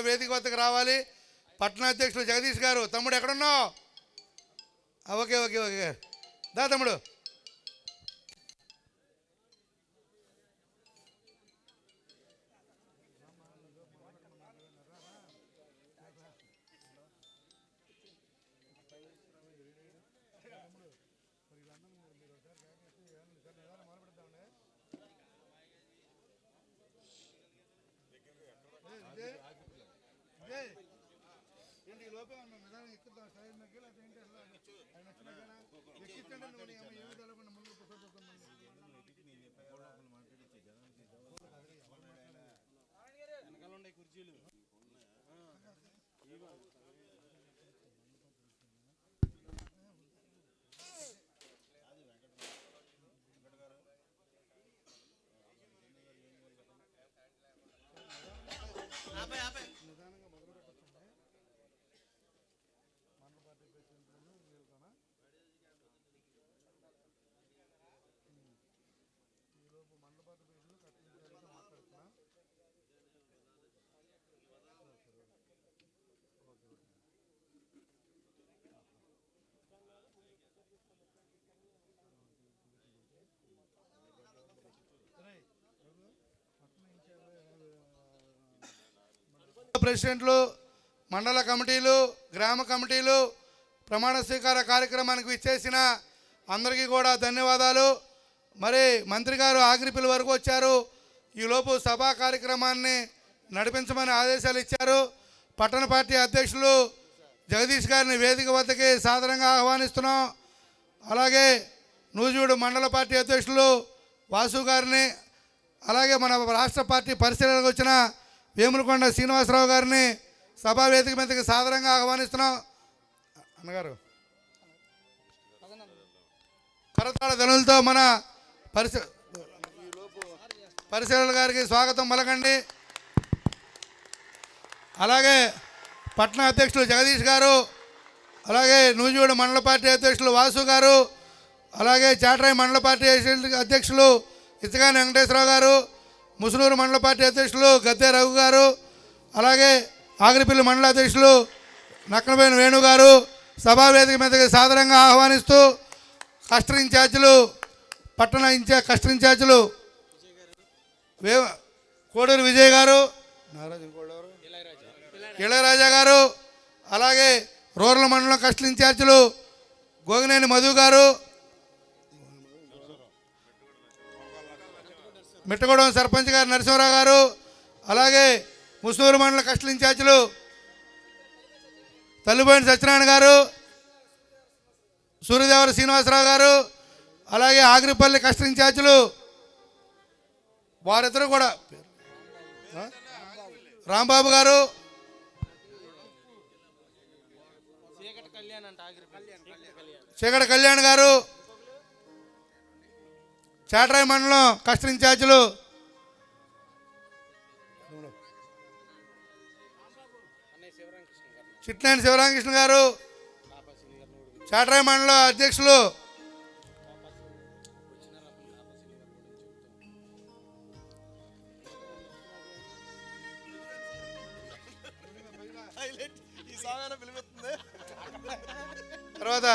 వేదిక వద్దకు రావాలి. పట్టణ అధ్యక్షులు జగదీష్ గారు. తమ్ముడు ఎక్కడున్నావు? ఓకే ఓకే ఓకే దా తమ్ముడు. ప్రెసిడెంట్లు, మండల కమిటీలు, గ్రామ కమిటీలు ప్రమాణ స్వీకార కార్యక్రమానికి విచ్చేసిన అందరికీ కూడా ధన్యవాదాలు. మరి మంత్రి గారు ఆగిరిపల్లి వరకు వచ్చారు. ఈలోపు సభా కార్యక్రమాన్ని నడిపించమని ఆదేశాలు ఇచ్చారు. పట్టణ పార్టీ అధ్యక్షులు జగదీష్ గారిని వేదిక వద్దకి సాదరంగా ఆహ్వానిస్తున్నాం. అలాగే నూజివీడు మండల పార్టీ అధ్యక్షులు వాసు గారిని, అలాగే మన రాష్ట్ర పార్టీ పరిశీలనకు వచ్చిన వేములకొండ శ్రీనివాసరావు గారిని సభా వేదిక మీదకి సాదరంగా ఆహ్వానిస్తున్నాం. అన్నగారు కరతాళ ధ్వనులతో మన పరిశీలన గారికి స్వాగతం పలకండి. అలాగే పట్టణ అధ్యక్షులు జగదీష్ గారు, అలాగే నూజివీడు మండల పార్టీ అధ్యక్షులు వాసు గారు, అలాగే చాట్రాయి మండల పార్టీ అధ్యక్షులు ఇచ్చగాని వెంకటేశ్వరరావు గారు, ముసునూరు మండల పార్టీ అధ్యక్షులు గద్దె రఘు గారు, అలాగే ఆగిరిపల్లి మండల అధ్యక్షులు నక్కనబోయిన వేణు గారు సభా వేదిక మీదకి సాదరంగా ఆహ్వానిస్తూ కస్టర్ ఇన్ఛార్జీలు, పట్టణ కస్టర్ ఇన్ఛార్జీలు కోడూరు విజయ్ గారు, ఇళయరాజా గారు, అలాగే రూరల్ మండలం కస్టర్ ఇన్ఛార్జీలు గోగినేని మధు గారు, మిట్టగూడెం సర్పంచ్ గారు నరసింహరావు గారు, అలాగే ముసూరు మండల కస్టర్ ఇన్ఛార్జీలు తల్లిపోయిన సత్యనారాయణ గారు, సూర్యదేవర శ్రీనివాసరావు గారు, అలాగే ఆగిరిపల్లి కస్టర్ ఇన్ఛార్జీలు వారిద్దరూ కూడా రాంబాబు గారు, చీకటి కళ్యాణ్ గారు, చాట్రాయి మండలం కస్టర్ ఇన్ఛార్జీలు చిట్నేని శివరామకృష్ణ గారు, చాట్రాయి మండలం అధ్యక్షులు తర్వాత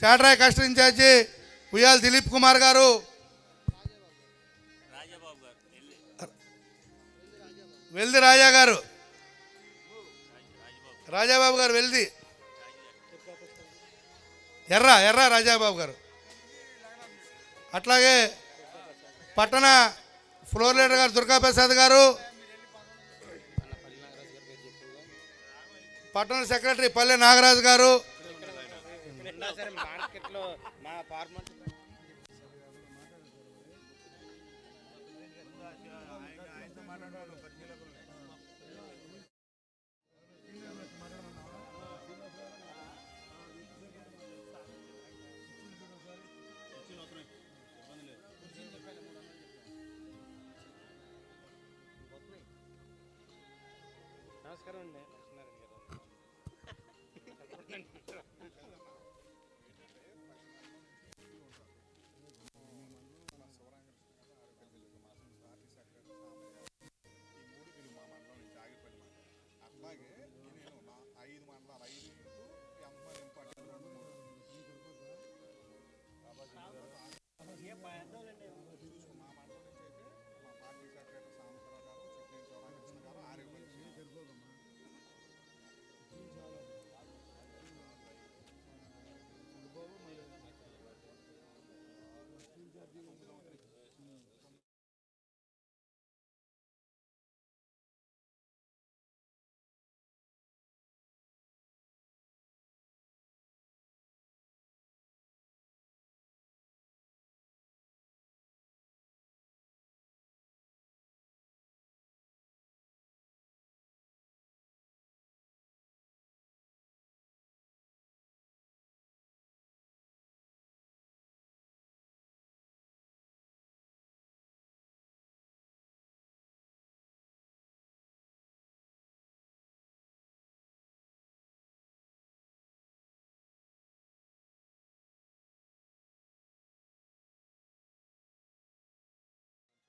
చాట్రాయి కస్టర్ ఇన్ఛార్జి ఉయ్యాల దిలీప్ కుమార్ గారు, వెల్ది రాజా గారు, రాజాబాబు గారు వెల్ది, ఎర్ర రాజాబాబు గారు, అట్లాగే పట్టణ ఫ్లోర్ లీడర్ గారు దుర్గాప్రసాద్ గారు, పట్టణ సెక్రటరీ పల్లె నాగరాజు గారు, నమస్కారం అండి.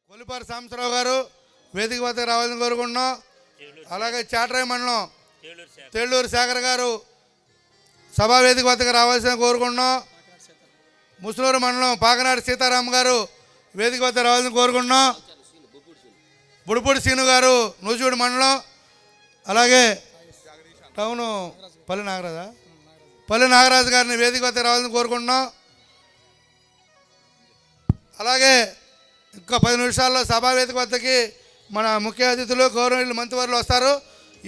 కొల్లిపారు సాంబశివరావు గారు వేదిక వద్దకు రావాలని కోరుకుంటున్నాం. అలాగే చాటరాయి మండలం తేళ్ళూరు శేఖర్ గారు సభా వేదిక వద్దకు రావాల్సిన కోరుకుంటున్నాం. ముసునూరు మండలం పాకనాటి సీతారాం గారు వేదిక వద్ద రావాలని కోరుకుంటున్నాం. బుడిపూడి సీను గారు నూజివీడు మండలం, అలాగే టౌను పల్లి నాగరాజు గారిని వేదిక వద్ద రావాలని కోరుకుంటున్నాం. అలాగే ఇంకా 10 నిమిషాల్లో సభా వేదిక వద్దకి మన ముఖ్య అతిథులు గౌరవనీయులు మంత్రివర్యులు వస్తారు.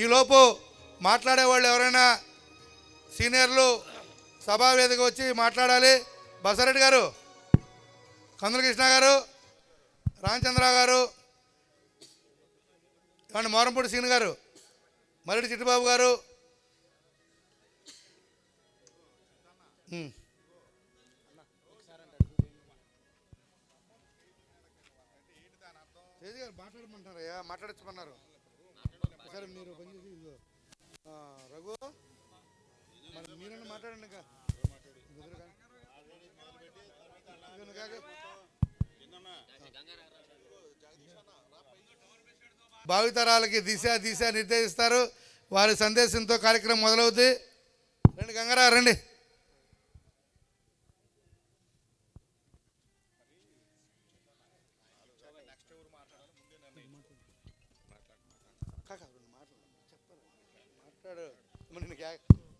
ఈలోపు మాట్లాడేవాళ్ళు ఎవరైనా సీనియర్లు సభా వేదిక వచ్చి మాట్లాడాలి. బసారెడ్డి గారు, కందుల కృష్ణ గారు, రామచంద్రరావు గారు, ఏమంటే మోరంపూడి సీను గారు, మరిడి చిట్టిబాబు గారు, మాట్లాడమంటారయ్యా, మాట్లాడించమన్నారు. సరే మీరు రఘు మరి మీరన్నా మాట్లాడండి. ఇంకా భావితరాలకి దిశ నిర్దేశిస్తారు. వారి సందేశంతో కార్యక్రమం మొదలవుతుంది. రండి గంగారా, రండి.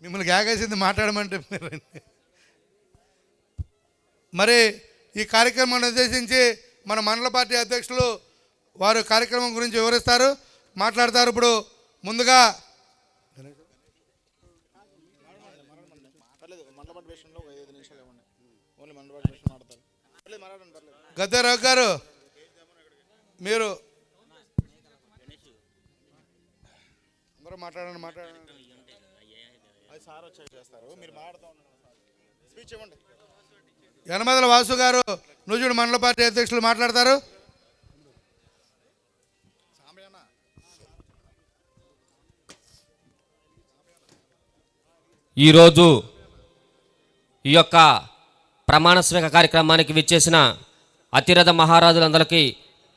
మిమ్మల్ని గ్యాగేసింది మాట్లాడమంటే మరి ఈ కార్యక్రమాన్ని ఉద్దేశించి మన మండల పార్టీ అధ్యక్షులు వారు కార్యక్రమం గురించి వివరిస్తారు, మాట్లాడతారు. ఇప్పుడు ముందుగా గద్దెరావు గారు మీరు అందరూ మాట్లాడండి. యనమదల వాసు గారు నూజివీడు మండల పార్టీ అధ్యక్షులు మాట్లాడతారు. ఈరోజు ఈ యొక్క ప్రమాణ స్వీకార కార్యక్రమానికి విచ్చేసిన అతిరథ మహారాజులందరికీ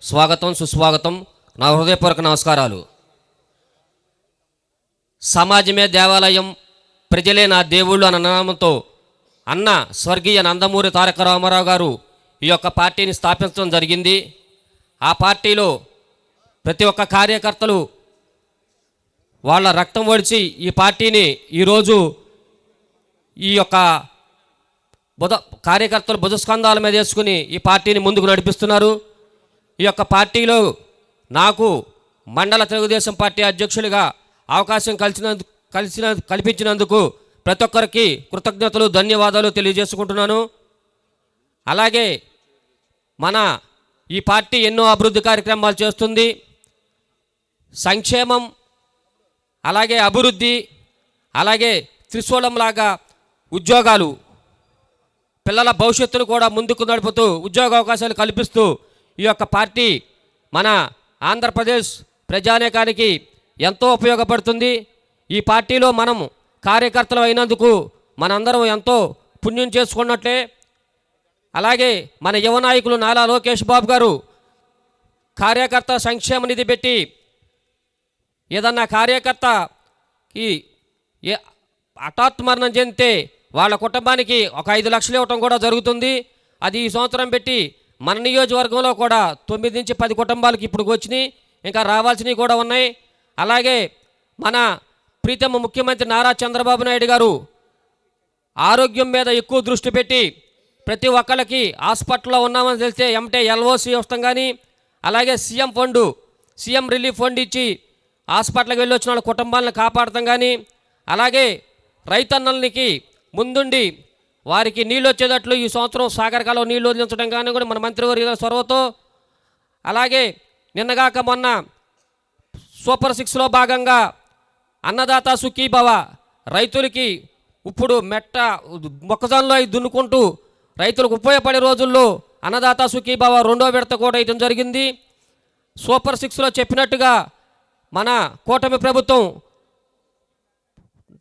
స్వాగతం, సుస్వాగతం, నా హృదయపూర్వక నమస్కారాలు. సమాజమే దేవాలయం, ప్రజలే నా దేవుళ్ళు అన్న నామంతో అన్న స్వర్గీయ నందమూరి తారక రామారావు గారు ఈ యొక్క పార్టీని స్థాపించడం జరిగింది. ఆ పార్టీలో ప్రతి ఒక్క కార్యకర్తలు వాళ్ళ రక్తం ఒడిచి ఈ పార్టీని ఈరోజు ఈ యొక్క కార్యకర్తలు భుజస్కంధాల మీద వేసుకుని ఈ పార్టీని ముందుకు నడిపిస్తున్నారు. ఈ యొక్క పార్టీలో నాకు మండల తెలుగుదేశం పార్టీ అధ్యక్షులుగా అవకాశం కల్పించినందుకు ప్రతి ఒక్కరికి కృతజ్ఞతలు, ధన్యవాదాలు తెలియజేసుకుంటున్నాను. అలాగే మన ఈ పార్టీ ఎన్నో అభివృద్ధి కార్యక్రమాలు చేస్తుంది. సంక్షేమం, అలాగే అభివృద్ధి, అలాగే త్రిశూలంలాగా ఉద్యోగాలు, పిల్లల భవిష్యత్తును కూడా ముందుకు నడుపుతూ ఉద్యోగ అవకాశాలు కల్పిస్తూ ఈ యొక్క పార్టీ మన ఆంధ్రప్రదేశ్ ప్రజానేకానికి ఎంతో ఉపయోగపడుతుంది. ఈ పార్టీలో మనం కార్యకర్తలు అయినందుకు మనందరం ఎంతో పుణ్యం చేసుకున్నట్లే. అలాగే మన యువ నాయకులు నారా లోకేష్ బాబు గారు కార్యకర్త సంక్షేమ నిధి పెట్టి ఏదన్నా కార్యకర్తకి హఠాత్ మరణం చెందితే వాళ్ళ కుటుంబానికి ఒక 5 లక్షలు ఇవ్వటం కూడా జరుగుతుంది. అది ఈ సంవత్సరం పెట్టి మన నియోజకవర్గంలో కూడా 9 నుంచి 10 కుటుంబాలకి ఇప్పుడు వచ్చినాయి, ఇంకా రావాల్సినవి కూడా ఉన్నాయి. అలాగే మన ప్రీతమ ముఖ్యమంత్రి నారా చంద్రబాబు నాయుడు గారు ఆరోగ్యం మీద ఎక్కువ దృష్టి పెట్టి ప్రతి ఒక్కళ్ళకి హాస్పిటల్లో ఉన్నామని తెలిస్తే ఎంటే ఎల్ఓసి వస్తాం కానీ, అలాగే సీఎం రిలీఫ్ ఫండ్ ఇచ్చి హాస్పిటల్కి వెళ్ళి వచ్చిన వాళ్ళ కుటుంబాలను కాపాడతాం కానీ, అలాగే రైతన్నలకి ముందుండి వారికి నీళ్ళు వచ్చేటట్లు ఈ సంవత్సరం సాగరకాలం నీళ్ళు వదిలించడం కానీ కూడా మన మంత్రివర్గ చొరవతో, అలాగే నిన్నగాక మొన్న సూపర్ 6లో భాగంగా అన్నదాత సుఖీభవ రైతులకి ఇప్పుడు మొక్కజొన్నలో దున్నుకుంటూ రైతులకు ఉపయోగపడే రోజుల్లో అన్నదాత సుఖీభవ 2వ విడత కూడా వేయడం జరిగింది. సూపర్ 6లో చెప్పినట్టుగా మన కూటమి ప్రభుత్వం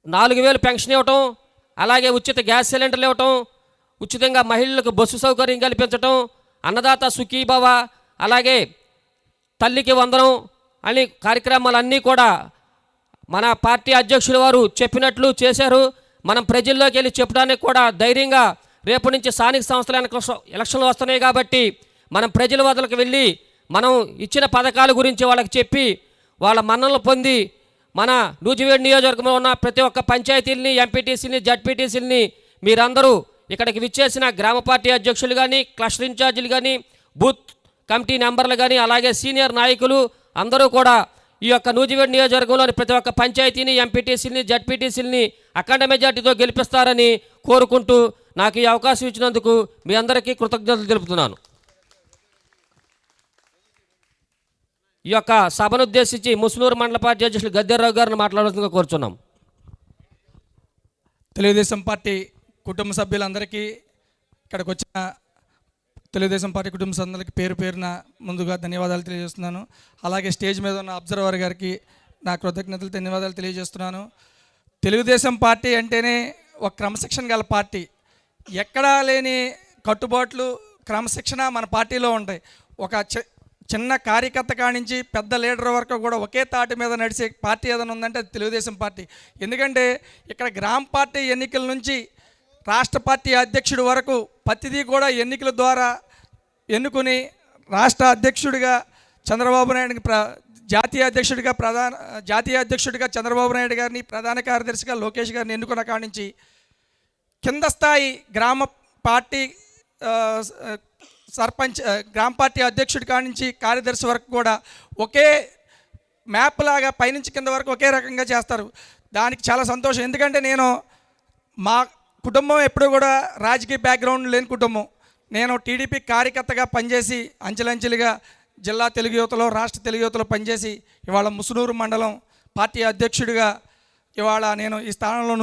4,000 పెన్షన్ ఇవ్వటం, అలాగే ఉచిత గ్యాస్ సిలిండర్లు ఇవ్వటం, ఉచితంగా మహిళలకు బస్సు సౌకర్యం కల్పించటం, అన్నదాత సుఖీభవ, అలాగే తల్లికి వందనం అని కార్యక్రమాలన్నీ కూడా మన పార్టీ అధ్యక్షుల వారు చెప్పినట్లు చేశారు. మనం ప్రజల్లోకి వెళ్ళి చెప్పడానికి కూడా ధైర్యంగా రేపు నుంచి స్థానిక సంస్థల ఎలక్షన్లు వస్తున్నాయి కాబట్టి మనం ప్రజల వద్దకు వెళ్ళి మనం ఇచ్చిన పథకాల గురించి వాళ్ళకి చెప్పి వాళ్ళ మన్ననలు పొంది మన నూజివీడు నియోజకవర్గంలో ఉన్న ప్రతి ఒక్క పంచాయతీలని, ఎంపీటీసీని, జడ్పీటీసీలని మీరందరూ ఇక్కడికి విచ్చేసిన గ్రామ పార్టీ అధ్యక్షులు కానీ, క్లస్టర్ ఇన్ఛార్జీలు కానీ, బూత్ కమిటీ మెంబర్లు కానీ, అలాగే సీనియర్ నాయకులు అందరూ కూడా ఈ యొక్క నూజివీడు నియోజకవర్గంలోని ప్రతి ఒక్క పంచాయతీని, ఎంపీటీసీని, జడ్పీటీసీలని అఖండ మెజార్టీతో గెలిపిస్తారని కోరుకుంటూ నాకు ఈ అవకాశం ఇచ్చినందుకు మీ అందరికీ కృతజ్ఞతలు తెలుపుతున్నాను. ఈ యొక్క సభను ఉద్దేశించి ముస్నూరు మండల పార్టీ అధ్యక్షులు గద్దెరావు గారిని మాట్లాడాల్సిందిగా కోరుచున్నాం. తెలుగుదేశం పార్టీ కుటుంబ సభ్యులందరికీ, ఇక్కడికి వచ్చిన తెలుగుదేశం పార్టీ కుటుంబ సభ్యులందరికీ పేరు పేరున ముందుగా ధన్యవాదాలు తెలియజేస్తున్నాను. అలాగే స్టేజ్ మీద ఉన్న అబ్జర్వర్ గారికి నా కృతజ్ఞతలు, ధన్యవాదాలు తెలియజేస్తున్నాను. తెలుగుదేశం పార్టీ అంటేనే ఒక క్రమశిక్షణ గల పార్టీ. ఎక్కడా లేని కట్టుబాట్లు, క్రమశిక్షణ మన పార్టీలో ఉంటాయి. ఒక చిన్న కార్యకర్త కానించి పెద్ద లీడర్ వరకు కూడా ఒకే తాటి మీద నడిచే పార్టీ ఏదైనా ఉందంటే అది తెలుగుదేశం పార్టీ. ఎందుకంటే ఇక్కడ గ్రామ పార్టీ ఎన్నికల నుంచి రాష్ట్ర పార్టీ అధ్యక్షుడి వరకు ప్రతిదీ కూడా ఎన్నికల ద్వారా ఎన్నుకుని రాష్ట్ర అధ్యక్షుడిగా చంద్రబాబు నాయుడిని, జాతీయ అధ్యక్షుడిగా చంద్రబాబు నాయుడు గారిని, ప్రధాన కార్యదర్శిగా లోకేష్ గారిని ఎన్నుకున్న కాడి నుంచి కింద స్థాయి గ్రామ పార్టీ సర్పంచ్, గ్రామ పార్టీ అధ్యక్షుడి కాడి నుంచి కార్యదర్శి వరకు కూడా ఒకే మ్యాప్ లాగా పైనుంచి కింద వరకు ఒకే రకంగా చేస్తారు. దానికి చాలా సంతోషం. ఎందుకంటే మా కుటుంబం ఎప్పుడూ కూడా రాజకీయ బ్యాక్గ్రౌండ్ లేని కుటుంబం. నేను టీడీపీ కార్యకర్తగా పనిచేసి అంచెలంచెలుగా జిల్లా తెలుగు యువతలో, రాష్ట్ర తెలుగు యువతలో పనిచేసి ఇవాళ ముసునూరు మండలం పార్టీ అధ్యక్షుడిగా ఇవాళ నేను ఈ స్థానంలో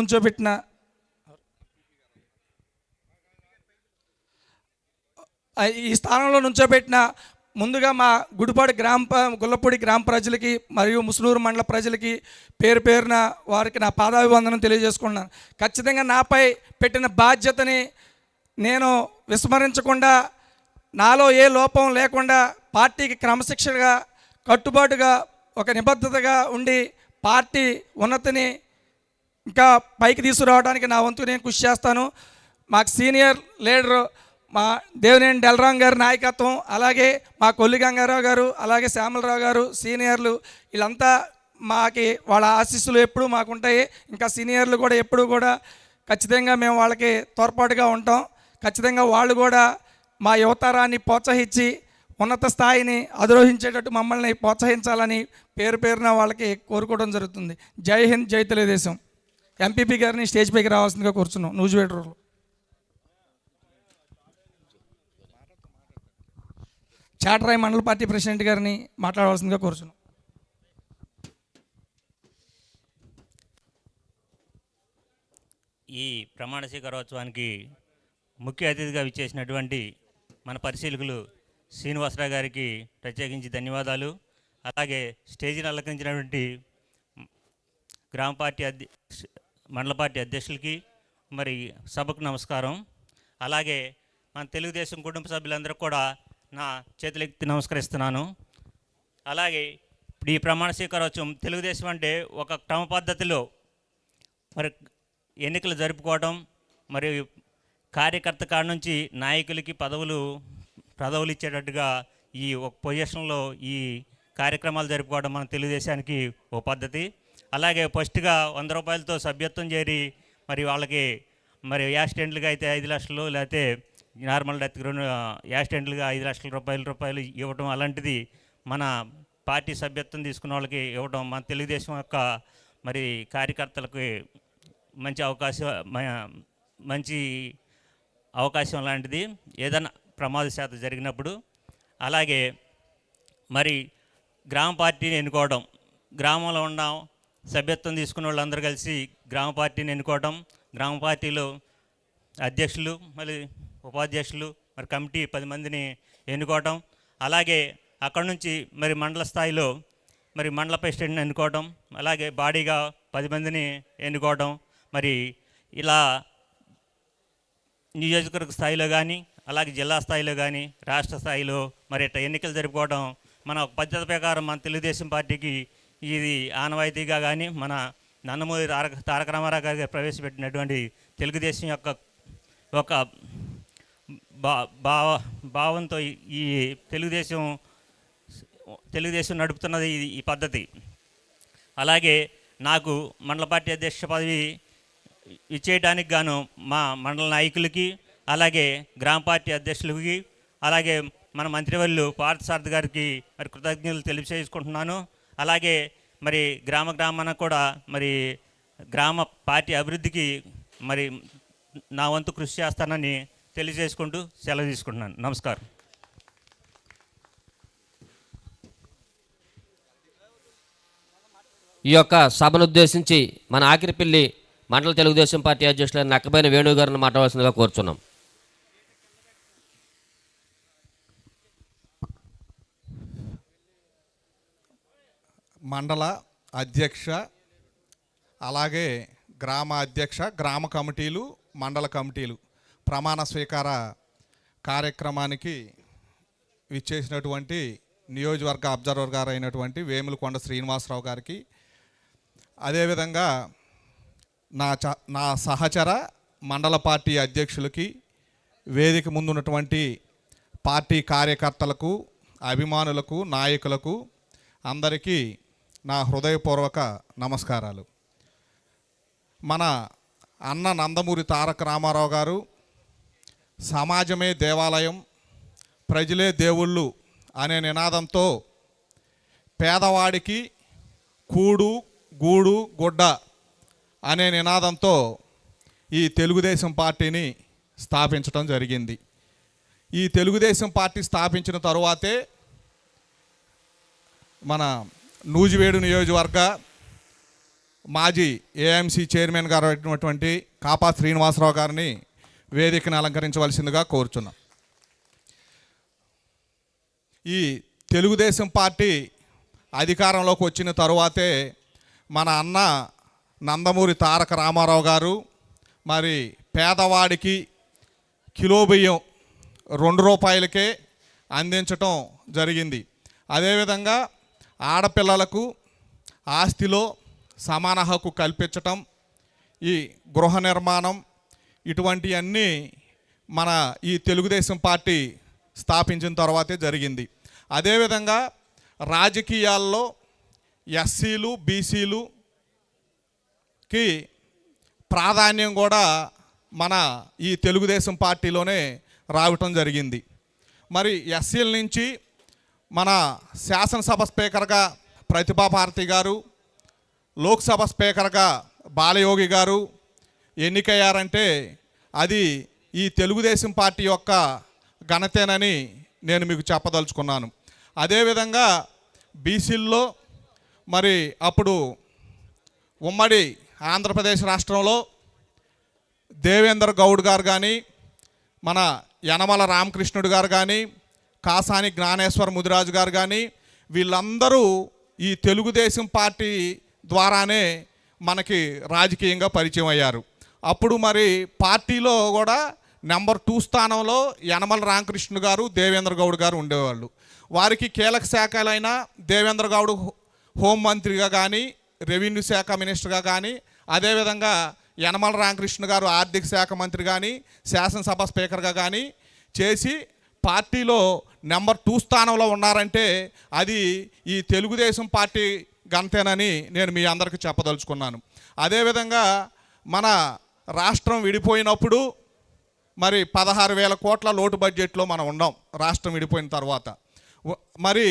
నుంచోబెట్టిన ముందుగా మా గుడిపాడు గుల్లపూడి గ్రామ ప్రజలకి మరియు ముసునూరు మండల ప్రజలకి పేరు పేరున వారికి నా పాదాభివందనం తెలియజేసుకున్నాను. ఖచ్చితంగా నాపై పెట్టిన బాధ్యతని నేను విస్మరించకుండా, నాలో ఏ లోపం లేకుండా పార్టీకి క్రమశిక్షణగా, కట్టుబాటుగా, ఒక నిబద్ధతగా ఉండి పార్టీ ఉన్నతిని ఇంకా పైకి తీసుకురావడానికి నా వంతు నేను కృషి చేస్తాను. మాకు సీనియర్ లీడరు మా దేవినేని డెల్రాం గారి నాయకత్వం, అలాగే మా కొల్లి గంగారావు గారు, అలాగే శ్యామలరావు గారు సీనియర్లు, వీళ్ళంతా వాళ్ళ ఆశీస్సులు ఎప్పుడూ మాకుంటాయి. ఇంకా సీనియర్లు కూడా ఎప్పుడూ కూడా ఖచ్చితంగా మేము వాళ్ళకి తోడ్పాటుగా ఉంటాం. ఖచ్చితంగా వాళ్ళు కూడా మా యువతరాన్ని ప్రోత్సహించి ఉన్నత స్థాయిని అధిరోహించేటట్టు మమ్మల్ని ప్రోత్సహించాలని పేరు పేరున వాళ్ళకి కోరుకోవడం జరుగుతుంది. జై హింద్, జై తెలుగుదేశం. ఎంపీపీ గారిని స్టేజ్ పైకి రావాల్సిందిగా కూర్చున్నాం. నూజివీడు రోడ్లో చాటరాయి మండల పార్టీ ప్రెసిడెంట్ గారిని మాట్లాడవలసిందిగా కోరుచున్నాం. ఈ ప్రమాణ స్వీకారోత్సవానికి ముఖ్య అతిథిగా విచ్చేసినటువంటి మన పరిశీలకులు శ్రీనివాసరావు గారికి ప్రత్యేకించి ధన్యవాదాలు. అలాగే స్టేజీని అలంకరించినటువంటి గ్రామ పార్టీ మండల పార్టీ అధ్యక్షులకి మరి సభకు నమస్కారం. అలాగే మన తెలుగుదేశం కుటుంబ సభ్యులందరూ కూడా నా చేతులెత్తి నమస్కరిస్తున్నాను. అలాగే ఇప్పుడు ఈ ప్రమాణ స్వీకారోత్సవం తెలుగుదేశం అంటే ఒక క్రమ పద్ధతిలో మరి ఎన్నికలు జరుపుకోవడం, మరి కార్యకర్త కాడ నుంచి నాయకులకి పదవులు ఇచ్చేటట్టుగా ఈ ఒక పొజిషన్లో ఈ కార్యక్రమాలు జరుపుకోవడం మన తెలుగుదేశానికి ఓ పద్ధతి. అలాగే ఫస్ట్గా 100 రూపాయలతో సభ్యత్వం చేరి మరి వాళ్ళకి మరి యాక్సిడెంట్లుగా అయితే 5 లక్షలు, లేకపోతే నార్మల్ డెత్ యాక్సిడెంట్లుగా 5 లక్షల రూపాయలు ఇవ్వడం, అలాంటిది మన పార్టీ సభ్యత్వం తీసుకున్న వాళ్ళకి ఇవ్వడం మన తెలుగుదేశం యొక్క మరి కార్యకర్తలకు మంచి అవకాశం లాంటిది ఏదైనా ప్రమాదశాతం జరిగినప్పుడు. అలాగే మరి గ్రామ పార్టీని ఎన్నుకోవడం, గ్రామంలో ఉన్న సభ్యత్వం తీసుకున్న వాళ్ళందరూ కలిసి గ్రామ పార్టీని ఎన్నుకోవడం, గ్రామ పార్టీలో అధ్యక్షులు, మరి ఉపాధ్యక్షులు, మరి కమిటీ 10 మందిని ఎన్నుకోవడం, అలాగే అక్కడ నుంచి మరి మండల స్థాయిలో మరి మండల ప్రెసిడెంట్ని ఎన్నుకోవడం, అలాగే బాడీగా 10 మందిని ఎన్నుకోవడం, మరి ఇలా నియోజకవర్గ స్థాయిలో కానీ అలాగే జిల్లా స్థాయిలో కానీ రాష్ట్ర స్థాయిలో మరి ఇట్లా ఎన్నికలు జరుపుకోవడం మన పద్ధతి ప్రకారం మన తెలుగుదేశం పార్టీకి ఇది ఆనవాయితీగా కానీ మన నందమూరి తారక రామారావు గారు ప్రవేశపెట్టినటువంటి తెలుగుదేశం యొక్క ఒక భావంతో ఈ తెలుగుదేశం నడుపుతున్నది ఈ పద్ధతి. అలాగే నాకు మండల పార్టీ అధ్యక్ష పదవి ఇచ్చేయడానికి గాను మా మండల నాయకులకి, అలాగే గ్రామ పార్టీ అధ్యక్షులకి, అలాగే మన మంత్రివర్యులు పార్థసారథి గారికి మరి కృతజ్ఞతలు తెలియజేసుకుంటున్నాను. అలాగే మరి గ్రామాన కూడా మరి గ్రామ పార్టీ అభివృద్ధికి మరి నా వంతు కృషి చేస్తానని తెలియజేసుకుంటూ సెలవు తీసుకుంటున్నాను. నమస్కారం. ఈ యొక్క సభను ఉద్దేశించి మన ఆకిరిపల్లి మండల తెలుగుదేశం పార్టీ అధ్యక్షులైన నక్కబైన వేణు గారిని మాట్లాడవలసిందిగా కోరుచున్నాం. మండల అధ్యక్ష, అలాగే గ్రామ అధ్యక్ష, గ్రామ కమిటీలు, మండల కమిటీలు ప్రమాణ స్వీకార కార్యక్రమానికి విచ్చేసినటువంటి నియోజకవర్గ అబ్జర్వర్ గారు అయినటువంటి వేములకొండ శ్రీనివాసరావు గారికి, అదేవిధంగా నా సహచర మండల పార్టీ అధ్యక్షులకి, వేదిక ముందున్నటువంటి పార్టీ కార్యకర్తలకు, అభిమానులకు, నాయకులకు అందరికీ నా హృదయపూర్వక నమస్కారాలు. మన అన్న నందమూరి తారక రామారావు గారు సమాజమే దేవాలయం, ప్రజలే దేవుళ్ళు అనే నినాదంతో పేదవాడికి కూడు గూడు గుడ్డ అనే నినాదంతో ఈ తెలుగుదేశం పార్టీని స్థాపించడం జరిగింది. ఈ తెలుగుదేశం పార్టీ స్థాపించిన తరువాతే మన నూజివేడు నియోజకవర్గ మాజీ ఏఎంసీ చైర్మన్ గారు అయినటువంటి కాపా శ్రీనివాసరావు గారిని వేదికను అలంకరించవలసిందిగా కోరుచున్నాం. ఈ తెలుగుదేశం పార్టీ అధికారంలోకి వచ్చిన తరువాతే మన అన్న నందమూరి తారక రామారావు గారు మరి పేదవాడికి కిలో బియ్యం 2 రూపాయలకే అందించటం జరిగింది. అదేవిధంగా ఆడపిల్లలకు ఆస్తిలో సమాన హక్కు కల్పించటం, ఈ గృహ నిర్మాణం, ఇటువంటివన్నీ మన ఈ తెలుగుదేశం పార్టీ స్థాపించిన తర్వాతే జరిగింది. అదేవిధంగా రాజకీయాల్లో ఎస్సీలు బీసీలుకి ప్రాధాన్యం కూడా మన ఈ తెలుగుదేశం పార్టీలోనే రావటం జరిగింది. మరి ఎస్సీల నుంచి మన శాసనసభ స్పీకర్గా ప్రతిభా భారతి గారు, లోక్సభ స్పీకర్గా బాలయోగి గారు ఎన్నికయ్యారంటే అది ఈ తెలుగుదేశం పార్టీ యొక్క ఘనతేనని నేను మీకు చెప్పదలుచుకున్నాను. అదేవిధంగా బీసీల్లో మరి అప్పుడు ఉమ్మడి ఆంధ్రప్రదేశ్ రాష్ట్రంలో దేవేంద్ర గౌడ్ గారు కానీ, మన యనమల రామకృష్ణుడు గారు కానీ, కాసాని జ్ఞానేశ్వర ముదిరాజు గారు కానీ వీళ్ళందరూ ఈ తెలుగుదేశం పార్టీ ద్వారానే మనకి రాజకీయంగా పరిచయం అయ్యారు. అప్పుడు మరి పార్టీలో కూడా నెంబర్ 2 స్థానంలో యనమల రామకృష్ణ గారు, దేవేంద్ర గౌడ్ గారు ఉండేవాళ్ళు. వారికి కీలక శాఖలైన దేవేంద్ర గౌడ్ హోంమంత్రిగా కానీ, రెవెన్యూ శాఖ మినిస్టర్గా కానీ, అదేవిధంగా యనమల రామకృష్ణ గారు ఆర్థిక శాఖ మంత్రి కానీ, శాసనసభ స్పీకర్గా కానీ చేసి పార్టీలో నెంబర్ 2 స్థానంలో ఉన్నారంటే అది ఈ తెలుగుదేశం పార్టీ ఘనతేనని నేను మీ అందరికీ చెప్పదలుచుకున్నాను. అదేవిధంగా మన రాష్ట్రం విడిపోయినప్పుడు మరి 16,000 కోట్ల లోటు బడ్జెట్లో మనం ఉన్నాం. రాష్ట్రం విడిపోయిన తర్వాత మరి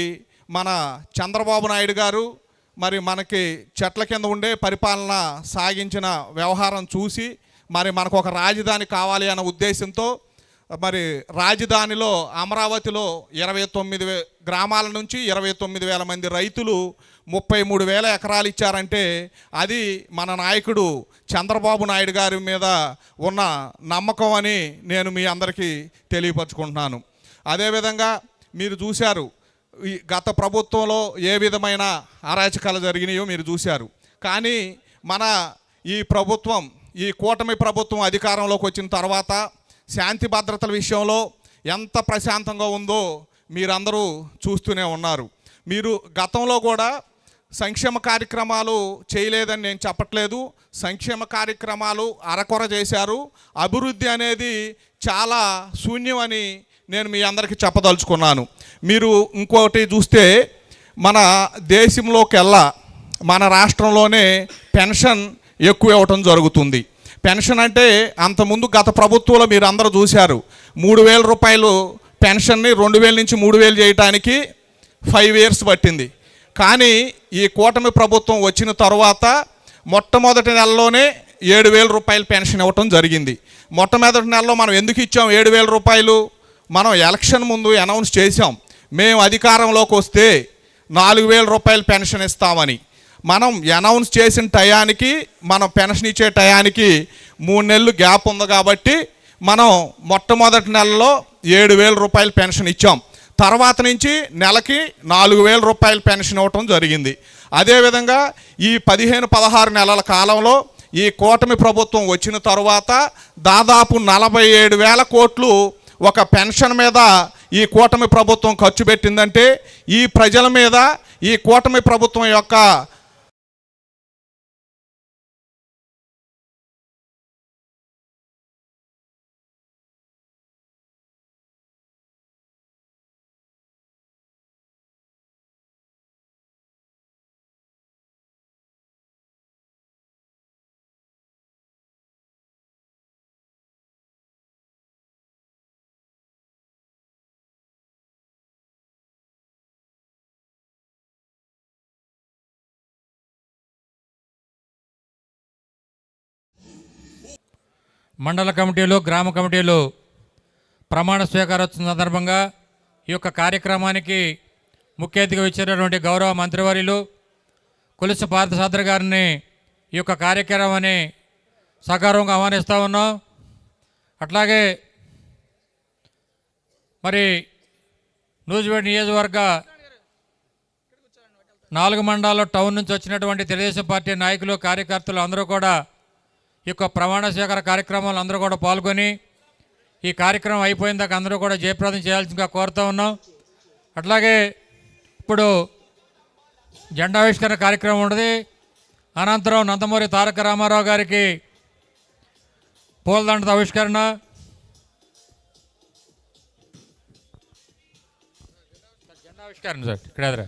మన చంద్రబాబు నాయుడు గారు మరి మనకి చెట్ల కింద ఉండే పరిపాలన సాగించిన వ్యవహారం చూసి మరి మనకు ఒక రాజధాని కావాలి అన్న ఉద్దేశంతో మరి రాజధానిలో అమరావతిలో 29 గ్రామాల నుంచి 29,000 మంది రైతులు 33,000 ఎకరాలు ఇచ్చారంటే అది మన నాయకుడు చంద్రబాబు నాయుడు గారి మీద ఉన్న నమ్మకం అని నేను మీ అందరికీ తెలియపరచుకుంటున్నాను. అదేవిధంగా మీరు చూశారు ఈ గత ప్రభుత్వంలో ఏ విధమైన అరాచకాలు జరిగినాయో మీరు చూశారు. కానీ మన ఈ ప్రభుత్వం, ఈ కూటమి ప్రభుత్వం అధికారంలోకి వచ్చిన తర్వాత శాంతి భద్రతల విషయంలో ఎంత ప్రశాంతంగా ఉందో మీరందరూ చూస్తూనే ఉన్నారు. మీరు గతంలో కూడా సంక్షేమ కార్యక్రమాలు చేయలేదని నేను చెప్పట్లేదు. సంక్షేమ కార్యక్రమాలు అరకొర చేశారు. అభివృద్ధి అనేది చాలా శూన్యమని నేను మీ అందరికీ చెప్పదలుచుకున్నాను. మీరు ఇంకోటి చూస్తే మన దేశంలోకెల్లా మన రాష్ట్రంలోనే పెన్షన్ ఎక్కువ ఇవ్వటం జరుగుతుంది. పెన్షన్ అంటే అంతకుముందు గత ప్రభుత్వంలో మీరు అందరూ చూశారు, 3,000 రూపాయలు పెన్షన్ని 2,000 నుంచి 3,000 చేయడానికి 5 years పట్టింది. కానీ ఈ కూటమి ప్రభుత్వం వచ్చిన తర్వాత మొట్టమొదటి నెలలోనే 7,000 రూపాయలు పెన్షన్ ఇవ్వటం జరిగింది. మొట్టమొదటి నెలలో మనం ఎందుకు ఇచ్చాం 7,000 రూపాయలు? మనం ఎలక్షన్ ముందు అనౌన్స్ చేసాం, మేము అధికారంలోకి వస్తే 4,000 రూపాయలు పెన్షన్ ఇస్తామని. మనం అనౌన్స్ చేసిన టయానికి మనం పెన్షన్ ఇచ్చే టయానికి 3 నెలలు గ్యాప్ ఉంది కాబట్టి మనం మొట్టమొదటి నెలలో 7,000 రూపాయలు పెన్షన్ ఇచ్చాం. తర్వాత నుంచి నెలకి 4,000 రూపాయలు పెన్షన్ ఇవ్వటం జరిగింది. అదేవిధంగా ఈ 15-16 నెలల కాలంలో ఈ కూటమి ప్రభుత్వం వచ్చిన తర్వాత దాదాపు 47,000 కోట్లు ఒక పెన్షన్ మీద ఈ కూటమి ప్రభుత్వం ఖర్చు పెట్టిందంటే ఈ ప్రజల మీద ఈ కూటమి ప్రభుత్వం యొక్క మండల కమిటీలు, గ్రామ కమిటీలు ప్రమాణ స్వీకారోత్సవం సందర్భంగా ఈ యొక్క కార్యక్రమానికి ముఖ్య అతిథిగా ఇచ్చినటువంటి గౌరవ మంత్రివర్యులు కొలుసు పార్థసారథి గారిని ఈ యొక్క కార్యక్రమాన్ని సకారంగా ఆహ్వానిస్తూ ఉన్నాం. అట్లాగే మరి నూజివీడు నియోజకవర్గ 4 మండలాల్లో టౌన్ నుంచి వచ్చినటువంటి తెలుగుదేశం పార్టీ నాయకులు, కార్యకర్తలు అందరూ కూడా ఈ యొక్క ప్రమాణ స్వీకార కార్యక్రమాలు అందరూ కూడా పాల్గొని ఈ కార్యక్రమం అయిపోయిన దాకా అందరూ కూడా జయప్రదం చేయాల్సిందిగా కోరుతూ ఉన్నాం. అట్లాగే ఇప్పుడు జెండావిష్కరణ కార్యక్రమం ఉండదు. అనంతరం నందమూరి తారక రామారావు గారికి పూలదండత ఆవిష్కరణ, జెండావిష్కరణ సార్ ఇక్కడ ఎదురా.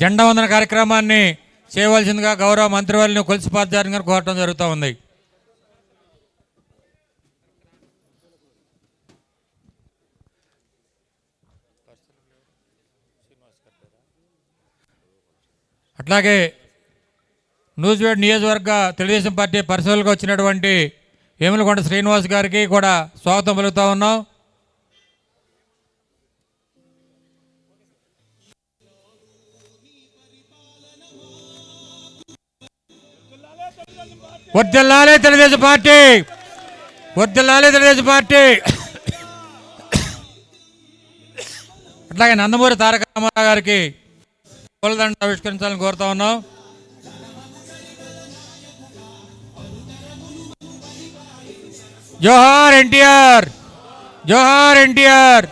జెండా వందన కార్యక్రమాన్ని చేయవలసిందిగా గౌరవ మంత్రివర్యులను కొలుసు పార్థసారథి గారు కోరటం జరుగుతూ ఉంది. అట్లాగే నూజివీడు నియోజకవర్గ తెలుగుదేశం పార్టీ పరిశీలనకు వచ్చినటువంటి వేములకొండ శ్రీనివాస్ గారికి కూడా స్వాగతం పలుకుతూ ఉన్నాం. వర్ధిల్లాలి తెలుగుదేశం పార్టీ, వర్ధిల్లాలి తెలుగుదేశం పార్టీ. అట్లాగే నందమూరి తారక రామారావు గారికి పూలదండ ఆవిష్కరించాలని కోరుతా ఉన్నాం. జోహార్ ఎన్టీఆర్, జోహార్ ఎన్టీఆర్,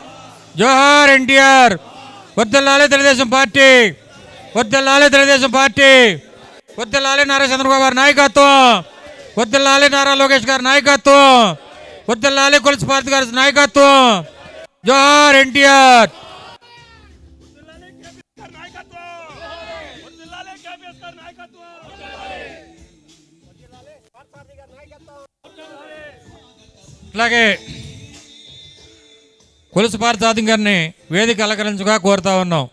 జోహార్ ఎన్టీఆర్. వర్ధిల్లాలి తెలుగుదేశం పార్టీ, వర్ధిల్లాలి తెలుగుదేశం పార్టీ. వర్ధిల్లాలి నారా చంద్రబాబు గారి నాయకత్వం, వర్ధిల్లాలి నారా లోకేష్ గారి నాయకత్వం, వర్ధిల్లాలి కొలుసు పార్థసారథి గారి నాయకత్వం. జోహార్ ఎన్టీఆర్. అట్లాగే కొలుసు పార్థసారథి గారిని వేదిక అలంకరించగా కోరుతా ఉన్నాం.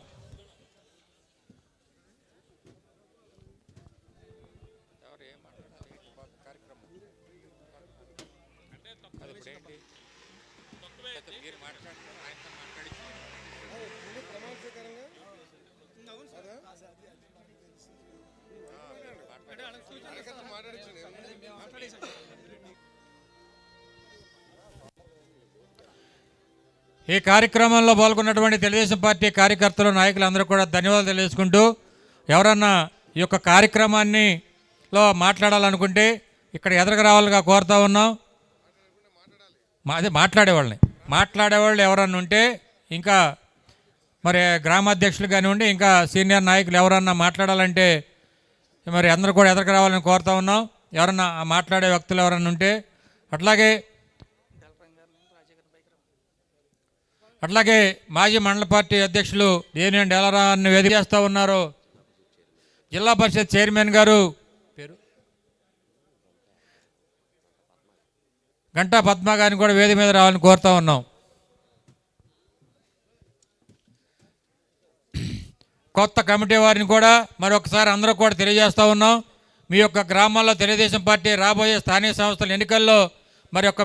ఈ కార్యక్రమంలో పాల్గొన్నటువంటి తెలుగుదేశం పార్టీ కార్యకర్తలు నాయకులు అందరూ కూడా ధన్యవాదాలు తెలియజేసుకుంటూ ఎవరన్నా ఈ యొక్క కార్యక్రమాన్ని లో మాట్లాడాలనుకుంటే ఇక్కడ ఎదురుగా రావాలిగా కోరుతా ఉన్నాం. అదే మాట్లాడేవాళ్ళు ఎవరన్నా ఉంటే ఇంకా మరి గ్రామాధ్యక్షులు కానివ్వండి ఇంకా సీనియర్ నాయకులు ఎవరన్నా మాట్లాడాలంటే మరి అందరూ కూడా ఎదురుగా రావాలని కోరుతా ఉన్నాం. ఎవరన్నా మాట్లాడే వ్యక్తులు ఎవరన్నా ఉంటే అట్లాగే మాజీ మండల పార్టీ అధ్యక్షులు దేనియం డేలరాన్ని వేదిక చేస్తూ ఉన్నారు. జిల్లా పరిషత్ చైర్మన్ గారు పేరు గంటా పద్మ గారిని కూడా వేదిక మీద రావాలని కోరుతా ఉన్నాం. కొత్త కమిటీ వారిని కూడా మరొకసారి అందరూ కూడా తెలియజేస్తూ ఉన్నాం. మీ యొక్క గ్రామాల్లో తెలుగుదేశం పార్టీ రాబోయే స్థానిక సంస్థల ఎన్నికల్లో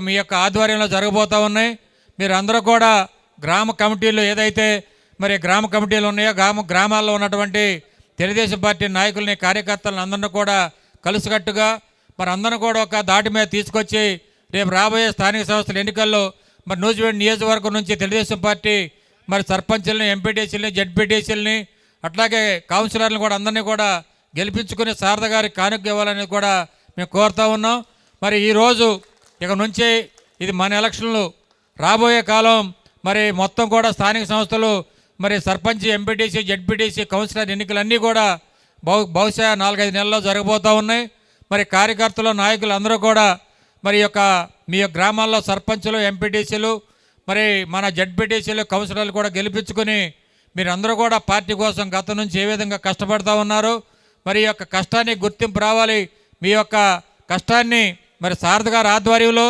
మీ యొక్క ఆధ్వర్యంలో జరగబోతూ ఉన్నాయి. మీరు అందరూ కూడా గ్రామ కమిటీలు ఏదైతే గ్రామ కమిటీలు ఉన్నాయో గ్రామాల్లో ఉన్నటువంటి తెలుగుదేశం పార్టీ నాయకుల్ని కార్యకర్తలను అందరినీ కూడా కలిసికట్టుగా అందరిని కూడా ఒక దాటి మీద తీసుకొచ్చి రేపు రాబోయే స్థానిక సంస్థల ఎన్నికల్లో నూజివీడు నియోజకవర్గం నుంచి తెలుగుదేశం పార్టీ సర్పంచుల్ని, ఎంపీటీసీలని, జడ్పీటీసీలని అట్లాగే కౌన్సిలర్లను కూడా అందరినీ కూడా గెలిపించుకుని శారద గారికి కానుక ఇవ్వాలనేది కూడా మేము కోరుతా ఉన్నాం. ఈరోజు ఇక నుంచి ఇది మన ఎలక్షన్లు రాబోయే కాలం మొత్తం కూడా స్థానిక సంస్థలు సర్పంచ్, ఎంపీటీసీ, జడ్పీటీసీ, కౌన్సిలర్ ఎన్నికలన్నీ కూడా బహుశా 4-5 నెలల్లో జరగబోతూ ఉన్నాయి. కార్యకర్తలు, నాయకులు అందరూ కూడా మీ యొక్క గ్రామాల్లో సర్పంచులు, ఎంపీటీసీలు మన జడ్పీటీసీలు, కౌన్సిలర్లు కూడా గెలిపించుకుని మీరందరూ కూడా పార్టీ కోసం గతం నుంచి ఏ విధంగా కష్టపడుతూ ఉన్నారు ఈ యొక్క కష్టానికి గుర్తింపు రావాలి. మీ యొక్క కష్టాన్ని శారద గారి ఆధ్వర్యంలో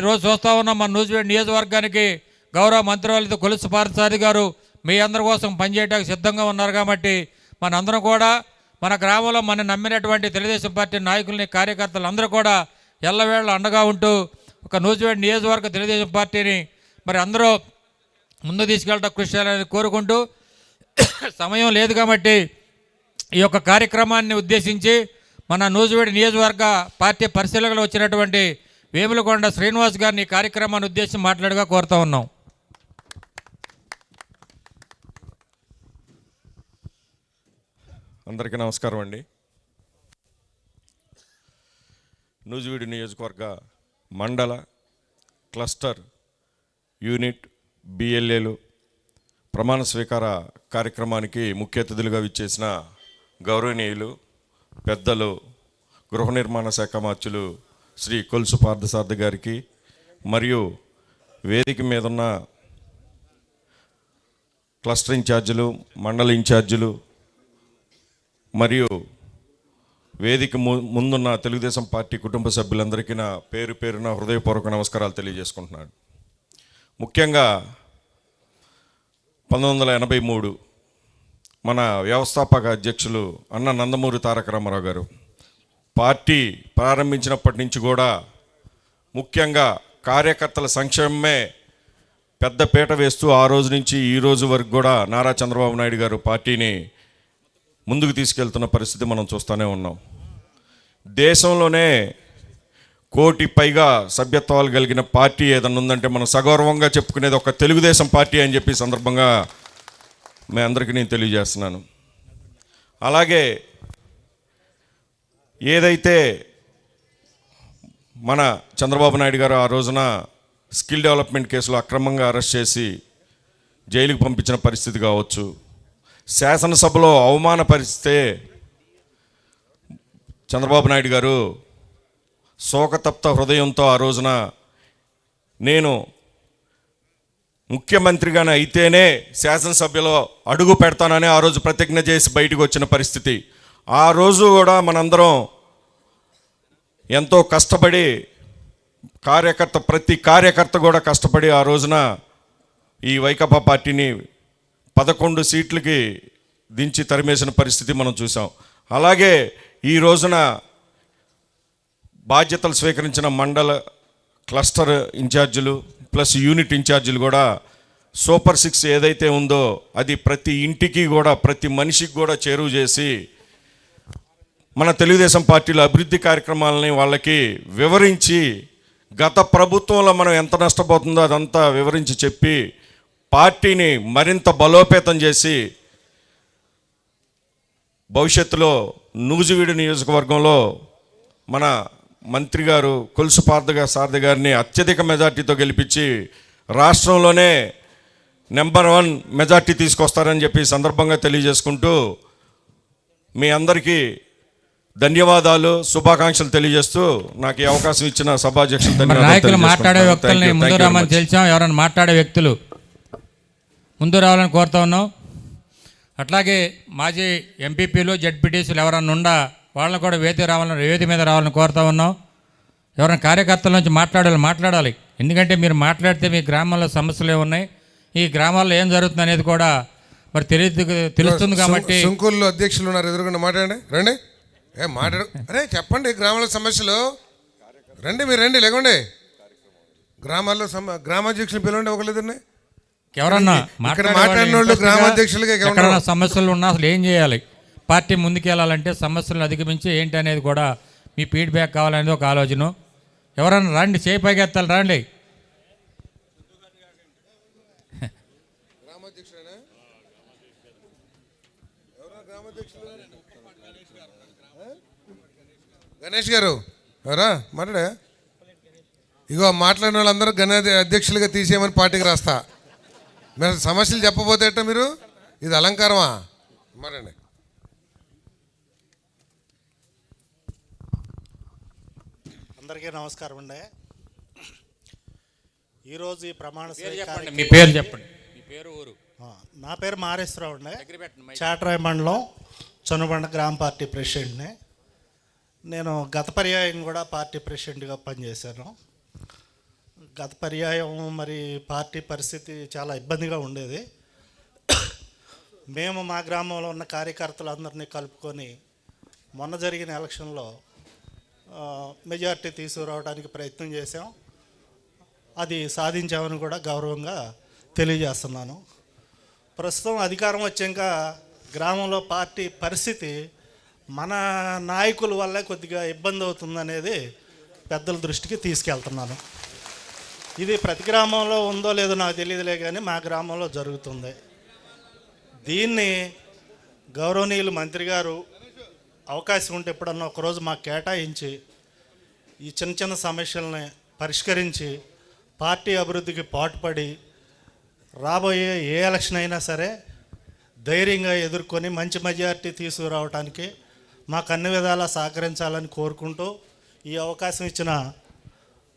ఈరోజు చూస్తూ ఉన్నాం. మన నూజివీడు నియోజకవర్గానికి గౌరవ మంత్రివర్యులు కొలుసు పార్థసారథి గారు మీ అందరి కోసం పనిచేయడానికి సిద్ధంగా ఉన్నారు. కాబట్టి మనందరం కూడా మన గ్రామంలో నమ్మినటువంటి తెలుగుదేశం పార్టీ నాయకుల్ని, కార్యకర్తలు అందరూ కూడా ఎల్లవేళ అండగా ఉంటూ ఒక నూజివీడు నియోజకవర్గ తెలుగుదేశం పార్టీని అందరూ ముందు తీసుకెళ్ళడం కృషి చేయాలని కోరుకుంటూ సమయం లేదు కాబట్టి ఈ యొక్క కార్యక్రమాన్ని ఉద్దేశించి మన నూజివీడు నియోజకవర్గ పార్టీ పరిశీలనలో వచ్చినటువంటి వేములకొండ శ్రీనివాస్ గారిని ఈ కార్యక్రమాన్ని ఉద్దేశించి మాట్లాడగా కోరుతా ఉన్నాం. అందరికీ నమస్కారం అండి. నూజివీడు నియోజకవర్గ మండల, క్లస్టర్, యూనిట్, బిఎల్ఏలు ప్రమాణ స్వీకార కార్యక్రమానికి ముఖ్య అతిథులుగా విచ్చేసిన గౌరవనీయులు పెద్దలు గృహ నిర్మాణ శాఖ మార్చులు శ్రీ కొలుసు పార్థసారథి గారికి మరియు వేదిక మీద ఉన్న క్లస్టర్ ఇన్ఛార్జీలు, మండల ఇన్ఛార్జీలు మరియు వేదిక ముందున్న తెలుగుదేశం పార్టీ కుటుంబ సభ్యులందరికీ నా పేరు పేరున హృదయపూర్వక నమస్కారాలు తెలియజేసుకుంటున్నాను. ముఖ్యంగా 1983 మన వ్యవస్థాపక అధ్యక్షులు అన్న నందమూరి తారక రామారావు గారు పార్టీ ప్రారంభించినప్పటి నుంచి కూడా ముఖ్యంగా కార్యకర్తల సంక్షేమమే పెద్ద పీట వేస్తూ ఆ రోజు నుంచి ఈ రోజు వరకు కూడా నారా చంద్రబాబు నాయుడు గారు పార్టీని ముందుకు తీసుకెళ్తున్న పరిస్థితి మనం చూస్తూనే ఉన్నాం. దేశంలోనే 1 కోటి పైగా సభ్యత్వాలు కలిగిన పార్టీ ఏదన్నా ఉందంటే మనం సగౌరవంగా చెప్పుకునేది ఒక తెలుగుదేశం పార్టీ అని చెప్పి సందర్భంగా మీ అందరికీ నేను తెలియజేస్తున్నాను. అలాగే ఏదైతే మన చంద్రబాబు నాయుడు గారు ఆ రోజున స్కిల్ డెవలప్మెంట్ కేసులో అక్రమంగా అరెస్ట్ చేసి జైలుకు పంపించిన పరిస్థితి కావచ్చు, శాసనసభలో అవమానపరిస్తే చంద్రబాబు నాయుడు గారు శోకతప్త హృదయంతో ఆ రోజున నేను ముఖ్యమంత్రిగానే అయితేనే శాసనసభ్యలో అడుగు పెడతానని ఆ రోజు ప్రతిజ్ఞ చేసి బయటకు వచ్చిన పరిస్థితి. ఆ రోజు కూడా మనందరం ఎంతో కష్టపడి ప్రతి కార్యకర్త కూడా కష్టపడి ఆ రోజున ఈ వైకాపా పార్టీని 11 సీట్లకి దించి తరిమేసిన పరిస్థితి మనం చూసాం. అలాగే ఈ రోజున బాధ్యతలు స్వీకరించిన మండల, క్లస్టర్ ఇన్ఛార్జీలు ప్లస్ యూనిట్ ఇన్ఛార్జీలు కూడా సూపర్ 6 ఏదైతే ఉందో అది ప్రతి ఇంటికి కూడా ప్రతి మనిషికి కూడా చేరువ చేసి మన తెలుగుదేశం పార్టీలో అభివృద్ధి కార్యక్రమాలని వాళ్ళకి వివరించి గత ప్రభుత్వంలో మనం ఎంత నష్టపోతుందో అదంతా వివరించి చెప్పి పార్టీని మరింత బలోపేతం చేసి భవిష్యత్తులో నూజివీడు నియోజకవర్గంలో మన మంత్రి గారు కొలుసు సారథి గారిని అత్యధిక మెజార్టీతో గెలిపించి రాష్ట్రంలోనే నెంబర్ 1 మెజార్టీ తీసుకొస్తారని చెప్పి సందర్భంగా తెలియజేసుకుంటూ మీ అందరికీ ధన్యవాదాలు, శుభాకాంక్షలు తెలియజేస్తూ నాకు ఈ అవకాశం ఇచ్చిన సభాధ్యక్షులు నాయకులు మాట్లాడే వ్యక్తులని ముందు రామని తెలిసాం. ఎవరైనా మాట్లాడే వ్యక్తులు ముందు రావాలని కోరుతా ఉన్నాం. అట్లాగే మాజీ ఎంపీపీలు జడ్పీటీసీలు ఎవరన్నా ఉండా వాళ్ళని కూడా వేది మీద రావాలని కోరుతా ఉన్నాం. ఎవరైనా కార్యకర్తల నుంచి మాట్లాడాలి. ఎందుకంటే మీరు మాట్లాడితే మీ గ్రామంలో సమస్యలు ఏమున్నాయి, ఈ గ్రామాల్లో ఏం జరుగుతుంది అనేది కూడా మరి తెలుస్తుంది. కాబట్టి సుంకూరులో అధ్యక్షులు ఉన్నారు, ఎదురుకుండా మాట్లాడండి. రండి, అరే చెప్పండి గ్రామాల సమస్యలు. రండి, మీరు రండి, లేకుండే గ్రామాల్లో గ్రామాధ్యక్షులు పిలవండి ఒకళ్ళిద్దరిని. ఎవరన్నా మాట్లాడిన వాళ్ళు గ్రామాధ్యక్షులుగా ఎక్కడన్నా సమస్యలు ఉన్నా అసలు ఏం చేయాలి, పార్టీ ముందుకెళ్ళాలంటే సమస్యలను అధిగమించి ఏంటి అనేది కూడా మీ ఫీడ్బ్యాక్ కావాలనేది ఒక ఆలోచన. ఎవరన్నా రండి, చేయి పైకి ఎత్తాలి, రండి. గణేష్ గారు ఎవరా మాట్లాడా? ఇగో మాట్లాడిన వాళ్ళందరూ అధ్యక్షులుగా తీసేయమని పార్టీకి రాస్తా. మీరు సమస్యలు చెప్పబోతే మీరు ఇది అలంకారమా? మరండి. అందరికీ నమస్కారం అండి. ఈరోజు ఈ ప్రమాణ మీ పేరు చెప్పండి, మీ పేరు ఊరు. నా పేరు మారేశ్వరరావు అండి, చాటరాయి మండలం చనుబండ గ్రామ పార్టీ ప్రెసిడెంట్ని. నేను గత పర్యాయం కూడా పార్టీ ప్రెసిడెంట్గా పనిచేశాను. గత పర్యాయం మరి పార్టీ పరిస్థితి చాలా ఇబ్బందిగా ఉండేది. మేము మా గ్రామంలో ఉన్న కార్యకర్తలందరినీ కలుపుకొని మొన్న జరిగిన ఎలక్షన్లో మెజార్టీ తీసుకురావడానికి ప్రయత్నం చేశాం. అది సాధించామని కూడా గౌరవంగా తెలియజేస్తున్నాను. ప్రస్తుతం అధికారం వచ్చాక గ్రామంలో పార్టీ పరిస్థితి మన నాయకుల వల్ల కొద్దిగా ఇబ్బంది అవుతుందనేది పెద్దల దృష్టికి తీసుకెళ్తున్నాను. ఇది ప్రతి గ్రామంలో ఉందో లేదో నాకు తెలియదులే, కానీ మా గ్రామంలో జరుగుతుంది. దీన్ని గౌరవనీయులు మంత్రి గారు అవకాశం ఉంటే ఎప్పుడన్నా ఒకరోజు మాకు కేటాయించి ఈ చిన్న చిన్న సమస్యలని పరిష్కరించి పార్టీ అభివృద్ధికి పాటుపడి రాబోయే ఏ ఎలక్షన్ అయినా సరే ధైర్యంగా ఎదుర్కొని మంచి మెజారిటీ తీసుకురావడానికి మాకు అన్ని విధాలా సహకరించాలని కోరుకుంటూ ఈ అవకాశం ఇచ్చిన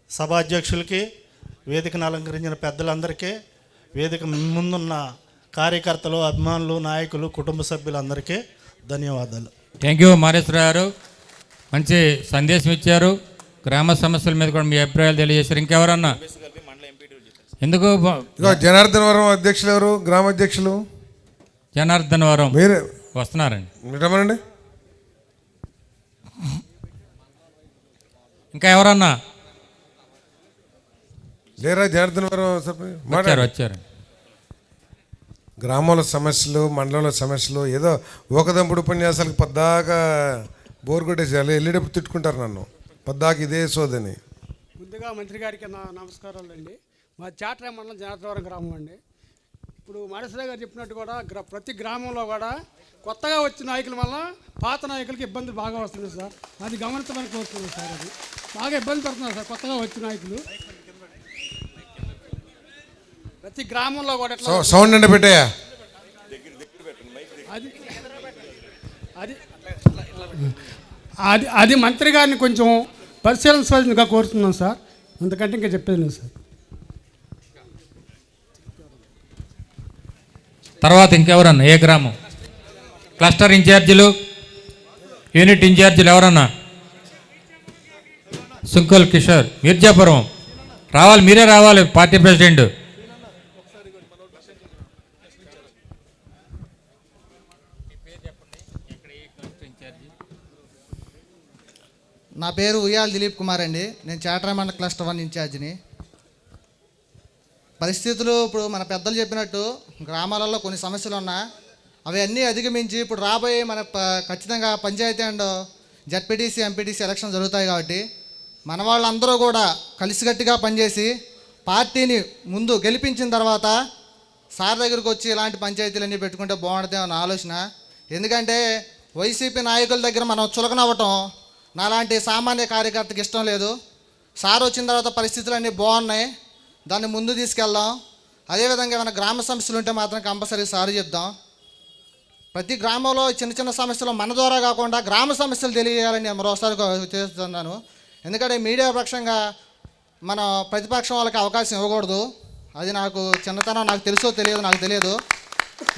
సభాధ్యక్షులకి, వేదికను అలంకరించిన పెద్దలందరికీ, వేదిక ముందున్న కార్యకర్తలు, అభిమానులు, నాయకులు, కుటుంబ సభ్యులందరికీ ధన్యవాదాలు. థ్యాంక్ యూ మారేశ్వర గారు, మంచి సందేశం ఇచ్చారు. గ్రామ సమస్యల మీద కూడా మీ అభిప్రాయాలు తెలియజేశారు. ఇంకెవరన్నా ఎందుకు? జనార్దన్ వరం అధ్యక్షులు ఎవరు? గ్రామ అధ్యక్షులు జనార్దన్ వరం మీరే వస్తున్నారండి. రమ్మనండి. ఇంకా ఎవరన్నా లేరా? జనార్దన్ వరం వచ్చారు. గ్రామాల సమస్యలు, మండలంలో సమస్యలు ఏదో ఒకదంపుడు ఉపన్యాసాలకు పద్దాకా బోర్ కొట్టేసేయాలి. వెళ్ళేటప్పుడు తిట్టుకుంటారు నన్ను, పద్దాక ఇదే సోదని. ముందుగా మంత్రి గారికి నా నమస్కారాలు అండి. మా చాట్రాయ మండలం జనార్దవరం గ్రామం అండి. ఇప్పుడు మారేశ్వర గారు చెప్పినట్టు కూడా ప్రతి గ్రామంలో కూడా కొత్తగా వచ్చిన నాయకుల వల్ల పాత నాయకులకి ఇబ్బందులు బాగా వస్తుంది సార్. అది గమనించడానికి కోరుతున్నాను సార్. అది బాగా ఇబ్బంది పడుతున్నారు సార్ కొత్తగా వచ్చిన నాయకులు. ప్రతి గ్రామంలో కూడా సౌండ్ అంటే పెట్టాయా? అది అది అది మంత్రి గారిని కొంచెం పరిశీలించవలసిందిగా కోరుతున్నాం సార్. అంతకంటే ఇంకా చెప్పేది లేదు సార్. తర్వాత ఇంకెవరన్నా ఏ గ్రామం? క్లస్టర్ ఇన్ఛార్జీలు, యూనిట్ ఇన్ఛార్జీలు ఎవరన్నా? సుంకల్ కిషోర్, మిర్జాపురం రావాలి, మీరే రావాలి పార్టీ ప్రెసిడెంట్. నా పేరు ఉయ్యాల దిలీప్ కుమార్ అండి. నేను చాట్రామండ క్లస్టర్ 1 ఇన్ఛార్జిని. పరిస్థితులు ఇప్పుడు మన పెద్దలు చెప్పినట్టు గ్రామాలలో కొన్ని సమస్యలు ఉన్నా అవి అన్నీ అధిగమించి ఇప్పుడు రాబోయే మన ఖచ్చితంగా panchayat and ZPTC, MPTC election జరుగుతాయి. కాబట్టి మన వాళ్ళందరూ కూడా కలిసికట్టుగా పనిచేసి పార్టీని ముందు గెలిపించిన తర్వాత సార్ దగ్గరికి వచ్చి ఇలాంటి పంచాయతీలన్నీ పెట్టుకుంటే బాగుంటుంది అన్న ఆలోచన. ఎందుకంటే వైసీపీ నాయకుల దగ్గర మనం చులకనవ్వటం నాలాంటి సామాన్య కార్యకర్తకి ఇష్టం లేదు. సార్ వచ్చిన తర్వాత పరిస్థితులు అన్నీ బాగున్నాయి, దాన్ని ముందు తీసుకెళ్దాం. అదేవిధంగా ఏమైనా గ్రామ సమస్యలు ఉంటే మాత్రం కంపల్సరీ సార్ చెప్దాం. ప్రతి గ్రామంలో చిన్న చిన్న సమస్యలు మన ద్వారా కాకుండా గ్రామ సమస్యలు తెలియజేయాలని నేను మరోసారి చేస్తున్నాను. ఎందుకంటే మీడియా పక్షంగా మన ప్రతిపక్షం వాళ్ళకి అవకాశం ఇవ్వకూడదు. అది నాకు చిన్నతనం, నాకు తెలుసో తెలియదు, నాకు తెలియదు.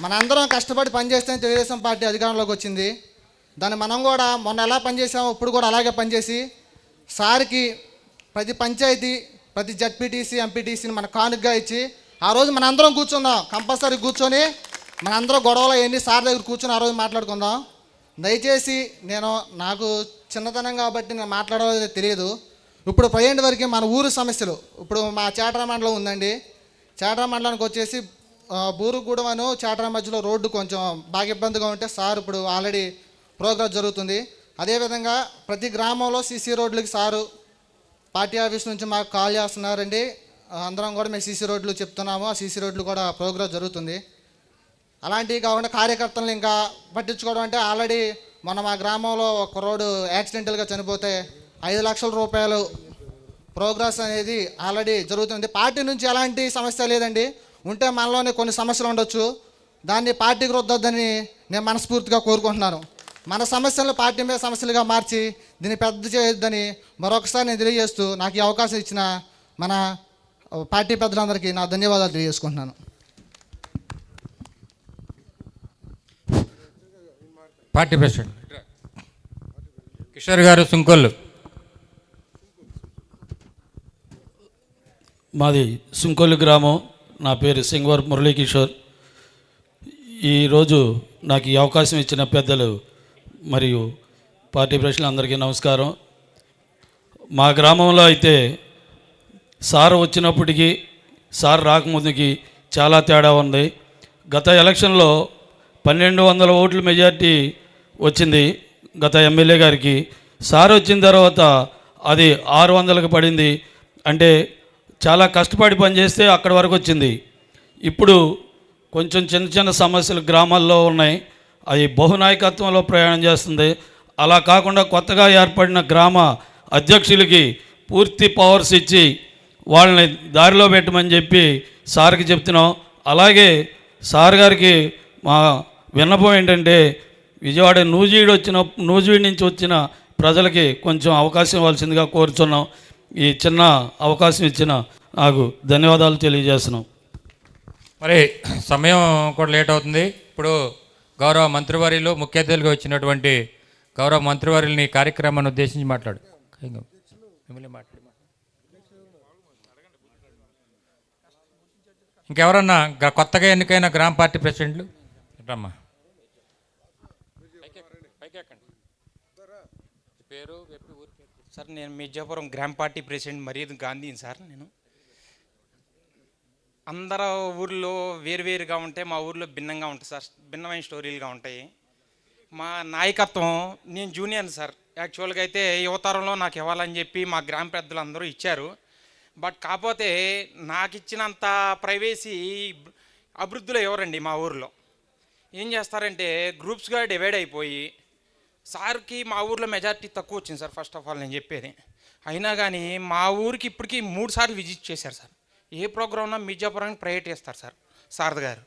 మనందరం కష్టపడి పనిచేస్తే తెలుగుదేశం పార్టీ అధికారంలోకి వచ్చింది. దాన్ని మనం కూడా మొన్న ఎలా పనిచేసామో ఇప్పుడు కూడా అలాగే పనిచేసి సార్కి ప్రతి పంచాయతీ, ప్రతి జడ్పీటీసీ, ఎంపీటీసీని మన కానుకగా ఇచ్చి ఆ రోజు మనందరం కూర్చుందాం. కంపల్సరీ కూర్చొని మనందరం గొడవలు ఎన్ని సార్ దగ్గర కూర్చొని ఆ రోజు మాట్లాడుకుందాం. దయచేసి నాకు చిన్నతనం కాబట్టి నేను మాట్లాడేది తెలియదు. ఇప్పుడు ప్రజెంట్ వరకు మన ఊరు సమస్యలు, ఇప్పుడు మా చాట్రా మండలం ఉందండి. చాట్రా మండలానికి వచ్చేసి బూరుగుడమను చాట్రా మధ్యలో రోడ్డు కొంచెం బాగా ఇబ్బందిగా ఉంటే సార్ ఇప్పుడు ఆల్రెడీ ప్రోగ్రెస్ జరుగుతుంది. అదేవిధంగా ప్రతి గ్రామంలో సీసీ రోడ్లకి సారు పార్టీ ఆఫీస్ నుంచి మాకు కాల్ చేస్తున్నారండి. అందరం కూడా మేము సీసీ రోడ్లు చెప్తున్నాము. ఆ సీసీ రోడ్లు కూడా ప్రోగ్రెస్ జరుగుతుంది. అలాంటివి కాకుండా కార్యకర్తలను ఇంకా పట్టించుకోవడం అంటే ఆల్రెడీ మన మా గ్రామంలో ఒక రోడ్డు యాక్సిడెంటల్గా చనిపోతే 5 లక్షల రూపాయలు ప్రోగ్రెస్ అనేది ఆల్రెడీ జరుగుతుంది. పార్టీ నుంచి ఎలాంటి సమస్య లేదండి. ఉంటే మనలోనే కొన్ని సమస్యలు ఉండొచ్చు, దాన్ని పార్టీకి రుద్దొద్దని నేను మనస్ఫూర్తిగా కోరుకుంటున్నాను. మన సమస్యలను పార్టీ మీద సమస్యలుగా మార్చి దీన్ని పెద్ద చేయొద్దని మరొకసారి నేను తెలియజేస్తూ నాకు ఈ అవకాశం ఇచ్చిన మన పార్టీ పెద్దలందరికీ నా ధన్యవాదాలు తెలియజేసుకుంటున్నాను. పార్టీ ప్రెసిడెంట్ కిషోర్ గారు సుంకొల్లు. మాది సుంకొల్లు గ్రామం. నా పేరు సింగవర్ మురళీకిషోర్. ఈరోజు నాకు ఈ అవకాశం ఇచ్చిన పెద్దలు మరియు పార్టీ ప్రెసిడెంట్ అందరికీ నమస్కారం. మా గ్రామంలో అయితే సార్ వచ్చినప్పటికీ సార్ రాకముందుకి చాలా తేడా ఉంది. గత ఎలక్షన్లో 1200 ఓట్ల మెజార్టీ వచ్చింది గత ఎమ్మెల్యే గారికి. సార్ వచ్చిన తర్వాత అది 600కి పడింది. అంటే చాలా కష్టపడి పనిచేస్తే అక్కడి వరకు వచ్చింది. ఇప్పుడు కొంచెం చిన్న చిన్న సమస్యలు గ్రామాల్లో ఉన్నాయి. అది బహునాయకత్వంలో ప్రయాణం చేస్తుంది. అలా కాకుండా కొత్తగా ఏర్పడిన గ్రామ అధ్యక్షులకి పూర్తి పవర్స్ ఇచ్చి వాళ్ళని దారిలో పెట్టమని చెప్పి సార్కి చెప్తున్నాం. అలాగే సార్ గారికి మా విన్నపం ఏంటంటే విజయవాడ నూజివీడు నుంచి వచ్చిన ప్రజలకి కొంచెం అవకాశం ఇవ్వాల్సిందిగా కోరుచున్నాం. ఈ చిన్న అవకాశం ఇచ్చిన నాకు ధన్యవాదాలు తెలియజేస్తున్నాం. మరి సమయం కూడా లేట్ అవుతుంది. ఇప్పుడు గౌరవ మంత్రివర్యులు ముఖ్య అతిథులుగా వచ్చినటువంటి గౌరవ మంత్రివర్యులని కార్యక్రమాన్ని ఉద్దేశించి మాట్లాడు. ఇంకెవరన్నా కొత్తగా ఎన్నికైన గ్రామ పార్టీ ప్రెసిడెంట్లు రమ్మా. సార్ నేను మిర్జాపురం గ్రామ పార్టీ ప్రెసిడెంట్ మరీద్ గాంధీని సార్. నేను అందరూ ఊర్లో వేరువేరుగా ఉంటే మా ఊర్లో భిన్నంగా ఉంటుంది సార్, భిన్నమైన స్టోరీలుగా ఉంటాయి. మా నాయకత్వం, నేను జూనియర్ సార్. యాక్చువల్గా అయితే యువతరంలో నాకు ఇవ్వాలని చెప్పి మా గ్రామ పెద్దలు అందరూ ఇచ్చారు. బట్ కాకపోతే నాకు ఇచ్చినంత ప్రైవేసీ అభివృద్ధిలో ఎవరండి మా ఊర్లో. ఏం చేస్తారంటే గ్రూప్స్గా డివైడ్ అయిపోయి సార్కి మా ఊర్లో మెజారిటీ తక్కువ వచ్చింది సార్. ఫస్ట్ ఆఫ్ ఆల్ నేను చెప్పేది. అయినా కానీ మా ఊరికి ఇప్పటికీ 3 సార్లు విజిట్ చేశారు సార్. ఏ ప్రోగ్రామ్నా మిర్జాపురానికి ప్రయారిటీ ఇస్తారు సార్ సారథ్ గారు.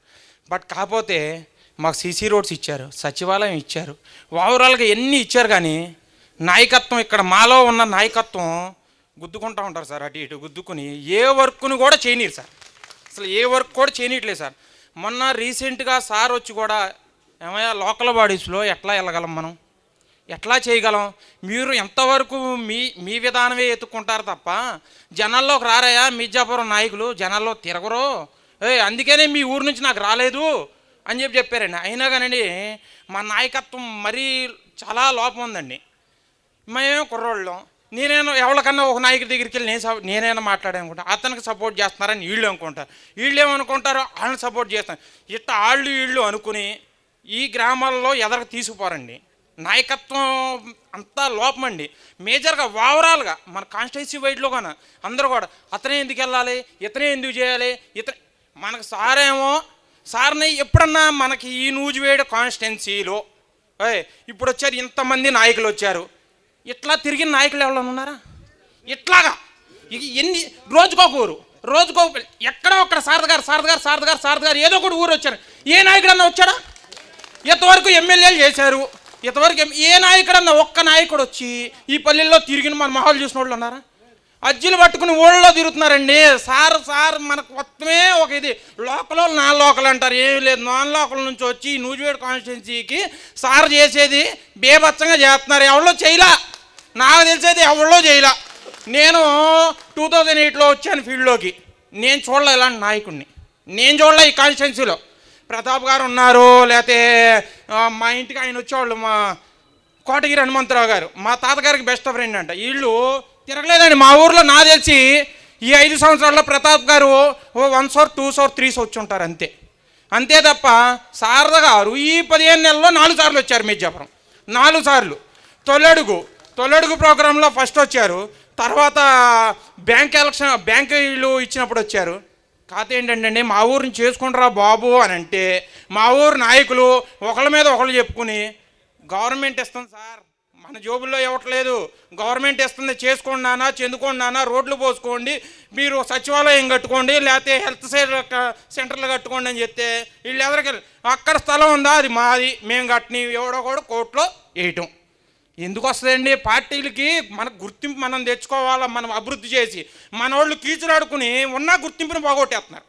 బట్ కాకపోతే మాకు సీసీ రోడ్స్ ఇచ్చారు, సచివాలయం ఇచ్చారు, ఓవరాల్గా ఎన్ని ఇచ్చారు. కానీ నాయకత్వం, ఇక్కడ మాలో ఉన్న నాయకత్వం గుద్దుకుంటూ ఉంటారు సార్. అటు ఇటు గుద్దుకుని ఏ వర్క్ను కూడా చేయనీరు సార్. అసలు ఏ వర్క్ కూడా చేయనీయట్లేదు సార్. మొన్న రీసెంట్గా సార్ వచ్చి కూడా ఏమయ్యా లోకల్ బాడీస్లో ఎట్లా వెళ్ళగలం, మనం ఎట్లా చేయగలం, మీరు ఎంతవరకు మీ విధానమే ఎత్తుక్కుంటారు తప్ప జనాల్లోకి రారయ్యా మిర్జాపురం నాయకులు, జనాల్లో తిరగరు, అందుకనే మీ ఊరు నుంచి నాకు రాలేదు అని చెప్పారండి. అయినా కానండి మా నాయకత్వం మరీ చాలా లోపం ఉందండి. మేమేమో కుర్రోళ్ళం, నేనేమో ఎవరికన్నా ఒక నాయకుడి దగ్గరికి వెళ్ళి నేనైనా మాట్లాడానుకుంటా, అతనికి సపోర్ట్ చేస్తున్నారని వీళ్ళు అనుకుంటారు. వీళ్ళు ఏమనుకుంటారో వాళ్ళని సపోర్ట్ చేస్తారు. ఇట్లా వీళ్ళు అనుకుని ఈ గ్రామాల్లో ఎదరకు తీసుకుపోరండి. నాయకత్వం అంతా లోపం అండి. మేజర్గా ఓవరాల్గా మన కాన్స్టిట్యున్సీ వైడ్లో కానీ అందరూ కూడా అతనే ఎందుకు వెళ్ళాలి, ఇతనే ఎందుకు చేయాలి, మనకు సారేమో సార్ని ఎప్పుడన్నా మనకి ఈ నూజివేడు కాన్స్టిట్యున్సీలో ఇప్పుడు వచ్చారు ఇంతమంది నాయకులు వచ్చారు, ఇట్లా తిరిగిన నాయకులు ఎవరైనా ఉన్నారా? ఇట్లాగా ఎన్ని రోజుకోకూరు ఎక్కడో ఒక్కడ సారథ గారు ఏదో ఒకటి ఊరు వచ్చారు. ఏ నాయకుడన్నా వచ్చాడా? ఇంతవరకు ఎమ్మెల్యేలు చేశారు, ఇంతవరకు ఏ నాయకుడన్నా ఒక్క నాయకుడు వచ్చి ఈ పల్లెల్లో తిరిగిన మన మొహాలు చూసిన వాళ్ళు ఉన్నారా? అజ్జీలు పట్టుకుని ఊళ్ళో తిరుగుతున్నారండి. సార్ మనకు మొత్తమే ఒక ఇది లోకల్ నాన్ లోకల్ అంటారు, ఏమి లేదు. నాన్ లోకల్ నుంచి వచ్చి నూజివేడు కాన్స్టిట్యున్సీకి సార్ చేసేది బేభత్సంగా చేస్తున్నారు. ఎవరో చేయలా, నాకు తెలిసేది ఎవరో చేయలా. నేను 2008లో వచ్చాను ఫీల్డ్లోకి, నేను చూడలే ఇలాంటి నాయకుడిని, నేను చూడలే ఈ కాన్స్టిట్యున్సీలో. ప్రతాప్ గారు ఉన్నారు, లేకపోతే మా ఇంటికి ఆయన వచ్చేవాళ్ళు, మా కోటగిరి హనుమంతరావు గారు, మా తాతగారికి బెస్ట్ ఫ్రెండ్ అంట. వీళ్ళు తిరగలేదండి మా ఊర్లో. నాకు తెలిసి ఈ 5 సంవత్సరాల్లో ప్రతాప్ గారు 1 సోర్ 2 సోర్ 3 వచ్చి ఉంటారు అంతే తప్ప శారద గారు ఈ 15 నెలల్లో 4 సార్లు వచ్చారు మిర్జాపురం, 4 సార్లు. తొలడుగు ప్రోగ్రాంలో ఫస్ట్ వచ్చారు, తర్వాత బ్యాంక్ ఇల్లు ఇచ్చినప్పుడు వచ్చారు. కాకపోతే ఏంటంటే మా ఊరిని చేసుకుంటారా బాబు అని అంటే మా ఊరు నాయకులు ఒకళ్ళ మీద ఒకళ్ళు చెప్పుకుని గవర్నమెంట్ ఇస్తుంది సార్, మన జోబుల్లో ఇవ్వట్లేదు, గవర్నమెంట్ ఇస్తుంది, చేసుకోండి నాన్న, చెందుకోండి నాన్న, రోడ్లు పోసుకోండి, మీరు సచివాలయం కట్టుకోండి, లేకపోతే హెల్త్ సెంటర్లు కట్టుకోండి అని చెప్తే వీళ్ళు ఎదరికి అక్కడ స్థలం ఉందా, అది మాది, మేము కట్టిని, ఎవడో కూడా కోర్టులో వేయటం. ఎందుకు వస్తుందండి? పార్టీలకి మనకు గుర్తింపు మనం తెచ్చుకోవాలా, మనం అభివృద్ధి చేసి మన వాళ్ళు కీచులాడుకుని ఉన్న గుర్తింపుని పోగొట్టేస్తున్నారు,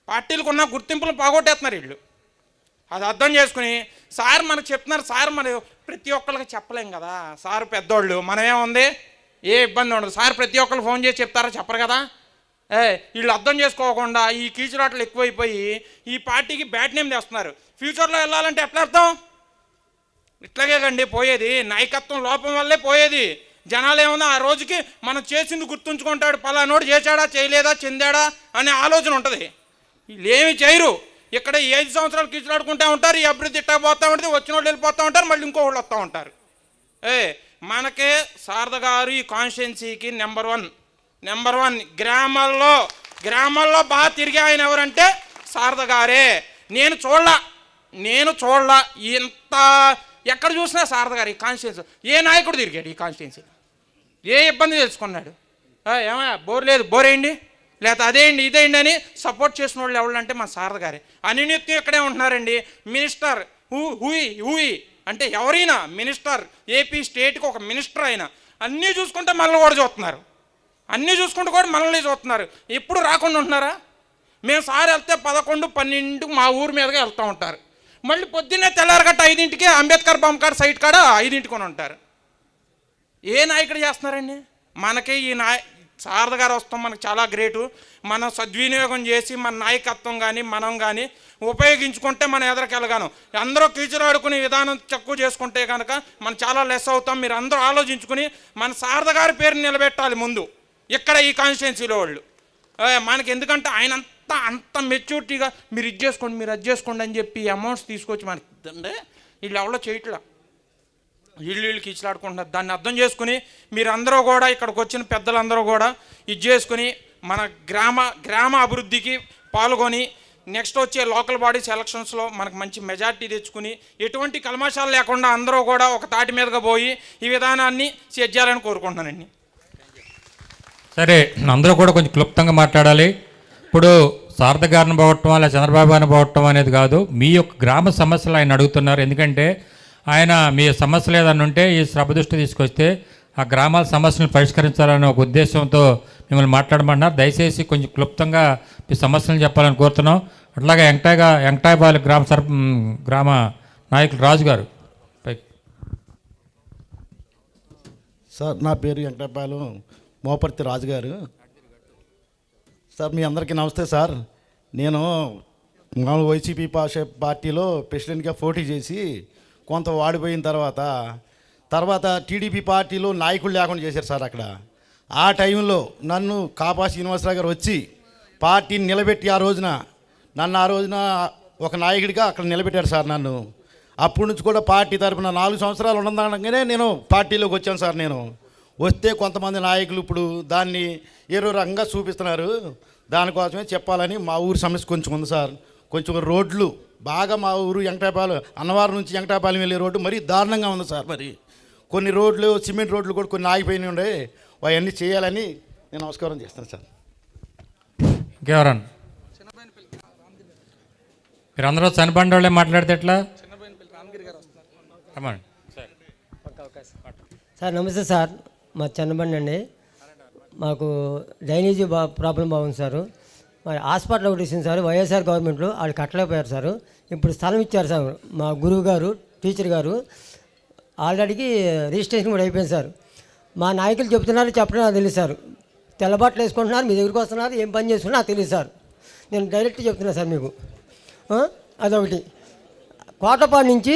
పార్టీలకు ఉన్న గుర్తింపులు పోగొట్టేస్తున్నారు వీళ్ళు. అది అర్థం చేసుకుని సార్ మనకు చెప్తున్నారు. సార్ మనం ప్రతి ఒక్కరికి చెప్పలేం కదా, సార్ పెద్దోళ్ళు, మనమేముంది ఏ ఇబ్బంది ఉండదు. సార్ ప్రతి ఒక్కరు ఫోన్ చేసి చెప్తారా? చెప్పరు కదా. వీళ్ళు అర్థం చేసుకోకుండా ఈ కీచులాటలు ఎక్కువైపోయి ఈ పార్టీకి బ్యాడ్ నేమ్ తెస్తున్నారు. ఫ్యూచర్లో వెళ్ళాలంటే ఎట్లా అర్థం? ఇట్లాగే కండి పోయేది, నాయకత్వం లోపం వల్లే పోయేది. జనాలు ఏమన్నా ఆ రోజుకి మనం చేసింది గుర్తుంచుకుంటాడు, పలానోడు చేశాడా చేయలేదా చెందాడా అనే ఆలోచన ఉంటుంది. వీళ్ళు ఏమి చేయరు. ఇక్కడ 5 సంవత్సరాలు కీచులాడుకుంటూ ఉంటారు, ఈ అభివృద్ధి ఇట్టా పోతూ ఉంటుంది, వచ్చిన వాళ్ళు వెళ్ళిపోతూ ఉంటారు, మళ్ళీ ఇంకోళ్ళు వస్తూ ఉంటారు. మనకే శారద గారు ఈ కాన్స్టిట్యున్సీకి నెంబర్ వన్. గ్రామాల్లో బాగా తిరిగి ఆయన ఎవరంటే శారద గారే. నేను చూడలా ఇంత ఎక్కడ చూసినా శారద గారు ఈ కాన్స్టిట్యున్సీ. ఏ నాయకుడు తిరిగాడు ఈ కాన్స్టిట్యున్సీ? ఏ ఇబ్బంది తెలుసుకున్నాడు? ఏమయ్యా బోర్ లేదు, బోరేయండి, లేకపోతే అదేండి ఇదేండి అని సపోర్ట్ చేసిన వాళ్ళు ఎవరంటే మా శారద గారే. అనినిత్యం ఇక్కడే ఉంటున్నారండి. మినిస్టర్ హూయి అంటే ఎవరైనా మినిస్టర్, ఏపీ స్టేట్కి ఒక మినిస్టర్ అయినా అన్నీ చూసుకుంటే మనల్ని కూడా చూస్తున్నారు, అన్నీ చూసుకుంటూ కూడా మనల్ని చూస్తున్నారు. ఎప్పుడు రాకుండా ఉంటున్నారా? మేము సార్ వెళ్తే 11, 12 మా ఊరి మీదగా వెళ్తూ ఉంటారు. మళ్ళీ పొద్దున్నే తెల్లారగట్ట 5ంటికి అంబేద్కర్ బొమ్మ కాడ సైట్ కాడ 5ంటికి ఉంటారు. ఏ నాయకుడు చేస్తున్నారండి? మనకి ఈ శారద గారు వస్తాం మనకు చాలా గ్రేటు. మనం సద్వినియోగం చేసి మన నాయకత్వం కానీ మనం కానీ ఉపయోగించుకుంటే మనం ఎదరికెళ్ళగాను. అందరూ కీచులాడుకునే విధానం తక్కువ చేసుకుంటే కనుక మనం చాలా లెస్ అవుతాం. మీరు అందరూ ఆలోచించుకుని మన శారద గారి పేరుని నిలబెట్టాలి ముందు ఇక్కడ ఈ కాన్స్టిట్యున్సీలో వాళ్ళు. మనకి ఎందుకంటే ఆయన అంత మెచ్యూరిటీగా మీరు ఇది చేసుకోండి అని చెప్పి అమౌంట్స్ తీసుకొచ్చి మనకి అంటే వీళ్ళు ఎవరో చేయట్లా, వీళ్ళు కీచులాడుకుంటున్నారు. దాన్ని అర్థం చేసుకుని మీరందరూ కూడా ఇక్కడికి వచ్చిన పెద్దలందరూ కూడా ఇది చేసుకుని మన గ్రామ అభివృద్ధికి పాల్గొని నెక్స్ట్ వచ్చే లోకల్ బాడీస్ ఎలక్షన్స్లో మనకు మంచి మెజార్టీ తెచ్చుకుని ఎటువంటి కల్మషాలు లేకుండా అందరూ కూడా ఒక తాటి మీదగా పోయి ఈ విధానాన్ని సెట్ చేయాలని కోరుకుంటున్నానండి. సరే, అందరూ కూడా కొంచెం క్లుప్తంగా మాట్లాడాలి. ఇప్పుడు శారద గారిని పోవటం లేదా చంద్రబాబు గారిని పోవటం అనేది కాదు, మీ యొక్క గ్రామ సమస్యలు ఆయన అడుగుతున్నారు. ఎందుకంటే ఆయన మీ సమస్యలు ఏదైనా ఉంటే ఈ సభ దృష్టి తీసుకొస్తే ఆ గ్రామాల సమస్యలను పరిష్కరించాలనే ఒక ఉద్దేశంతో మిమ్మల్ని మాట్లాడమన్నారు. దయచేసి కొంచెం క్లుప్తంగా మీ సమస్యలను చెప్పాలని కోరుతున్నాం. అట్లాగే ఎంకటాయపాలెం గ్రామ నాయకులు రాజు గారు. సార్ నా పేరు ఎంకటాయపాలెం మోపర్తి రాజు గారు. సార్ మీ అందరికీ నమస్తే సార్. నేను మామూలు వైసీపీ పార్టీలో ప్రెసిడెంట్గా పోటీ చేసి కొంత వాడిపోయిన తర్వాత టీడీపీ పార్టీలో నాయకులు లేకుండా చేశారు సార్. అక్కడ ఆ టైంలో నన్ను కాపా శ్రీనివాసరావు గారు వచ్చి పార్టీని నిలబెట్టి ఆ రోజున ఒక నాయకుడిగా అక్కడ నిలబెట్టారు సార్ నన్ను. అప్పటి నుంచి కూడా పార్టీ తరఫున 4 సంవత్సరాలు ఉండగానే నేను పార్టీలోకి వచ్చాను సార్. నేను వస్తే కొంతమంది నాయకులు ఇప్పుడు దాన్ని ఏదో రకంగా చూపిస్తున్నారు. దానికోసమే చెప్పాలని మా ఊరి సమస్య కొంచెం ఉంది సార్. కొంచెం రోడ్లు బాగా మా ఊరు వెంకటాపాలెం అన్నవరం నుంచి వెంకటాపాలెం వెళ్ళే రోడ్డు మరీ దారుణంగా ఉంది సార్. మరి కొన్ని రోడ్లు సిమెంట్ రోడ్లు కూడా కొన్ని ఆగిపోయినాయి ఉండే, అవన్నీ చేయాలని నేను నమస్కారం చేస్తాను సార్. ఇంకెవరన్నా మీరు అందరూ చనిపోయిన వాళ్ళే మాట్లాడితే ఎట్లా? సార్ నమస్తే సార్, మా చిన్నబండి అండి. మాకు డ్రైనేజీ ప్రాబ్లం బాగుంది సార్. మరి హాస్పిటల్ ఒకటి ఇచ్చింది సార్, వైఎస్ఆర్ గవర్నమెంట్లో వాళ్ళు కట్టలేకపోయారు సార్. ఇప్పుడు స్థలం ఇచ్చారు సార్. మా గురువు గారు టీచర్ గారు ఆల్రెడీకి రిజిస్ట్రేషన్ కూడా అయిపోయింది సార్. మా నాయకులు చెప్తున్నారు, చెప్పడం నాకు తెలియదు సార్. తెల్లబాట్లు వేసుకుంటున్నారు, మీ దగ్గరికి వస్తున్నారు, ఏం పని చేస్తున్నారు నాకు తెలియదు సార్. నేను డైరెక్ట్ చెప్తున్నా సార్ మీకు. అదొకటి. కోటపాడు నుంచి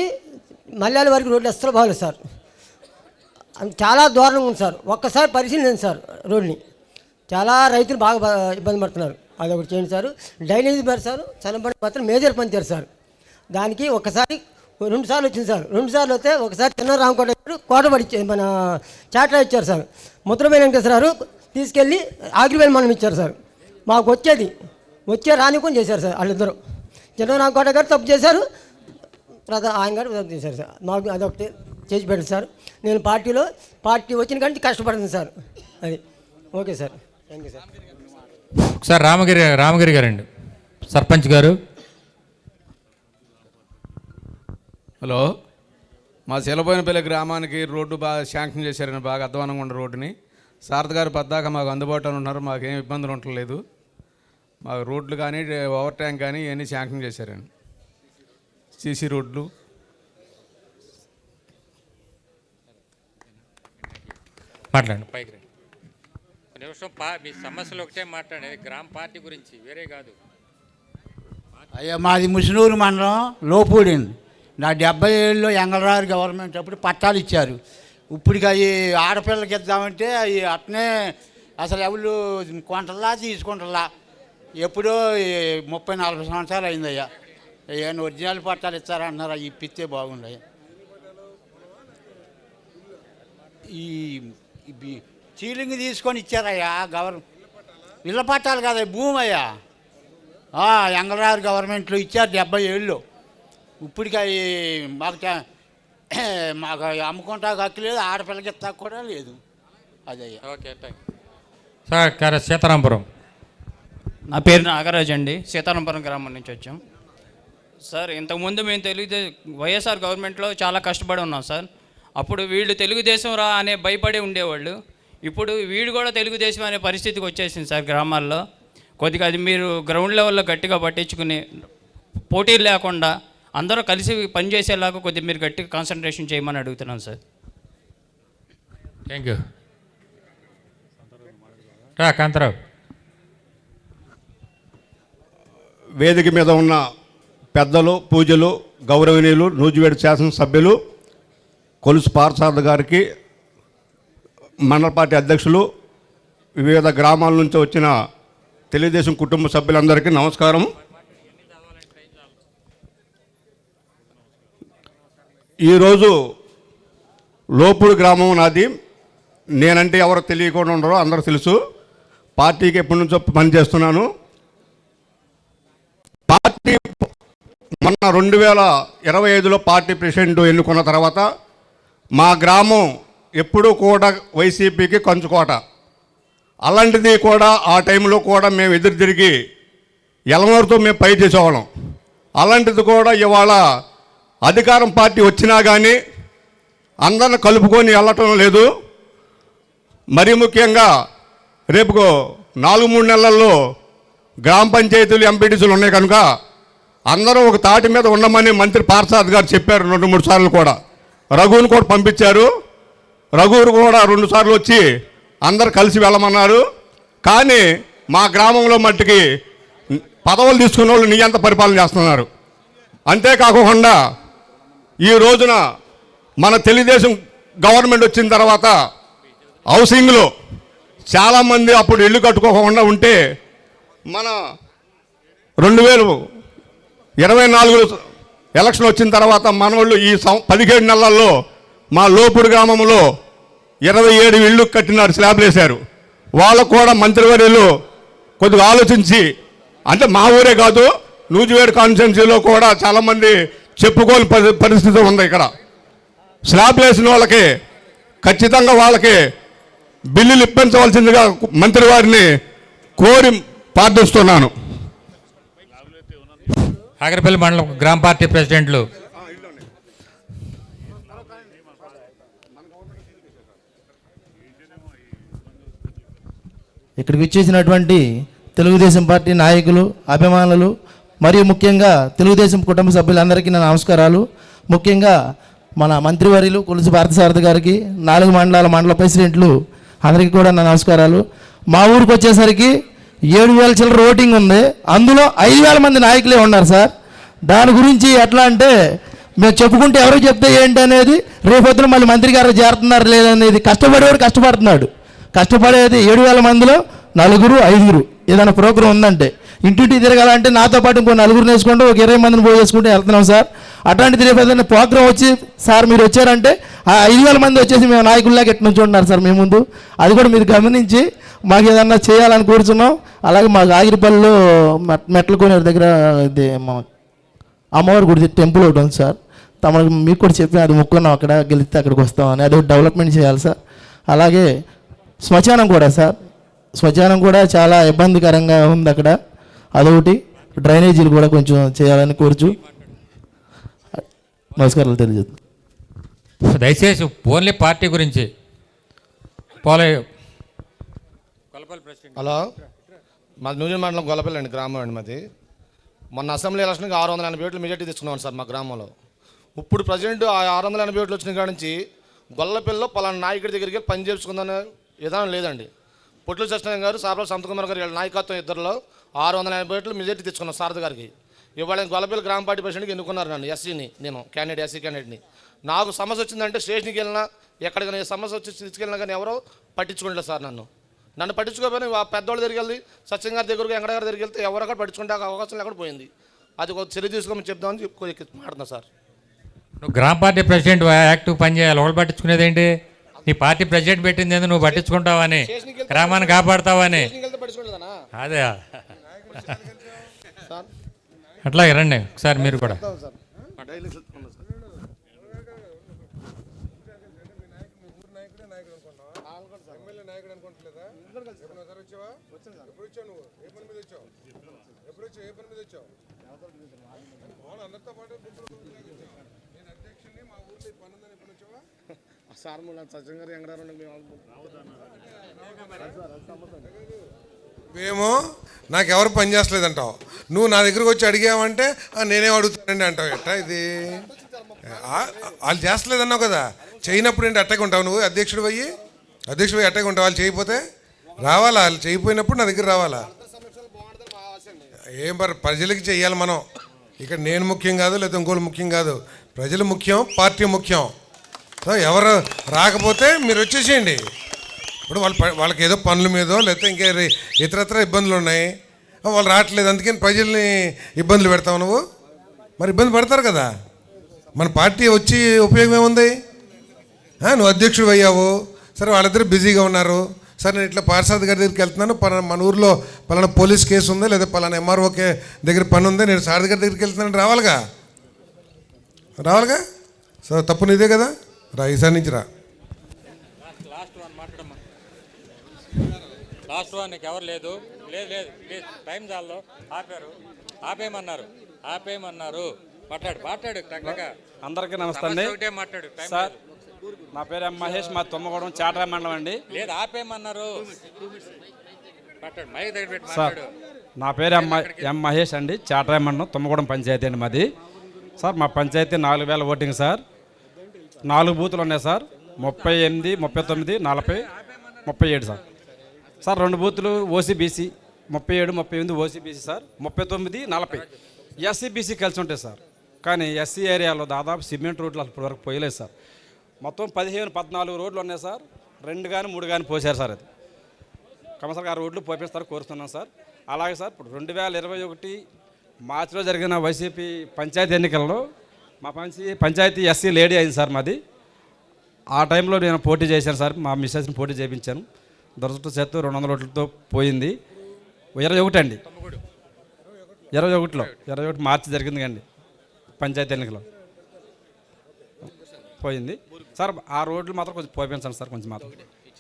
మల్యాల వరకు రోడ్లు అస్సలు బాగలేదు సార్. చాలా దారుణంగా ఉంది సార్. ఒక్కసారి పరిశీలించండి సార్ రోడ్ని. చాలా రైతులు బాగా ఇబ్బంది పడుతున్నారు. అదొకటి చేయండి సార్. డ్రైనేజ్ మరి సార్ చనపడి మాత్రం మేజర్ పని చేశారు సార్. దానికి ఒకసారి 2 సార్లు వచ్చింది సార్. 2 సార్లు వస్తే ఒకసారి చిన్న రామకోట కోటపడి మన చాట్రా ఇచ్చారు సార్. ముద్రమైన వెంకటేశ్వరరావు తీసుకెళ్ళి ఆగిరివేలు మనం ఇచ్చారు సార్. మాకు వచ్చే రానికొని చేశారు సార్ వాళ్ళిద్దరూ. చిన్న రామకోట గారు తప్పు చేశారు, ఆయన గారు తప్పు చేశారు సార్. మాకు అదొకటి చేసి పెట్టండి సార్. నేను పార్టీ వచ్చిన కంటే కష్టపడుతుంది సార్. అది okay sir, thank you sir. ఒకసారి రామగిరి గారండి, సర్పంచ్ గారు. హలో, మా సెలబోయినపల్లి గ్రామానికి రోడ్డు బాగా శాంక్షన్ చేశారని, బాగా అధ్వానంగా ఉన్న రోడ్డుని. సారథి గారు పద్దాక మాకు అందుబాటులో ఉన్నారు, మాకేం ఇబ్బందులు ఉండలేదు. మాకు రోడ్లు కానీ ఓవర్ ట్యాంక్ కానీ ఇవన్నీ శాంక్షన్ చేశారండి. సీసీ రోడ్లు. మాట్లాడండి, పైకి రండి. నిమిషం మీ సమస్యలు ఒకటే మాట్లాడేది, గ్రామ పార్టీ గురించి, వేరే కాదు. అయ్యా మాది ముసునూరు మండలం లోపూడి. నా 70 ఏళ్ళలో ఎంగళరావు గవర్నమెంట్ అప్పుడు పట్టాలు ఇచ్చారు. ఇప్పటికి అవి ఆడపిల్లలకి ఇద్దామంటే అవి అట్నే అసలు ఎవరు కొంటలా తీసుకుంటలా. ఎప్పుడో 30-40 సంవత్సరాలు అయిందయ్యా. ఏమైనా ఒరిజినల్ పట్టాలు ఇస్తారా అన్నారు, అవి ఇప్పిస్తే బాగుండయ్యా. ఈ సీలింగ్ తీసుకొని ఇచ్చారయ్యా ఇళ్ళ పట్టాలు కదా, భూమి అయ్యా. ఎంగళరావు గవర్నమెంట్లో ఇచ్చారు 70 ఏళ్ళు. ఇప్పటికి అవి మాకు అమ్ముకుంటా హక్కు లేదు, ఆడపిల్లకి ఇస్తా కూడా లేదు. అదయ్యా. Okay, thank sir. సీతారాంపురం. నా పేరు నాగరాజ్ అండి, సీతారాంపురం గ్రామం నుంచి వచ్చాం సార్. ఇంతకుముందు మేము వైఎస్ఆర్ గవర్నమెంట్లో చాలా కష్టపడి ఉన్నాం సార్. అప్పుడు వీళ్ళు తెలుగుదేశం రా అనే భయపడి ఉండేవాళ్ళు. ఇప్పుడు వీడు కూడా తెలుగుదేశం అనే పరిస్థితికి వచ్చేసింది సార్ గ్రామాల్లో. కొద్దిగా అది మీరు గ్రౌండ్ లెవెల్లో గట్టిగా పట్టించుకుని పోటీలు లేకుండా అందరూ కలిసి పనిచేసేలాగా కొద్దిగా మీరు గట్టిగా కాన్సన్ట్రేషన్ చేయమని అడుగుతున్నాను సార్. Thank you. కాంతారావు. వేదిక మీద ఉన్న పెద్దలు, పూజలు, గౌరవనీయులు, నూజివేడు శాసనసభ్యులు కొలుసు పార్సారథి గారికి, మండల పార్టీ అధ్యక్షులు, వివిధ గ్రామాల నుంచి వచ్చిన తెలుగుదేశం కుటుంబ సభ్యులందరికీ నమస్కారం. ఈరోజు లోపుడు గ్రామం నాది. నేనంటే ఎవరు తెలియకుండా ఉండరో అందరూ తెలుసు. పార్టీకి ఎప్పటి నుంచో పనిచేస్తున్నాను. పార్టీ మొన్న 2025లో పార్టీ ప్రెసిడెంట్ ఎన్నుకున్న తర్వాత మా గ్రామం ఎప్పుడూ కూడా వైసీపీకి కంచుకోట. అలాంటిది కూడా ఆ టైంలో కూడా మేము ఎదురు తిరిగి ఎలమూరుతో మేము పై చేసేవాళ్ళం. అలాంటిది కూడా ఇవాళ అధికారం పార్టీ వచ్చినా కానీ అందరిని కలుపుకొని వెళ్ళటం లేదు. మరీ ముఖ్యంగా రేపు 4-3 నెలల్లో గ్రామ పంచాయతీలు, ఎంపీటీసీలు ఉన్నాయి కనుక అందరూ ఒక తాటి మీద ఉండమని మంత్రి పార్సారథి గారు చెప్పారు 2-3 సార్లు కూడా. రఘువుని కూడా పంపించారు. రఘువురు కూడా 2 సార్లు వచ్చి అందరు కలిసి వెళ్ళమన్నారు. కానీ మా గ్రామంలో మట్టికి పదవులు తీసుకున్న వాళ్ళు నియంత పరిపాలన చేస్తున్నారు. అంతేకాకుండా ఈ రోజున మన తెలుగుదేశం గవర్నమెంట్ వచ్చిన తర్వాత హౌసింగ్లో చాలామంది అప్పుడు ఇల్లు కట్టుకోకుండా ఉంటే మన 2024 ఎలక్షన్ వచ్చిన తర్వాత మనోళ్ళు ఈ 17 నెలల్లో మా లోపుడు గ్రామంలో 27 ఇళ్ళు కట్టినారు, స్లాబ్లు వేశారు. వాళ్ళకు కూడా మంత్రివర్యులు కొద్దిగా ఆలోచించి, అంటే మా ఊరే కాదు నూజివేడు కాన్స్టిట్యున్సీలో కూడా చాలామంది చెప్పుకోని పరిస్థితి ఉంది. ఇక్కడ స్లాబ్ వేసిన వాళ్ళకి ఖచ్చితంగా వాళ్ళకి బిల్లులు ఇప్పించవలసిందిగా మంత్రి వారిని కోరి ప్రార్థిస్తున్నాను. ఆగరపల్లి మండలం గ్రామ పార్టీ ప్రెసిడెంట్లు ఇక్కడికి వచ్చేసినటువంటి తెలుగుదేశం పార్టీ నాయకులు, అభిమానులు మరియు ముఖ్యంగా తెలుగుదేశం కుటుంబ సభ్యులందరికీ నా నమస్కారాలు. ముఖ్యంగా మన మంత్రివర్యులు కొలుసు పార్థసారథి గారికి, 4 మండలాల మండల ప్రెసిడెంట్లు అందరికీ కూడా నా నమస్కారాలు. మా ఊరికి వచ్చేసరికి 7,000 చిల్లర ఓటింగ్ ఉంది. అందులో 5,000 మంది నాయకులే ఉన్నారు సార్. దాని గురించి ఎట్లా అంటే మేము చెప్పుకుంటే ఎవరు చెప్తే ఏంటి అనేది, రేపొద్దున మళ్ళీ మంత్రి గారు చేరుతున్నారు లేదనేది, కష్టపడేవాడు కష్టపడుతున్నాడు. కష్టపడేది 7,000 మందిలో 4, 5 ఏదైనా ప్రోగ్రాం ఉందంటే ఇంటింటి తిరగాలంటే నాతో పాటు ఇంకో 4 వేసుకుంటూ ఒక 20 మందిని పోయేసుకుంటూ వెళ్తున్నాం సార్. అట్లాంటిది రేపు ఏదైనా ప్రోగ్రాం వచ్చి సార్ మీరు వచ్చారంటే ఆ 5,000 మంది వచ్చేసి మేము నాయకుల్లాగా ఎట్లా నుంచి ఉంటున్నారు సార్ మీ ముందు. అది కూడా మీరు గమనించి మాకు ఏదన్నా చేయాలని కూర్చున్నాం. అలాగే మాకు ఆగిరిపల్లిలో మెట్ల కోనేరు దగ్గర ఇది మా అమ్మవారి గుడి టెంపుల్ ఒకటి ఉంది సార్. మీకు కూడా చెప్పి అది మొక్కున్నాం, అక్కడ గెలిస్తే అక్కడికి వస్తామని. అది డెవలప్మెంట్ చేయాలి సార్. అలాగే శ్మశానం కూడా సార్, శ్మశానం కూడా చాలా ఇబ్బందికరంగా ఉంది అక్కడ. అదొకటి, డ్రైనేజీలు కూడా కొంచెం చేయాలని కోరుచు నమస్కారాలు తెలియజేస్తాను. దయచేసి ఓన్లీ పార్టీ గురించి హలో, మాది నూజివేడు మండలం గొల్లపల్లి అండి, గ్రామం అండి మాది. మొన్న అసెంబ్లీ ఎలక్షన్కి 680 ఓట్లు మెజార్టీ తెచ్చుకున్నాం సార్ మా గ్రామంలో. ఇప్పుడు ప్రజెంట్ ఆ 680 ఓట్లు వచ్చిన కాడ నుంచి గొల్లపల్లిలో పలానా నాయకుడి దగ్గరికి వెళ్ళి పని చేసుకుందనే విధానం లేదండి. పొట్లు సత్యనారాయణ గారు, సాబ్రావు సంతకుమార్ గారు వీళ్ళ నాయకత్వం ఇద్దరులో 680 ఓట్లు మెజార్టీ తెచ్చుకున్నాం సారథి గారికి. ఇవాళ గొల్లపల్లి గ్రామ పార్టీ ప్రెసిడెంట్కి ఎన్నుకున్నారు నన్ను, ఎస్సీని, నేను క్యాండిడేట్, ఎస్సీ క్యాండిడేట్ని. నాకు సమస్య వచ్చిందంటే స్టేషన్కి వెళ్ళినా ఎక్కడికైనా సమస్య వచ్చి తీసుకెళ్ళినా కానీ ఎవరో పట్టించుకోలేదు సార్. నన్ను పట్టించుకోకపోయినా పెద్దవాళ్ళ దగ్గరికి వెళ్తే, సత్యం గారి దగ్గరకు, వెంకట గారి దగ్గరికి వెళ్తే ఎవరు అక్కడ పట్టించుకుంటే అవకాశం లేకుండా పోయింది. అది ఒక చర్య తీసుకోమని చెప్దామని మాట్లాడుతున్నా సార్. నువ్వు గ్రామ పార్టీ ప్రెసిడెంట్ యాక్టివ్ పని చేయాలి, ఒకళ్ళు పట్టించుకునేది ఏంటి? నీ పార్టీ ప్రెసిడెంట్ పెట్టింది ఏంది, నువ్వు పట్టించుకుంటావని, గ్రామాన్ని కాపాడుతావని. అదే అట్లాగే రండి ఒకసారి మీరు కూడా. మేము నాకెవరు పని చేస్తలేదంటావు, నువ్వు నా దగ్గరకు వచ్చి అడిగావంటే నేనేం అడుగుతానండి అంటావు. ఎట్టా ఇది? వాళ్ళు చేస్తలేదన్నావు కదా, చేయనప్పుడు ఏంటి అట్టగా ఉంటావు నువ్వు? అధ్యక్షుడు పోయి అట్టగా ఉంటావు. వాళ్ళు చేయకపోతే రావాలా? వాళ్ళు చేయకపోయినప్పుడు నా దగ్గర రావాలా? ఏం ప్రజలకి చెయ్యాలి మనం. ఇక్కడ నేను ముఖ్యం కాదు, లేదా ఇంకోళ్ళు ముఖ్యం కాదు. ప్రజలు ముఖ్యం, పార్టీ ముఖ్యం. సో ఎవరు రాకపోతే మీరు వచ్చేసేయండి. ఇప్పుడు వాళ్ళకి ఏదో పనుల మీదో లేకపోతే ఇంకా ఇతరత్ర ఇబ్బందులు ఉన్నాయి, వాళ్ళు రావట్లేదు, అందుకని ప్రజల్ని ఇబ్బందులు పెడతావు నువ్వు. మరి ఇబ్బంది పడతారు కదా. మన పార్టీ వచ్చి ఉపయోగం ఏముంది? నువ్వు అధ్యక్షుడు అయ్యావు, సరే వాళ్ళిద్దరు బిజీగా ఉన్నారు, సరే నేను ఇట్లా పార్సాద్ గారి దగ్గరికి వెళ్తున్నాను, మన ఊర్లో పలానా పోలీస్ కేసు ఉంది, లేదా పలానా ఎంఆర్ఓకే దగ్గర పని ఉంది, నేను సారథి గారి దగ్గరికి వెళ్తున్నాను, రావాలిగా. సో తప్పు నీదే కదా, రా, ఈసారి నుంచి రా. లాస్ట్ వన్ ఎవరు లేదు ప్లీజ్, టైం చాలు. ఆపేయమన్నారు. మాట్లాడు. అందరికీ నమస్తే అండి సార్. నా పేరు ఎం మహేష్, మా తుమ్మగూడెం చాట్రా మండలం అండి. లేదు ఆపేయమన్నారు సార్. నా పేరు ఎం మహేష్ అండి, చాట్రా మండలం, తుమ్మగూడెం పంచాయతీ అండి మాది. సార్ మా పంచాయతీ 4,000 ఓటింగ్ సార్. 4 బూతులు ఉన్నాయి సార్, 38, 39, 40, 37 సార్. 2 బూతులు ఓసీబీసీ, 37, 38 ఓసీబీసీ సార్, 39, 40 ఎస్సీబీసీ కలిసి ఉంటాయి సార్. కానీ ఎస్సీ ఏరియాలో దాదాపు సిమెంట్ రోడ్లు అప్పటి వరకు పోయలేదు సార్. మొత్తం 15, 14 రోడ్లు ఉన్నాయి సార్. 2 కానీ 3 కానీ పోసారు సార్. అది కంపల్సరిగా ఆ రోడ్లు పోపిస్తారు కోరుతున్నాం సార్. అలాగే సార్ ఇప్పుడు 2021 మార్చిలో జరిగిన వైసీపీ పంచాయతీ ఎన్నికల్లో మా పంచాయతీ ఎస్సీ లేడీ అయింది సార్ మాది. ఆ టైంలో నేను పోటీ చేశాను సార్, మా మిస్సెస్ని పోటీ చేయించాను. దురదృష్టవశాత్తు 200 ఓట్లతో పోయింది. 21 అండి, 21 మార్చి జరిగింది కండి పంచాయతీ ఎన్నికలో పోయింది సార్. ఆ రోడ్లు మాత్రం కొంచెం పోయించండి సార్, కొంచెం మాత్రం.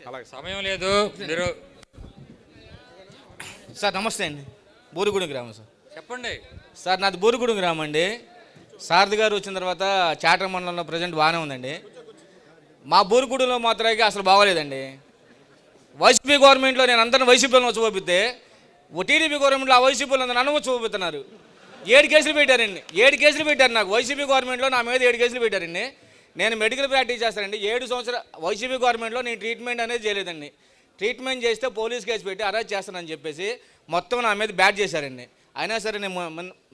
అలాగే సమయం లేదు మీరు. సార్ నమస్తే అండి, బూరుగుడి గ్రామం సార్. చెప్పండి సార్ నాది బూరుగుడి గ్రామం అండి. సారథి గారు వచ్చిన తర్వాత చాటర్ మండలంలో ప్రజెంట్ బాగానే ఉందండి. మా బూరుగుడిలో మాత్రం అసలు బాగోలేదండి. వైసీపీ గవర్నమెంట్లో నేను అందరిని వైసీపీలో వచ్చి టీడీపీ గవర్నమెంట్లో ఆ వైసీపీలో నన్ను వచ్చి చూపిస్తున్నారు. 7 కేసులు పెట్టారండి, 7 కేసులు పెట్టారు నాకు. వైసీపీ గవర్నమెంట్లో నా మీద 7 కేసులు పెట్టారండి. నేను మెడికల్ ప్రాక్టీస్ చేస్తానండి. 7 సంవత్సరాలు వైసీపీ గవర్నమెంట్లో నేను ట్రీట్మెంట్ అనేది చేయలేదండి. ట్రీట్మెంట్ చేస్తే పోలీస్ కేసు పెట్టి అరెస్ట్ చేస్తానని చెప్పేసి మొత్తం నా మీద బ్యాట్ చేశారండి. అయినా సరే నేను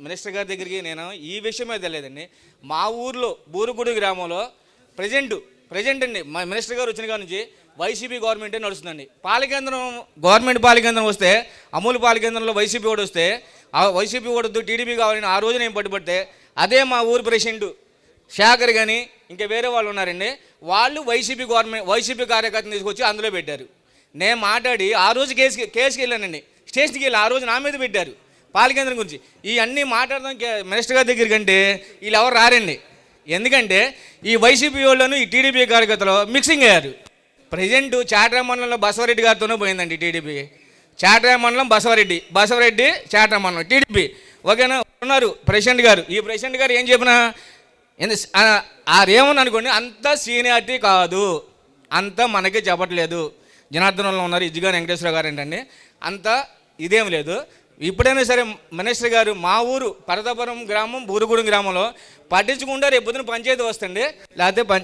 మినిస్టర్ గారి దగ్గరికి నేను ఈ విషయం మీద వెళ్ళలేదండి. మా ఊర్లో బూరుగుడి గ్రామంలో ప్రజెంట్ అండి మా మినిస్టర్ గారు వచ్చిన కాడ నుంచి వైసీపీ గవర్నమెంటే నడుస్తుందండి. పాలకేంద్రం గవర్నమెంట్ పాలకేంద్రం వస్తే అమూల్ పాలకేంద్రంలో వైసీపీ ఓడి వస్తే ఆ వైసీపీ ఓడొద్దు టీడీపీ కావాలని ఆ రోజు నేను పట్టుబడితే అదే మా ఊరు ప్రెసిడెంట్ శేఖర్ కానీ ఇంకా వేరే వాళ్ళు ఉన్నారండి, వాళ్ళు వైసీపీ కార్యకర్తను తీసుకొచ్చి అందులో పెట్టారు. నేను మాట్లాడి ఆ రోజు కేసుకి వెళ్ళానండి, స్టేషన్కి వెళ్ళి ఆ రోజు నా మీద పెట్టారు పాలకేంద్రం గురించి. ఇవన్నీ మాట్లాడదాం మినిస్టర్ గారి దగ్గరికి అంటే వీళ్ళు ఎవరు రారండి. ఎందుకంటే ఈ వైసీపీ వాళ్ళను ఈ టీడీపీ కార్యకర్తలు మిక్సింగ్ అయ్యారు. ప్రజెంట్ చాట్రా మండలంలో బసవరెడ్డి గారితోనే పోయిందండి టీడీపీ. చాట్రా మండలం బసవరెడ్డి చాట్రా మండలం టీడీపీ ఓకేనా ఉన్నారు ప్రెసిడెంట్ గారు. ఈ ప్రెసిడెంట్ గారు ఏం చెప్పినా ఆరేమని అనుకోండి, అంత సీనియారిటీ కాదు, అంత మనకి చెప్పట్లేదు. జనార్దనంలో ఉన్నారు ఇజ్జిగా వెంకటేశ్వర గారు ఏంటండి, అంత ఇదేం లేదు. ఇప్పుడైనా సరే మినిస్టర్ గారు మా ఊరు పరదాపురం గ్రామం బూరుగుడి గ్రామంలో పట్టించుకుంటే రేపు పొద్దున పంచాయతీ వస్తుంది, లేకపోతే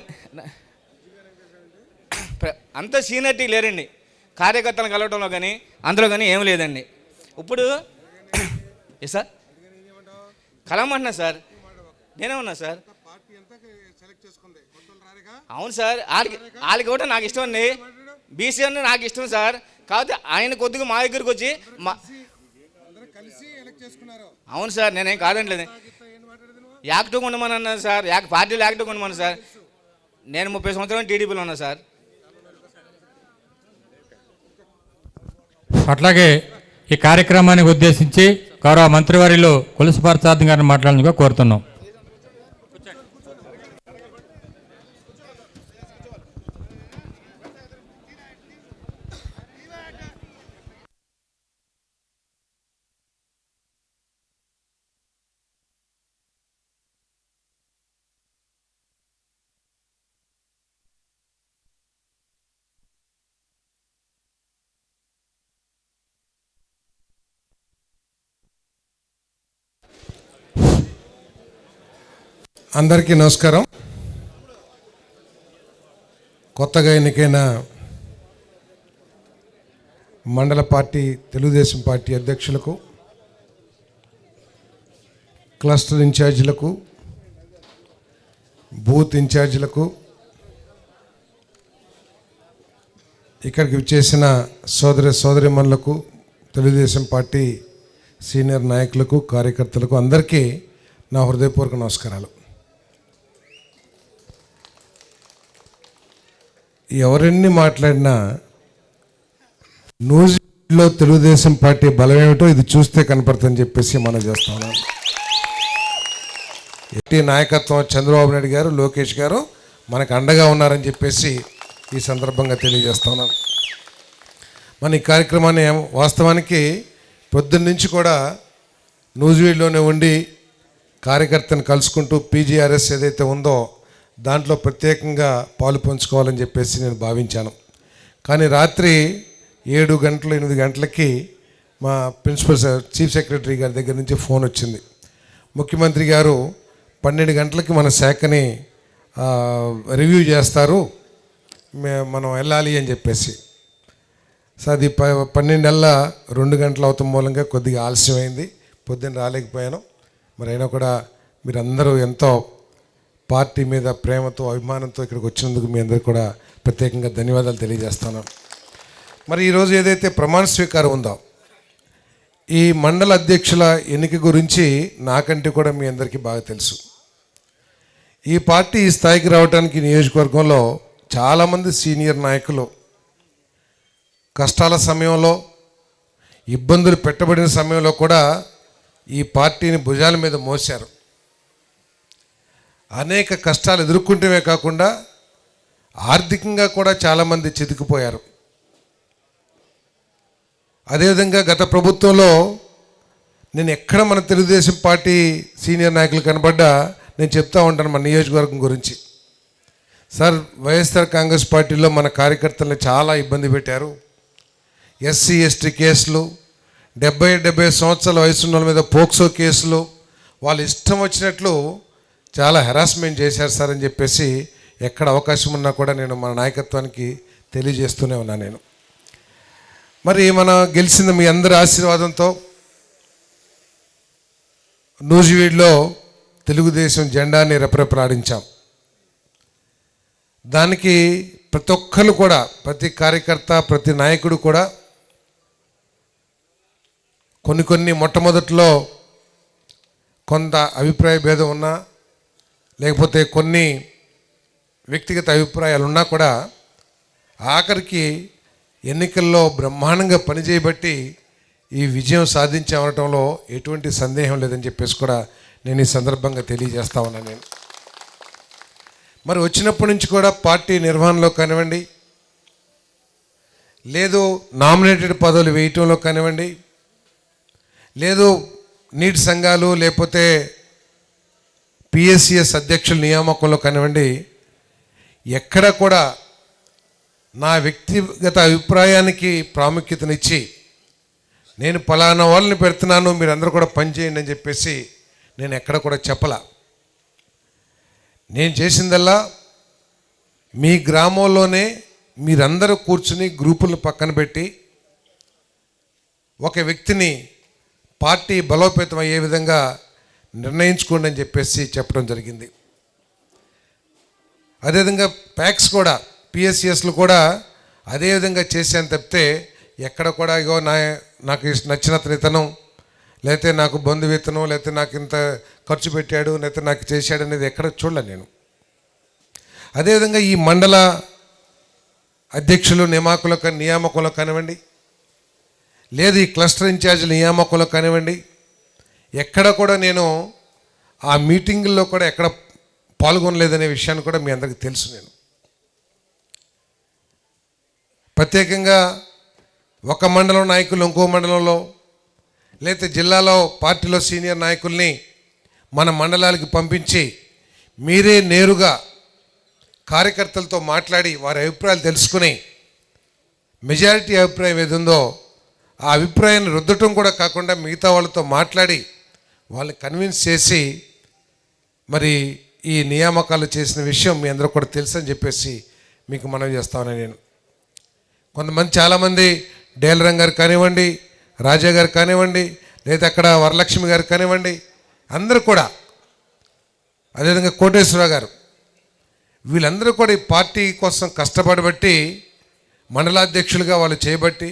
అంత సీనియారిటీ లేరండి కార్యకర్తలను కలవడంలో కానీ అందులో కానీ ఏం లేదండి. ఇప్పుడు సార్ కలవమంటున్నా సార్, నేనే ఉన్నా సార్. అవును సార్, వాళ్ళకి కూడా నాకు ఇష్టం అండి, బీసీ అని నాకు ఇష్టం సార్. కాకపోతే ఆయన కొద్దిగా మా దగ్గరికి వచ్చి అవును సార్ నేనేం కాదండి, యాక్టివ్గా ఉండమని సార్, పార్టీలో యాక్టివ్గా ఉండమని సార్. నేను 30 సంవత్సరాలు టీడీపీలో ఉన్నా సార్. అట్లాగే ఈ కార్యక్రమాన్ని ఉద్దేశించి గౌరవ మంత్రివర్యులు కొలుసు పార్థసారథి గారిని మాట్లాడాలని కోరుతున్నాం. అందరికీ నమస్కారం. కొత్తగా ఎన్నికైన మండల పార్టీ తెలుగుదేశం పార్టీ అధ్యక్షులకు, క్లస్టర్ ఇన్ఛార్జీలకు, బూత్ ఇన్ఛార్జీలకు, ఇక్కడికి వచ్చేసిన సోదరిమణులకు, తెలుగుదేశం పార్టీ సీనియర్ నాయకులకు, కార్యకర్తలకు అందరికీ నా హృదయపూర్వక నమస్కారాలు. ఎవరెన్ని మాట్లాడినా న్యూజిలాండ్లో తెలుగుదేశం పార్టీ బలం ఏమిటో ఇది చూస్తే కనపడుతుందని చెప్పేసి మనం చేస్తా ఉన్నాం. ఎట్టి నాయకత్వం చంద్రబాబు నాయుడు గారు, లోకేష్ గారు మనకు అండగా ఉన్నారని చెప్పేసి ఈ సందర్భంగా తెలియజేస్తా ఉన్నాం. మన ఈ కార్యక్రమాన్ని వాస్తవానికి పొద్దున్న నుంచి కూడా న్యూజిలాండ్లోనే ఉండి కార్యకర్తను కలుసుకుంటూ పీజీఆర్ఎస్ ఏదైతే ఉందో దాంట్లో ప్రత్యేకంగా పాలు పంచుకోవాలని చెప్పేసి నేను భావించాను. కానీ రాత్రి 7 గంటలు 8 గంటలకి మా ప్రిన్సిపల్ చీఫ్ సెక్రటరీ గారి దగ్గర నుంచి ఫోన్ వచ్చింది. ముఖ్యమంత్రి గారు 12 గంటలకి మన శాఖని రివ్యూ చేస్తారు, మనం వెళ్ళాలి అని చెప్పేసి. సో అది 12 గంటలు అవుతాం మూలంగా కొద్దిగా ఆలస్యమైంది, పొద్దున్న రాలేకపోయాను. మరి అయినా కూడా మీరందరూ ఎంతో పార్టీ మీద ప్రేమతో అభిమానంతో ఇక్కడికి వచ్చినందుకు మీ అందరికీ కూడా ప్రత్యేకంగా ధన్యవాదాలు తెలియజేస్తాను. మరి ఈరోజు ఏదైతే ప్రమాణ స్వీకారం ఉందో ఈ మండల అధ్యక్షుల ఎన్నిక గురించి నాకంటే కూడా మీ అందరికీ బాగా తెలుసు. ఈ పార్టీ ఈ స్థాయికి రావడానికి నియోజకవర్గంలో చాలామంది సీనియర్ నాయకులు కష్టాల సమయంలో ఇబ్బందులు పెట్టబడిన సమయంలో కూడా ఈ పార్టీని భుజాల మీద మోశారు. అనేక కష్టాలు ఎదుర్కొంటమే కాకుండా ఆర్థికంగా కూడా చాలామంది చితికిపోయారు. అదేవిధంగా గత ప్రభుత్వంలో నేను ఎక్కడ మన తెలుగుదేశం పార్టీ సీనియర్ నాయకులు కనబడ్డా నేను చెప్తా ఉంటాను మన నియోజకవర్గం గురించి. సార్, వైఎస్ఆర్ కాంగ్రెస్ పార్టీలో మన కార్యకర్తలను చాలా ఇబ్బంది పెట్టారు. ఎస్సీ ఎస్టీ కేసులు, 70 సంవత్సరాల వయసున్న వాళ్ళ మీద పోక్సో కేసులు, వాళ్ళు ఇష్టం వచ్చినట్లు చాలా హెరాస్మెంట్ చేశారు సార్ అని చెప్పేసి ఎక్కడ అవకాశం ఉన్నా కూడా నేను మన నాయకత్వానికి తెలియజేస్తూనే ఉన్నా. నేను మరి మనం గెలిచిన మీ అందరి ఆశీర్వాదంతో నూజివీడులో తెలుగుదేశం జెండాని రెపరెపలాడించాం. దానికి ప్రతి ఒక్కరు కూడా, ప్రతి కార్యకర్త, ప్రతి నాయకుడు కూడా కొన్ని మొట్టమొదట్లో కొంత అభిప్రాయ భేదం ఉన్నా, లేకపోతే కొన్ని వ్యక్తిగత అభిప్రాయాలు ఉన్నా కూడా ఆఖరికి ఎన్నికల్లో బ్రహ్మాండంగా పనిచేయబట్టి ఈ విజయం సాధించామనటంలో ఎటువంటి సందేహం లేదని చెప్పేసి కూడా నేను ఈ సందర్భంగా తెలియజేస్తా ఉన్నాను. నేను మరి వచ్చినప్పటి నుంచి కూడా పార్టీ నిర్వహణలో కానివ్వండి, లేదు నామినేటెడ్ పదవులు వేయటంలో కానివ్వండి, లేదు నీటి సంఘాలు లేకపోతే పిఎస్సిఎస్ అధ్యక్షుల నియామకంలో కానివ్వండి, ఎక్కడ కూడా నా వ్యక్తిగత అభిప్రాయానికి ప్రాముఖ్యతనిచ్చి నేను పలానా వాళ్ళని పెడుతున్నాను, మీరందరూ కూడా పనిచేయండి అని చెప్పేసి నేను ఎక్కడ కూడా చెప్పలా. నేను చేసిందల్లా మీ గ్రామంలోనే మీరందరూ కూర్చుని గ్రూపులను పక్కన పెట్టి ఒక వ్యక్తిని పార్టీ బలోపేతం అయ్యే విధంగా నిర్ణయించుకోండి అని చెప్పేసి చెప్పడం జరిగింది. అదేవిధంగా ప్యాక్స్ కూడా, పిఎస్సిఎస్లు కూడా అదేవిధంగా చేశాను తప్పితే ఎక్కడ కూడా ఇగో నాకు నచ్చిన ఇతను, లేకపోతే నాకు బంధువితనం, లేకపోతే నాకు ఇంత ఖర్చు పెట్టాడు, లేకపోతే నాకు చేశాడు అనేది ఎక్కడ చూడలే నేను. అదేవిధంగా ఈ మండల అధ్యక్షులు నియామకంలో కానివ్వండి, లేదు ఈ క్లస్టర్ ఇన్ఛార్జీల నియామకంలో కానివ్వండి, ఎక్కడ కూడా నేను ఆ మీటింగుల్లో కూడా ఎక్కడ పాల్గొనలేదనే విషయాన్ని కూడా మీ అందరికీ తెలుసు. నేను ప్రత్యేకంగా ఒక మండలం నాయకులు ఇంకో మండలంలో, లేకపోతే జిల్లాలో పార్టీలో సీనియర్ నాయకుల్ని మన మండలాలకు పంపించి మీరే నేరుగా కార్యకర్తలతో మాట్లాడి వారి అభిప్రాయాలు తెలుసుకుని మెజారిటీ అభిప్రాయం ఏది ఉందో ఆ అభిప్రాయాన్ని రుద్దటం కూడా కాకుండా మిగతా వాళ్ళతో మాట్లాడి వాళ్ళని కన్విన్స్ చేసి మరి ఈ నియామకాలు చేసిన విషయం మీ అందరూ కూడా తెలుసు అని చెప్పేసి మీకు మనవి చేస్తామని. నేను కొంతమంది చాలామంది డేలరంగ్ గారు కానివ్వండి, రాజా గారు కానివ్వండి, లేదా అక్కడ వరలక్ష్మి గారు కానివ్వండి, అందరూ కూడా, అదేవిధంగా కోటేశ్వరరావు గారు, వీళ్ళందరూ కూడా ఈ పార్టీ కోసం కష్టపడబట్టి మండలాధ్యక్షులుగా వాళ్ళు చేయబట్టి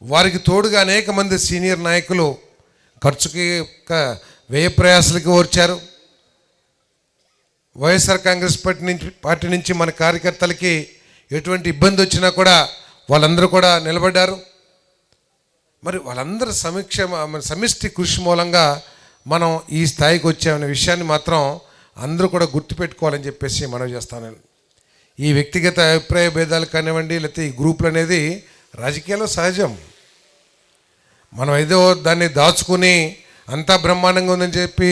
వారికి తోడుగా అనేక మంది సీనియర్ నాయకులు ఖర్చుకి వ్యయ ప్రయాసాలకి ఓర్చారు. వైఎస్ఆర్ కాంగ్రెస్ పార్టీ నుంచి మన కార్యకర్తలకి ఎటువంటి ఇబ్బంది వచ్చినా కూడా వాళ్ళందరూ కూడా నిలబడ్డారు. మరి వాళ్ళందరూ సమిష్టి కృషి మూలంగా మనం ఈ స్థాయికి వచ్చామనే విషయాన్ని మాత్రం అందరూ కూడా గుర్తుపెట్టుకోవాలని చెప్పేసి మనవి చేస్తాను. ఈ వ్యక్తిగత అభిప్రాయ భేదాలు కానివ్వండి, లేకపోతే ఈ గ్రూపులు అనేది రాజకీయాల్లో సహజం. మనం ఏదో దాన్ని దాచుకుని అంతా బ్రహ్మాండంగా ఉందని చెప్పి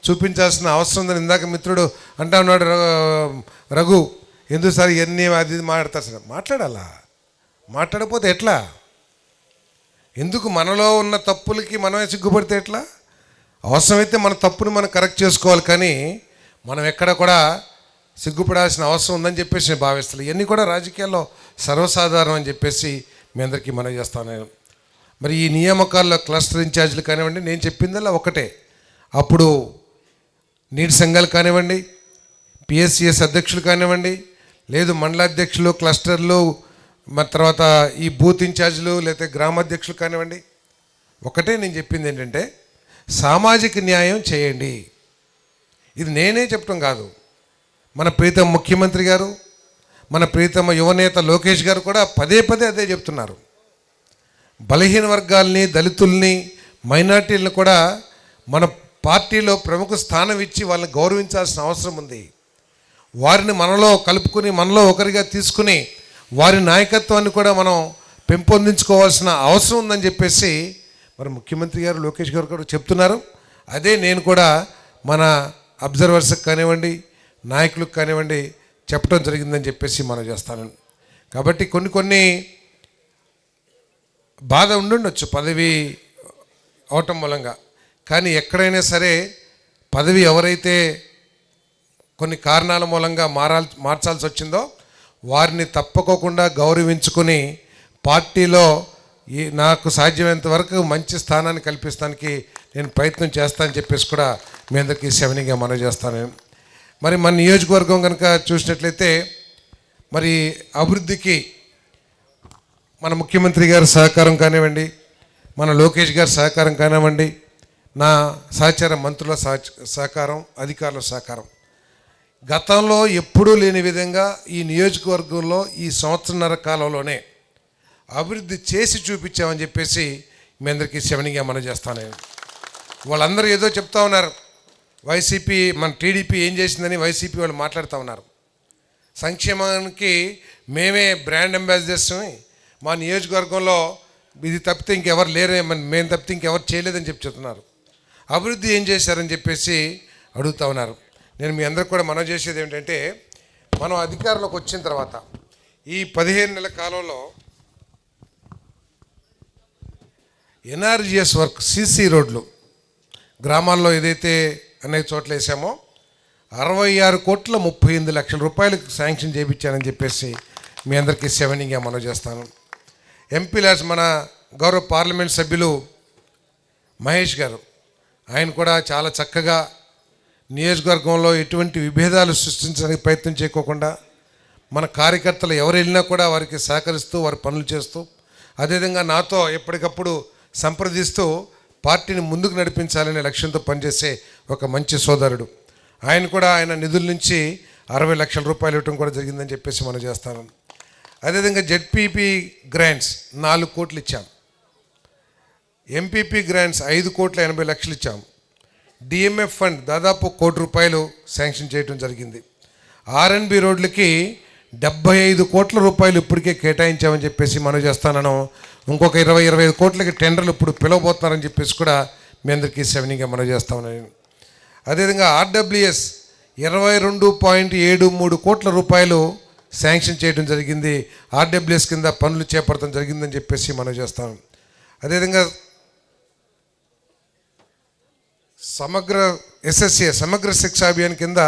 చూపించాల్సిన అవసరం ఉందని ఇందాక మిత్రుడు అంటా ఉన్నాడు, రఘు, ఎందుకు సార్ ఇవన్నీ అది మాట్లాడతారు సార్. మాట్లాడాలా? మాట్లాడకపోతే ఎట్లా? ఎందుకు మనలో ఉన్న తప్పులకి మనమే సిగ్గుపడితే ఎట్లా? అవసరమైతే మన తప్పుని మనం కరెక్ట్ చేసుకోవాలి, కానీ మనం ఎక్కడ కూడా సిగ్గుపడాల్సిన అవసరం ఉందని చెప్పేసి నేను భావిస్తాను. ఇవన్నీ కూడా రాజకీయాల్లో సర్వసాధారణం అని చెప్పేసి మీ అందరికీ మనవి చేస్తాను. మరి ఈ నియామకాల్లో క్లస్టర్ ఇన్ఛార్జీలు కానివ్వండి, నేను చెప్పిందల్లా ఒకటే. అప్పుడు నీటి సంఘాలు కానివ్వండి, పిఎస్సిఎస్ అధ్యక్షులు కానివ్వండి, లేదు మండలాధ్యక్షులు, క్లస్టర్లు, మరి తర్వాత ఈ బూత్ ఇన్ఛార్జీలు, లేకపోతే గ్రామాధ్యక్షులు కానివ్వండి, ఒకటే నేను చెప్పింది ఏంటంటే సామాజిక న్యాయం చేయండి. ఇది నేనే చెప్పడం కాదు, మన ప్రీతమ ముఖ్యమంత్రి గారు, మన ప్రీతమ యువనేత లోకేష్ గారు కూడా పదే పదే అదే చెప్తున్నారు. బలహీన వర్గాల్ని, దళితుల్ని, మైనార్టీలను కూడా మన పార్టీలో ప్రముఖ స్థానం ఇచ్చి వాళ్ళని గౌరవించాల్సిన అవసరం ఉంది. వారిని మనలో కలుపుకుని, మనలో ఒకరిగా తీసుకుని వారి నాయకత్వాన్ని కూడా మనం పెంపొందించుకోవాల్సిన అవసరం ఉందని చెప్పేసి మరి ముఖ్యమంత్రి గారు, లోకేష్ గారు కూడా చెప్తున్నారు. అదే నేను కూడా మన అబ్జర్వర్స్కి కానివ్వండి, నాయకులకు కానివ్వండి చెప్పడం జరిగిందని చెప్పేసి మనం చేస్తాను. కాబట్టి కొన్ని బాధ ఉండుండొచ్చు పదవి అవటం మూలంగా. కానీ ఎక్కడైనా సరే పదవి ఎవరైతే కొన్ని కారణాల మూలంగా మార్చాల్సి వచ్చిందో వారిని తప్పకోకుండా గౌరవించుకుని పార్టీలో నాకు సాధ్యమైనంత వరకు మంచి స్థానాన్ని కల్పిస్తానికి నేను ప్రయత్నం చేస్తానని చెప్పేసి కూడా మీ అందరికీ సెవెనింగ్గా మనవి చేస్తాను. మరి మన నియోజకవర్గం కనుక చూసినట్లయితే మరి అభివృద్ధికి మన ముఖ్యమంత్రి గారి సహకారం కానివ్వండి, మన లోకేష్ గారి సహకారం కానివ్వండి, నా సహచార మంత్రుల సహకారం, అధికారుల సహకారం గతంలో ఎప్పుడూ లేని విధంగా ఈ నియోజకవర్గంలో ఈ సంవత్సరన్నర కాలంలోనే అభివృద్ధి చేసి చూపించామని చెప్పేసి మీ అందరికీ సెవెనింగ్గా మనం చేస్తాను. వాళ్ళందరూ ఏదో చెప్తా ఉన్నారు, వైసీపీ మన టీడీపీ ఏం చేసిందని వైసీపీ వాళ్ళు మాట్లాడుతూ ఉన్నారు. సంక్షేమానికి మేమే బ్రాండ్ అంబాసిడర్స్, మా నియోజకవర్గంలో ఇది తప్పితే ఇంకెవరు లేరే, మేము తప్పితే ఇంకెవరు చేయలేదని చెప్తున్నారు. అభివృద్ధి ఏం చేశారని చెప్పేసి అడుగుతూ ఉన్నారు. నేను మీ అందరికి కూడా మనవి చేసేది ఏమిటంటే, మనం అధికారంలోకి వచ్చిన తర్వాత ఈ 15 నెలల కాలంలో ఎన్ఆర్జిఎస్ వర్క్, సీసీ రోడ్లు గ్రామాల్లో ఏదైతే అనేక చోట్ల వేసామో 66,38,00,000 రూపాయలకు శాంక్షన్ చేయించానని చెప్పేసి మీ అందరికీ సెవెనింగ్గా మనవి చేస్తాను. ఎంపీలాస్ మన గౌరవ పార్లమెంట్ సభ్యులు మహేష్ గారు, ఆయన కూడా చాలా చక్కగా నియోజకవర్గంలో ఎటువంటి విభేదాలు సృష్టించడానికి ప్రయత్నం చేయకోకుండా మన కార్యకర్తలు ఎవరు వెళ్ళినా కూడా వారికి సహకరిస్తూ వారి పనులు చేస్తూ, అదేవిధంగా నాతో ఎప్పటికప్పుడు సంప్రదిస్తూ పార్టీని ముందుకు నడిపించాలనే లక్ష్యంతో పనిచేసే ఒక మంచి సోదరుడు. ఆయన కూడా ఆయన నిధుల నుంచి 60 లక్షల రూపాయలు ఇవ్వడం కూడా జరిగిందని చెప్పేసి మనం చేస్తాను. అదేవిధంగా జెడ్పీపీ గ్రాంట్స్ 4 కోట్లు ఇచ్చాం, ఎంపీపీ గ్రాంట్స్ 5,80,00,000 ఇచ్చాం, డిఎంఎఫ్ ఫండ్ దాదాపు 1 కోటి రూపాయలు శాంక్షన్ చేయడం జరిగింది. ఆర్ఎన్బి రోడ్లకి 75 కోట్ల రూపాయలు ఇప్పటికే కేటాయించామని చెప్పేసి మనం చేస్తాను. ఇంకొక 20-25 కోట్లకి టెండర్లు ఇప్పుడు పిలవబోతున్నారని చెప్పేసి కూడా మీ అందరికీ సెవెనింగ్గా మనం చేస్తామని. అదేవిధంగా ఆర్డబ్ల్యూఎస్ 22.73 కోట్ల రూపాయలు శాంక్షన్ చేయడం జరిగింది. ఆర్డబ్ల్యూఎస్ కింద పనులు చేపడటం జరిగిందని చెప్పేసి మనం చేస్తాం. అదేవిధంగా సమగ్ర ఎస్ఎస్ఏ సమగ్ర శిక్షా అభియాన్ కింద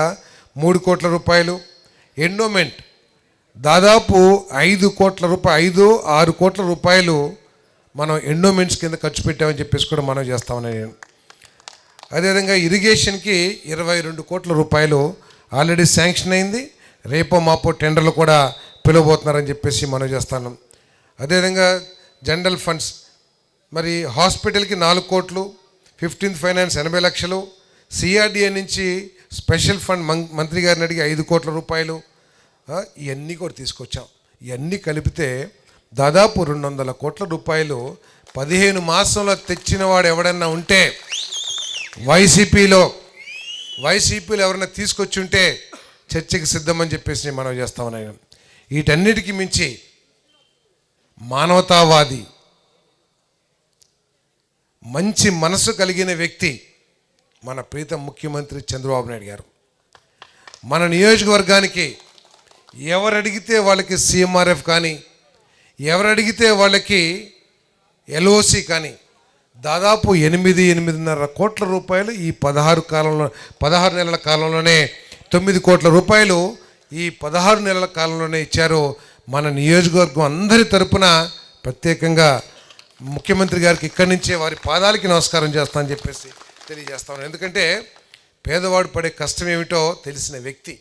3 కోట్ల రూపాయలు, ఎండోమెంట్ దాదాపు 5 కోట్ల రూపాయలు, 5-6 కోట్ల రూపాయలు మనం ఎండోమెంట్స్ కింద ఖర్చు పెట్టామని చెప్పేసి కూడా మనం చేస్తామని. అదేవిధంగా ఇరిగేషన్కి 22 కోట్ల రూపాయలు ఆల్రెడీ శాంక్షన్ అయింది. రేపో మాపో టెండర్లు కూడా పిలవబోతున్నారని చెప్పేసి మనం చేస్తాను. అదేవిధంగా జనరల్ ఫండ్స్ మరి హాస్పిటల్కి 4 కోట్లు, 15th ఫైనాన్స్ 80 లక్షలు, సిఆర్డిఏ నుంచి స్పెషల్ ఫండ్ మంత్రి గారిని అడిగి 5 కోట్ల రూపాయలు, ఇవన్నీ కూడా తీసుకొచ్చాం. ఇవన్నీ కలిపితే దాదాపు 200 కోట్ల రూపాయలు 15 మాసంలో తెచ్చిన వాడు ఎవడన్నా ఉంటే వైసీపీలో ఎవరైనా తీసుకొచ్చి ఉంటే చర్చకి సిద్ధమని చెప్పేసి నేను మనం చేస్తామని. వీటన్నిటికీ మించి మానవతావాది, మంచి మనసు కలిగిన వ్యక్తి మన ప్రీతం ముఖ్యమంత్రి చంద్రబాబు నాయుడు గారు. మన నియోజకవర్గానికి ఎవరు అడిగితే వాళ్ళకి సిఎంఆర్ఎఫ్ కానీ, ఎవరు అడిగితే వాళ్ళకి ఎల్ఓసి కానీ దాదాపు 8-8.5 కోట్ల రూపాయలు ఈ 16 నెలల కాలంలోనే 9 కోట్ల రూపాయలు ఈ 16 నెలల కాలంలోనే ఇచ్చారు. మన నియోజకవర్గం అందరి తరపున ప్రత్యేకంగా ముఖ్యమంత్రి గారికి ఇక్కడి నుంచే వారి పాదాలకి నమస్కారం చేస్తానని చెప్పేసి తెలియజేస్తాను. ఎందుకంటే పేదవాడు పడే కష్టం ఏమిటో తెలిసిన వ్యక్తి,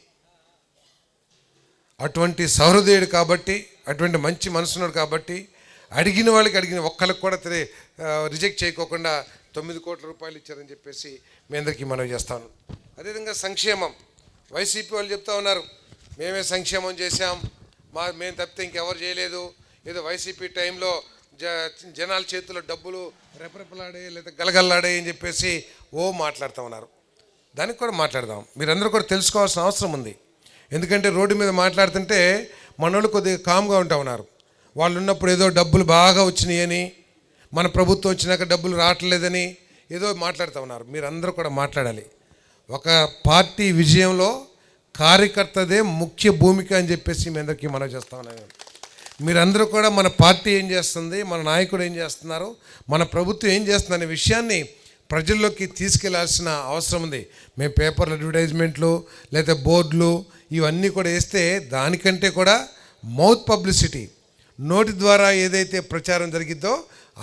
అటువంటి సహృదయుడు కాబట్టి, అటువంటి మంచి మనసున్నాడు కాబట్టి అడిగిన వాళ్ళకి ఒక్కరికి కూడా రిజెక్ట్ చేయకోకుండా 9 కోట్ల రూపాయలు ఇచ్చారని చెప్పేసి మీ అందరికీ మనవి చేస్తాను. అదేవిధంగా సంక్షేమం, వైసీపీ వాళ్ళు చెప్తా ఉన్నారు మేమే సంక్షేమం చేశాం, మేము తప్పితే ఇంకెవరు చేయలేదు, ఏదో వైసీపీ టైంలో జనాల చేతిలో డబ్బులు రెపరెపలాడే లేదా గలగల్లాడే అని చెప్పేసి మాట్లాడుతూ ఉన్నారు. దానికి కూడా మాట్లాడదాం. మీరందరూ కూడా తెలుసుకోవాల్సిన అవసరం ఉంది. ఎందుకంటే రోడ్డు మీద మాట్లాడుతుంటే మనోళ్ళు కొద్దిగా కామ్గా ఉంటా ఉన్నారు. వాళ్ళు ఉన్నప్పుడు ఏదో డబ్బులు బాగా వచ్చినాయని, మన ప్రభుత్వం వచ్చినాక డబ్బులు రావట్లేదని ఏదో మాట్లాడుతూ ఉన్నారు. మీరందరూ కూడా మాట్లాడాలి. ఒక పార్టీ విజయంలో కార్యకర్తదే ముఖ్య భూమిక అని చెప్పేసి మీ అందరికీ మనవి చేస్తా ఉన్నాను. మీరందరూ కూడా మన పార్టీ ఏం చేస్తుంది, మన నాయకుడు ఏం చేస్తున్నారు, మన ప్రభుత్వం ఏం చేస్తుంది అనే విషయాన్ని ప్రజల్లోకి తీసుకెళ్లాల్సిన అవసరం ఉంది. మేము పేపర్లు అడ్వర్టైజ్మెంట్లు లేదా బోర్డులు ఇవన్నీ కూడా వేస్తే దానికంటే కూడా మౌత్ పబ్లిసిటీ, నోటి ద్వారా ఏదైతే ప్రచారం జరిగిద్దో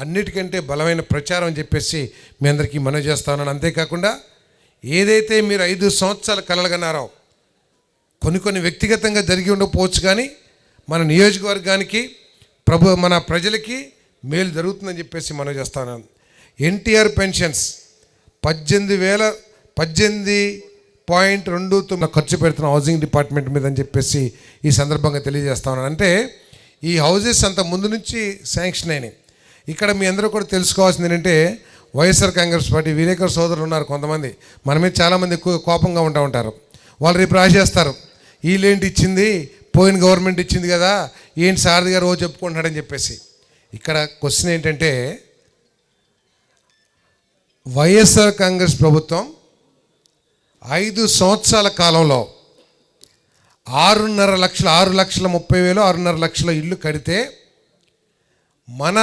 అన్నిటికంటే బలమైన ప్రచారం అని చెప్పేసి మీ అందరికీ మనవి చేస్తా ఉన్నాను. అంతేకాకుండా ఏదైతే మీరు 5 సంవత్సరాల కలలుగన్నారో కొన్ని వ్యక్తిగతంగా జరిగి ఉండకపోవచ్చు, కానీ మన నియోజకవర్గానికి మన ప్రజలకి మేలు జరుగుతుందని చెప్పేసి మనవి చేస్తా ఉన్నాను. ఎన్టీఆర్ పెన్షన్స్ 18.29 ఖర్చు పెడుతున్న హౌసింగ్ డిపార్ట్మెంట్ మీద అని చెప్పేసి ఈ సందర్భంగా తెలియజేస్తా ఉన్నాను. అంటే ఈ హౌజెస్ అంత ముందు నుంచి శాంక్షన్ అయినాయి. ఇక్కడ మీ అందరూ కూడా తెలుసుకోవాల్సింది ఏంటంటే వైఎస్ఆర్ కాంగ్రెస్ పార్టీ విలేకరు సోదరులు ఉన్నారు కొంతమంది, మన మీద చాలామంది ఎక్కువ కోపంగా ఉంటారు. వాళ్ళు రేపు రాసేస్తారు, వీళ్ళేంటి ఇచ్చింది, పోయిన గవర్నమెంట్ ఇచ్చింది కదా, ఏంటి సారథి గారు రోజు చెప్పుకుంటున్నాడని చెప్పేసి. ఇక్కడ క్వశ్చన్ ఏంటంటే వైఎస్ఆర్ కాంగ్రెస్ ప్రభుత్వం 5 సంవత్సరాల కాలంలో 6,30,000 6,30,000 6,500,000 ఇల్లు కడితే మన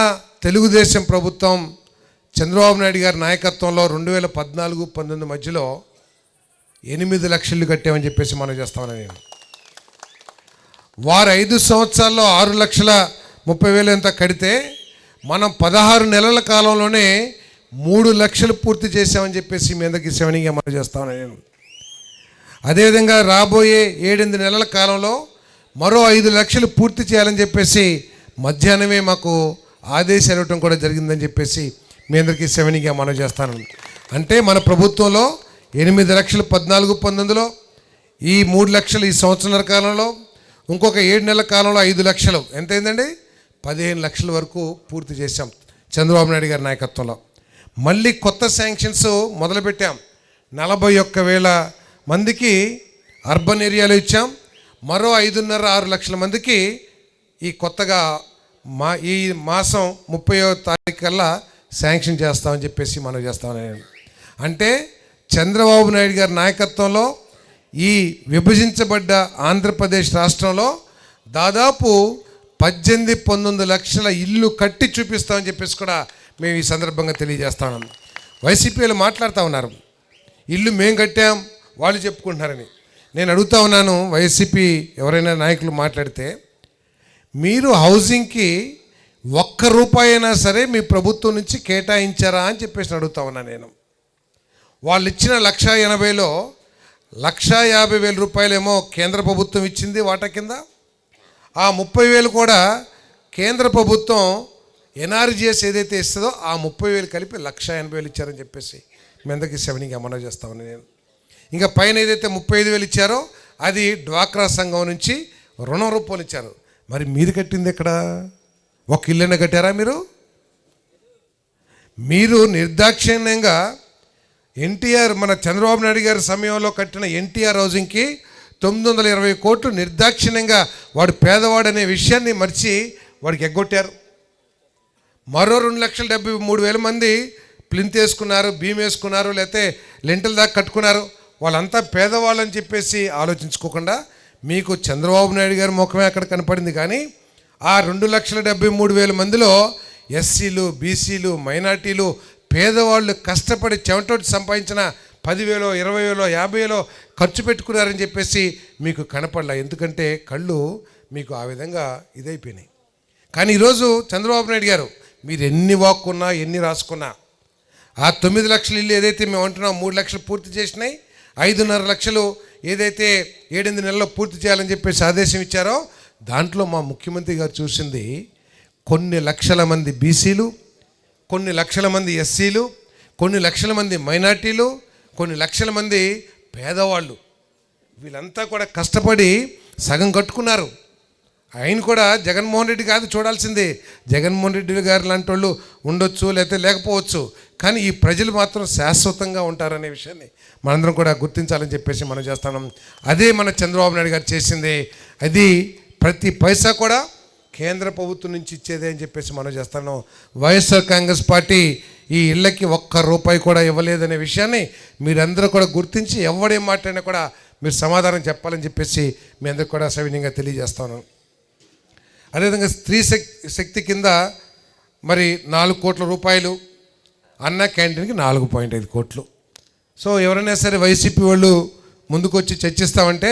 తెలుగుదేశం ప్రభుత్వం చంద్రబాబు నాయుడు గారి నాయకత్వంలో 2014-19 మధ్యలో 8 లక్షలు ఇల్లు కట్టామని చెప్పేసి మనం చేస్తామని నేను. వారు 5 సంవత్సరాల్లో 6,30,000 ఎంత కడితే మనం 16 నెలల కాలంలోనే 3 లక్షలు పూర్తి చేసామని చెప్పేసి మీ అందరికీ సెవెనింగ్గా మనం చేస్తామని నేను. అదేవిధంగా రాబోయే 7-8 నెలల కాలంలో మరో 5 లక్షలు పూర్తి చేయాలని చెప్పేసి మధ్యాహ్నమే మాకు ఆదేశాలు ఇవ్వటం కూడా జరిగిందని చెప్పేసి మీ అందరికీ సెవెనింగ్గా మనం చేస్తాను. అంటే మన ప్రభుత్వంలో 8 లక్షలు 14-19లో, ఈ 3 లక్షలు ఈ సంవత్సరాల కాలంలో, ఇంకొక 7 నెలల కాలంలో 5 లక్షలు ఎంతైందండి, 15 లక్షల వరకు పూర్తి చేశాం చంద్రబాబు నాయుడు గారి నాయకత్వంలో. మళ్ళీ కొత్త శాంక్షన్స్ మొదలుపెట్టాం. 41,000 మందికి అర్బన్ ఏరియాలో ఇచ్చాం. మరో 5.5-6 లక్షల మందికి ఈ కొత్తగా ఈ మాసం 30వ తారీఖు కల్లా శాంక్షన్ చేస్తామని చెప్పేసి మనం చేస్తామని. అంటే చంద్రబాబు నాయుడు గారి నాయకత్వంలో ఈ విభజించబడ్డ ఆంధ్రప్రదేశ్ రాష్ట్రంలో దాదాపు 18-19 లక్షల ఇల్లు కట్టి చూపిస్తామని చెప్పేసి కూడా మేము ఈ సందర్భంగా తెలియజేస్తాం. వైసీపీలు మాట్లాడుతూ ఉన్నారు, ఇల్లు మేము కట్టాం వాళ్ళు చెప్పుకుంటున్నారని. నేను అడుగుతా ఉన్నాను, వైసీపీ ఎవరైనా నాయకులు మాట్లాడితే మీరు హౌసింగ్కి 1 రూపాయి అయినా సరే మీ ప్రభుత్వం నుంచి కేటాయించారా అని చెప్పేసి అడుగుతా ఉన్నాను నేను. వాళ్ళు ఇచ్చిన 1,80,000లో 1,50,000 రూపాయలేమో కేంద్ర ప్రభుత్వం ఇచ్చింది వాటా కింద, ఆ 30,000 కూడా కేంద్ర ప్రభుత్వం ఎన్ఆర్జీఎస్ ఏదైతే ఇస్తుందో ఆ 30,000 కలిపి 1,80,000 ఇచ్చారని చెప్పేసి మీ అందరికీ సెవెనింగ్గా మనం చేస్తామని నేను. ఇంకా పైన ఏదైతే 35,000 ఇచ్చారో అది డ్వాక్రా సంఘం నుంచి రుణం రూపాయలు ఇచ్చారు. మరి మీరు కట్టింది ఎక్కడ? ఒక ఇల్లునే కట్టారా మీరు నిర్దాక్షిణ్యంగా ఎన్టీఆర్ మన చంద్రబాబు నాయుడు గారి సమయంలో కట్టిన ఎన్టీఆర్ హౌసింగ్కి 920 కోట్లు నిర్దాక్షిణ్యంగా వాడు పేదవాడు అనే విషయాన్ని మర్చి వాడికి ఎగ్గొట్టారు. మరో 2,73,000 మంది ప్లింత్ వేసుకున్నారు, బీమ్ వేసుకున్నారు, లేకపోతే లెంటల దాకా కట్టుకున్నారు. వాళ్ళంతా పేదవాళ్ళని చెప్పేసి ఆలోచించుకోకుండా మీకు చంద్రబాబు నాయుడు గారి ముఖమే అక్కడ కనపడింది. కానీ ఆ 2,73,000 మందిలో ఎస్సీలు, బీసీలు, మైనార్టీలు, పేదవాళ్ళు కష్టపడి చెమటోటి సంపాదించిన 10,000, 20,000, 50,000 ఖర్చు పెట్టుకున్నారని చెప్పేసి మీకు కనపడలా. ఎందుకంటే కళ్ళు మీకు ఆ విధంగా ఇదైపోయినాయి. కానీ ఈరోజు చంద్రబాబు నాయుడు గారు మీరు ఎన్ని వాక్కున్నా ఎన్ని రాసుకున్నా ఆ 9 లక్షల ఇల్లు ఏదైతే మేము అంటున్నాం 3 లక్షలు పూర్తి చేసినాయి, 5.5 లక్షలు ఏదైతే 7-8 నెలల్లో పూర్తి చేయాలని చెప్పేసి ఆదేశం ఇచ్చారో దాంట్లో మా ముఖ్యమంత్రి గారు చూసింది కొన్ని లక్షల మంది బీసీలు, కొన్ని లక్షల మంది ఎస్సీలు, కొన్ని లక్షల మంది మైనార్టీలు, కొన్ని లక్షల మంది పేదవాళ్ళు. వీళ్ళంతా కూడా కష్టపడి సగం కట్టుకున్నారు. ఆయన కూడా జగన్మోహన్ రెడ్డి కాదు చూడాల్సిందే, జగన్మోహన్ రెడ్డి గారు లాంటి వాళ్ళు ఉండొచ్చు లేకపోతే లేకపోవచ్చు, కానీ ఈ ప్రజలు మాత్రం శాశ్వతంగా ఉంటారనే విషయాన్ని మనందరం కూడా గుర్తించాలని చెప్పేసి మనం చేస్తున్నాం. అదే మన చంద్రబాబు నాయుడు గారు చేసింది. అది ప్రతి పైసా కూడా కేంద్ర ప్రభుత్వం నుంచి ఇచ్చేదే అని చెప్పేసి మనం చేస్తున్నాం. వైఎస్ఆర్ కాంగ్రెస్ పార్టీ ఈ ఇళ్ళకి ఒక్క రూపాయి కూడా ఇవ్వలేదనే విషయాన్ని మీరందరూ కూడా గుర్తించి ఎవడేం మాట్లాడినా కూడా మీరు సమాధానం చెప్పాలని చెప్పేసి మీ అందరికి కూడా సవినీయంగా తెలియజేస్తాను. అదేవిధంగా స్త్రీ శక్తి కింద మరి 4 కోట్ల రూపాయలు, అన్న క్యాంటీన్కి 4.5 కోట్లు. సో ఎవరైనా సరే వైసీపీ వాళ్ళు ముందుకు వచ్చి చర్చిస్తామంటే,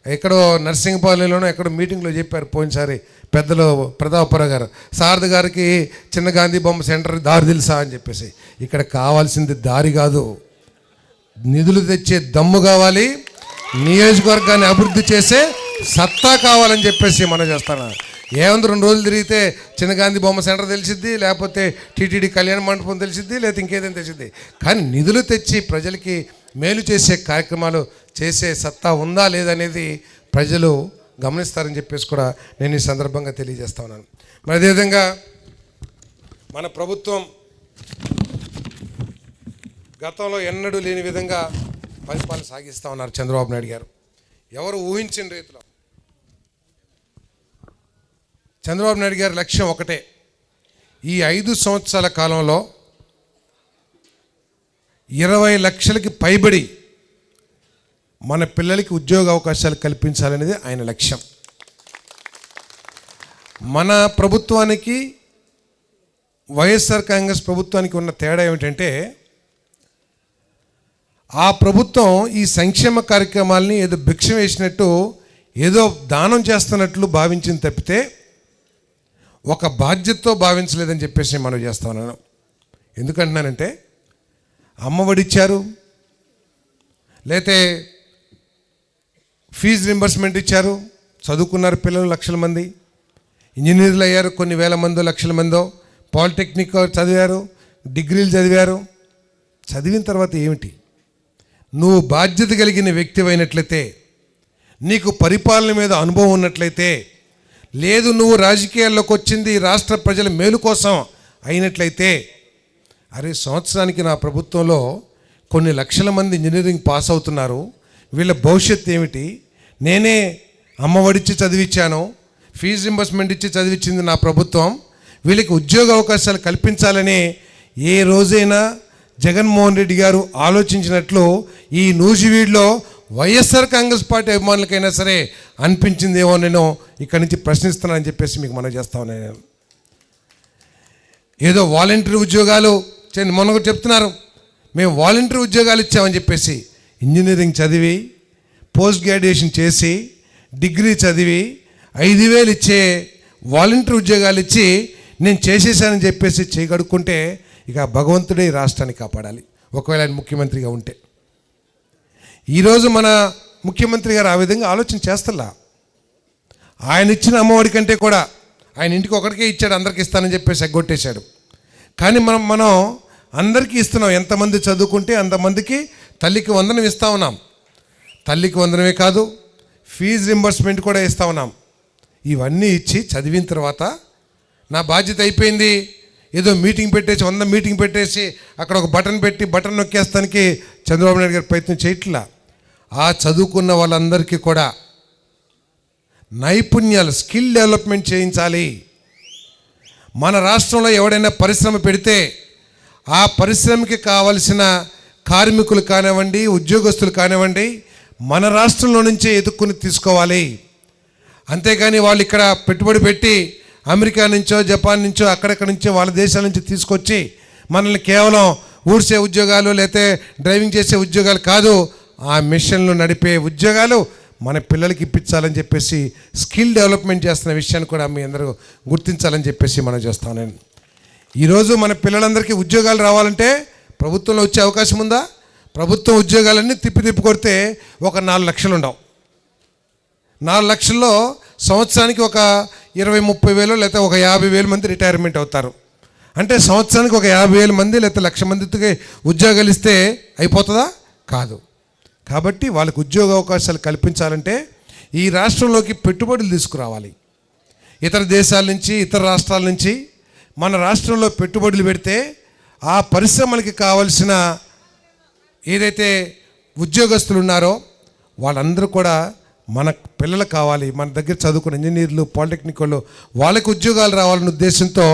ఎక్కడో నర్సింగపాలెంలోనో ఎక్కడో మీటింగ్లో చెప్పారు పోయినసారి పెద్దలు ప్రతాపరావు గారు, సారథి గారికి చిన్న గాంధీ బొమ్మ సెంటర్ దారి తెలుసా అని చెప్పేసి. ఇక్కడ కావాల్సింది దారి కాదు, నిధులు తెచ్చే దమ్ము కావాలి, నియోజకవర్గాన్ని అభివృద్ధి చేసే సత్తా కావాలని చెప్పేసి మనం చేస్తాను. ఏముంది 2 రోజులు తిరిగితే చిన్న గాంధీ బొమ్మ సెంటర్ తెలిసిద్ది, లేకపోతే టీటీడీ కళ్యాణ మండపం తెలిసిద్ది, లేకపోతే ఇంకేదైనా తెలిసిద్ది. కానీ నిధులు తెచ్చి ప్రజలకి మేలు చేసే కార్యక్రమాలు చేసే సత్తా ఉందా లేదనేది ప్రజలు గమనిస్తారని చెప్పేసి కూడా నేను ఈ సందర్భంగా తెలియజేస్తా ఉన్నాను. మరి అదేవిధంగా మన ప్రభుత్వం గతంలో ఎన్నడూ లేని విధంగా పరిపాలన సాగిస్తూ ఉన్నారు చంద్రబాబు నాయుడు గారు. ఎవరు ఊహించిన రీతిలో చంద్రబాబు నాయుడు గారి లక్ష్యం ఒకటే, ఈ 5 సంవత్సరాల కాలంలో 20 లక్షలకి పైబడి మన పిల్లలకి ఉద్యోగ అవకాశాలు కల్పించాలనేది ఆయన లక్ష్యం. మన ప్రభుత్వానికి వైఎస్ఆర్ కాంగ్రెస్ ప్రభుత్వానికి ఉన్న తేడా ఏమిటంటే, ఆ ప్రభుత్వం ఈ సంక్షేమ కార్యక్రమాలని ఏదో భిక్ష వేసినట్టు ఏదో దానం చేస్తున్నట్లు భావించింది తప్పితే ఒక బాధ్యతతో భావించలేదని చెప్పేసి మనం చేస్తా ఉన్నాను. ఎందుకంటున్నానంటే, అమ్మఒడి ఇచ్చారు, లేతే ఫీజు రింబర్స్మెంట్ ఇచ్చారు, చదువుకున్నారు పిల్లలు లక్షల మంది, ఇంజనీర్లు అయ్యారు కొన్ని వేల మందో లక్షల మందో, పాలిటెక్నిక్ చదివారు, డిగ్రీలు చదివారు. చదివిన తర్వాత ఏమిటి? నువ్వు బాధ్యత కలిగిన వ్యక్తి అయినట్లయితే, నీకు పరిపాలన మీద అనుభవం ఉన్నట్లయితే, లేదు నువ్వు రాజకీయాల్లోకి వచ్చింది రాష్ట్ర ప్రజల మేలు కోసం అయినట్లయితే, అరే సంవత్సరానికి నా ప్రభుత్వంలో కొన్ని లక్షల మంది ఇంజనీరింగ్ పాస్ అవుతున్నారు, వీళ్ళ భవిష్యత్తు ఏమిటి? నేనే అమ్మఒడిచ్చి చదివించాను, ఫీజు రింబర్స్మెంట్ ఇచ్చి చదివించింది నా ప్రభుత్వం, వీళ్ళకి ఉద్యోగ అవకాశాలు కల్పించాలని ఏ రోజైనా జగన్మోహన్ రెడ్డి గారు ఆలోచించినట్లు ఈ నూజివీడులో వైఎస్ఆర్ కాంగ్రెస్ పార్టీ అభిమానులకైనా సరే అనిపించిందేమో నేను ఇక్కడి నుంచి ప్రశ్నిస్తున్నానని చెప్పేసి మీకు మనం చేస్తా ఉన్నాను. ఏదో వాలంటీర్ ఉద్యోగాలు మొన్న చెప్తున్నారు, మేము వాలంటీర్ ఉద్యోగాలు ఇచ్చామని చెప్పేసి. ఇంజనీరింగ్ చదివి పోస్ట్ గ్రాడ్యుయేషన్ చేసి డిగ్రీ చదివి 5,000 ఇచ్చే వాలంటీర్ ఉద్యోగాలు ఇచ్చి నేను చేసేసానని చెప్పేసి చేయగడుక్కుంటే ఇక భగవంతుడే ఈ రాష్ట్రాన్ని కాపాడాలి, ఒకవేళ ఆయన ముఖ్యమంత్రిగా ఉంటే. ఈరోజు మన ముఖ్యమంత్రి గారు ఆ విధంగా ఆలోచన చేస్తలా. ఆయన ఇచ్చిన అమ్మఒడి కంటే కూడా ఆయన ఇంటికి ఒకరికే ఇచ్చాడు, అందరికీ ఇస్తానని చెప్పేసి ఎగ్గొట్టేశాడు. కానీ మనం అందరికీ ఇస్తున్నాం, ఎంతమంది చదువుకుంటే అంతమందికి తల్లికి వందనం ఇస్తూ ఉన్నాం. తల్లికి వందనమే కాదు, ఫీజు రింబర్స్మెంట్ కూడా ఇస్తూ ఉన్నాం. ఇవన్నీ ఇచ్చి చదివిన తర్వాత నా బాధ్యత అయిపోయింది, ఏదో మీటింగ్ పెట్టేసి 100 మీటింగ్ పెట్టేసి అక్కడ ఒక బటన్ పెట్టి బటన్ నొక్కేస్తానికి చంద్రబాబు నాయుడు గారు ప్రయత్నం చేయట్లా. ఆ చదువుకున్న వాళ్ళందరికీ కూడా నైపుణ్యాలు, స్కిల్ డెవలప్మెంట్ చేయించాలి. మన రాష్ట్రంలో ఎవడైనా పరిశ్రమ పెడితే ఆ పరిశ్రమకి కావలసిన కార్మికులు కానివ్వండి, ఉద్యోగస్తులు కానివ్వండి, మన రాష్ట్రంలో నుంచే ఎదుక్కుని తీసుకోవాలి. అంతేగాని వాళ్ళు ఇక్కడ పెట్టుబడి పెట్టి అమెరికా నుంచో జపాన్ నుంచో అక్కడెక్కడ నుంచో వాళ్ళ దేశాల నుంచి తీసుకొచ్చి మనల్ని కేవలం ఊడ్చే ఉద్యోగాలు లేకపోతే డ్రైవింగ్ చేసే ఉద్యోగాలు కాదు, ఆ మిషన్లు నడిపే ఉద్యోగాలు మన పిల్లలకి ఇప్పించాలని చెప్పేసి స్కిల్ డెవలప్మెంట్ చేస్తున్న విషయాన్ని కూడా మీ అందరూ గుర్తించాలని చెప్పేసి మనం చేస్తాను. నేను ఈరోజు మన పిల్లలందరికీ ఉద్యోగాలు రావాలంటే ప్రభుత్వంలో వచ్చే అవకాశం ఉందా? ప్రభుత్వం ఉద్యోగాలన్నీ తిప్పి కొడితే ఒక 4 లక్షలు ఉండవు. 4 లక్షల్లో సంవత్సరానికి ఒక 20-30 వేలు లేకపోతే ఒక 50,000 మంది రిటైర్మెంట్ అవుతారు. అంటే సంవత్సరానికి ఒక 50,000 మంది లేకపోతే 1,00,000 మందికి ఉద్యోగాలు ఇస్తే అయిపోతుందా? కాదు. కాబట్టి వాళ్ళకి ఉద్యోగ అవకాశాలు కల్పించాలంటే ఈ రాష్ట్రంలోకి పెట్టుబడులు తీసుకురావాలి. ఇతర దేశాల నుంచి, ఇతర రాష్ట్రాల నుంచి మన రాష్ట్రంలో పెట్టుబడులు పెడితే ఆ పరిశ్రమలకి కావలసిన ఏదైతే ఉద్యోగస్తులు ఉన్నారో వాళ్ళందరూ కూడా మన పిల్లలు కావాలి, మన దగ్గర చదువుకున్న ఇంజనీర్లు, పాలిటెక్నిక్ వాళ్ళు, వాళ్ళకి ఉద్యోగాలు రావాలనే ఉద్దేశంతో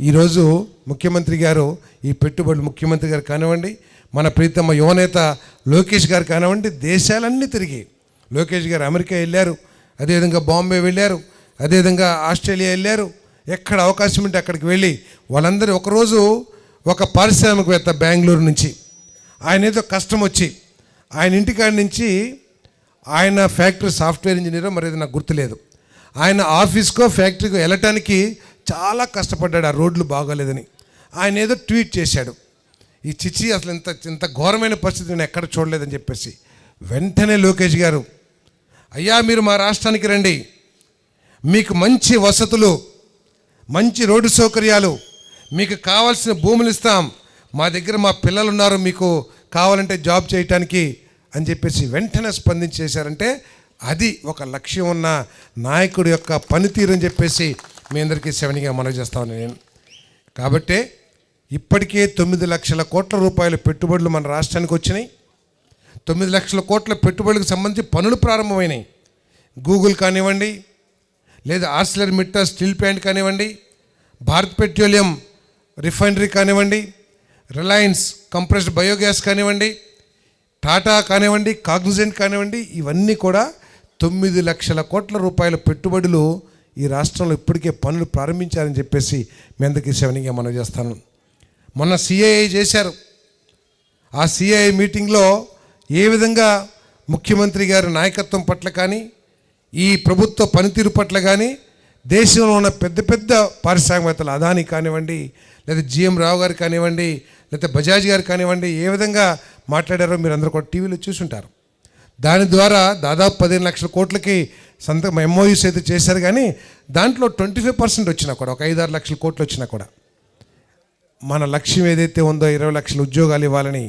ఈరోజు ముఖ్యమంత్రి గారు ఈ పెట్టుబడులు, ముఖ్యమంత్రి గారు కానివ్వండి, మన ప్రీతమ్మ యువనేత లోకేష్ గారు కానివ్వండి, దేశాలన్నీ తిరిగి లోకేష్ గారు అమెరికా వెళ్ళారు, అదేవిధంగా బాంబే వెళ్ళారు, అదేవిధంగా ఆస్ట్రేలియా వెళ్ళారు. ఎక్కడ అవకాశం ఉంటే అక్కడికి వెళ్ళి వాళ్ళందరూ ఒకరోజు ఒక పారిశ్రామికవేత్త బెంగళూరు నుంచి ఆయన ఏదో కష్టం వచ్చి ఆయన ఇంటికాడి నుంచి ఆయన ఫ్యాక్టరీ సాఫ్ట్వేర్ ఇంజనీరో మరేది నాకు గుర్తులేదు, ఆయన ఆఫీస్కో ఫ్యాక్టరీకో వెళ్ళటానికి చాలా కష్టపడ్డాడు, ఆ రోడ్లు బాగోలేదని. ఆయన ఏదో ట్వీట్ చేశాడు, ఈ చిచ్చి అసలు ఇంత ఘోరమైన పరిస్థితి నేను ఎక్కడ చూడలేదని చెప్పేసి. వెంటనే లోకేష్ గారు, అయ్యా మీరు మా రాష్ట్రానికి రండి, మీకు మంచి వసతులు, మంచి రోడ్డు సౌకర్యాలు, మీకు కావాల్సిన భూములు ఇస్తాం, మా దగ్గర మా పిల్లలు ఉన్నారు, మీకు కావాలంటే జాబ్ చేయటానికి అని చెప్పేసి వెంటనే స్పందించేశారంటే అది ఒక లక్ష్యం ఉన్న నాయకుడి యొక్క పనితీరు అని చెప్పేసి మీ అందరికీ సెవెన్గా మనవి చేస్తాను నేను. కాబట్టే ఇప్పటికే 9 లక్షల కోట్ల రూపాయల పెట్టుబడులు మన రాష్ట్రానికి వచ్చినాయి. 9 లక్షల కోట్ల పెట్టుబడులకు సంబంధించి పనులు ప్రారంభమైనాయి. గూగుల్ కానివ్వండి, లేదా ఆర్సిలర్ మిట్టల్ స్టీల్ ప్లాంట్ కానివ్వండి, భారత్ పెట్రోలియం రిఫైనరీ కానివ్వండి, రిలయన్స్ కంప్రెస్డ్ బయోగ్యాస్ కానివ్వండి, టాటా కానివ్వండి, కాగ్నిజెంట్ కానివ్వండి, ఇవన్నీ కూడా 9 లక్షల కోట్ల రూపాయల పెట్టుబడులు ఈ రాష్ట్రంలో ఇప్పటికే పనులు ప్రారంభించారని చెప్పేసి మీ అందరికీ సెవెన్గా మనవి చేస్తాను. మొన్న సిఐఐ చేశారు. ఆ సిఐఐ మీటింగ్లో ఏ విధంగా ముఖ్యమంత్రి గారి నాయకత్వం పట్ల కానీ, ఈ ప్రభుత్వ పనితీరు పట్ల కానీ, దేశంలో ఉన్న పెద్ద పెద్ద పారిశ్రామికవేత్తలు అదానీ కానివ్వండి, లేదా జిఎం రావు గారు కానివ్వండి, లేదా బజాజ్ గారు కానివ్వండి, ఏ విధంగా మాట్లాడారో మీరు అందరూ కూడా టీవీలో చూసుంటారు. దాని ద్వారా దాదాపు 15 లక్షల కోట్లకి ఎంఓయూస్ అయితే చేశారు. కానీ దాంట్లో 25% వచ్చినా కూడా, ఒక 5-6 లక్షల కోట్లు వచ్చినా కూడా మన లక్ష్యం ఏదైతే ఉందో 20 లక్షల ఉద్యోగాలు ఇవ్వాలని,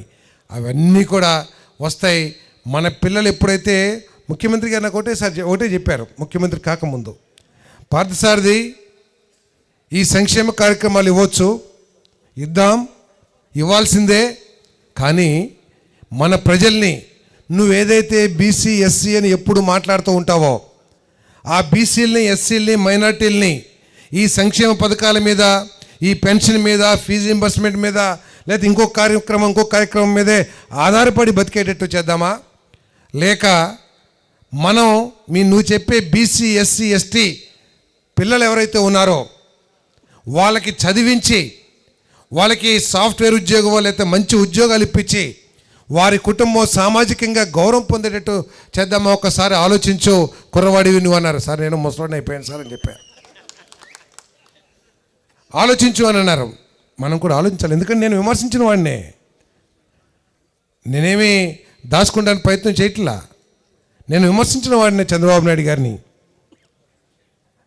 అవన్నీ కూడా వస్తాయి. మన పిల్లలు ఎప్పుడైతే ముఖ్యమంత్రి గారు నాకు ఒకటే చెప్పారు, ముఖ్యమంత్రి కాకముందు, పార్థసారథి ఈ సంక్షేమ కార్యక్రమాలు ఇవ్వచ్చు, ఇవ్వాల్సిందే, కానీ మన ప్రజల్ని నువ్వేదైతే బీసీ ఎస్సీ అని ఎప్పుడు మాట్లాడుతూ ఉంటావో ఆ బీసీలని, ఎస్సీలని, మైనార్టీలని ఈ సంక్షేమ పథకాల మీద, ఈ పెన్షన్ మీద, ఫీజు రింబర్స్మెంట్ మీద, లేదా ఇంకొక కార్యక్రమం మీదే ఆధారపడి బతికేటట్టు చేద్దామా, లేక మనం నువ్వు చెప్పే బీసీ ఎస్సీ ఎస్టీ పిల్లలు ఎవరైతే ఉన్నారో వాళ్ళకి చదివించి, వాళ్ళకి సాఫ్ట్వేర్ ఉద్యోగం లేకపోతే మంచి ఉద్యోగాలు ఇప్పించి వారి కుటుంబం సామాజికంగా గౌరవం పొందేటట్టు చేద్దామా, ఒకసారి ఆలోచించు కుర్రవాడివి నువ్వు అన్నారు. సార్ నేను ముసలోడిని అయిపోయాను సార్ అని చెప్పాను. ఆలోచించు అని అన్నారు. మనం కూడా ఆలోచించాలి, ఎందుకంటే నేను విమర్శించిన వాడినే, నేనేమి దాచుకోవడానికి ప్రయత్నం చేయట్లా, నేను విమర్శించిన వాడినే చంద్రబాబు నాయుడు గారిని.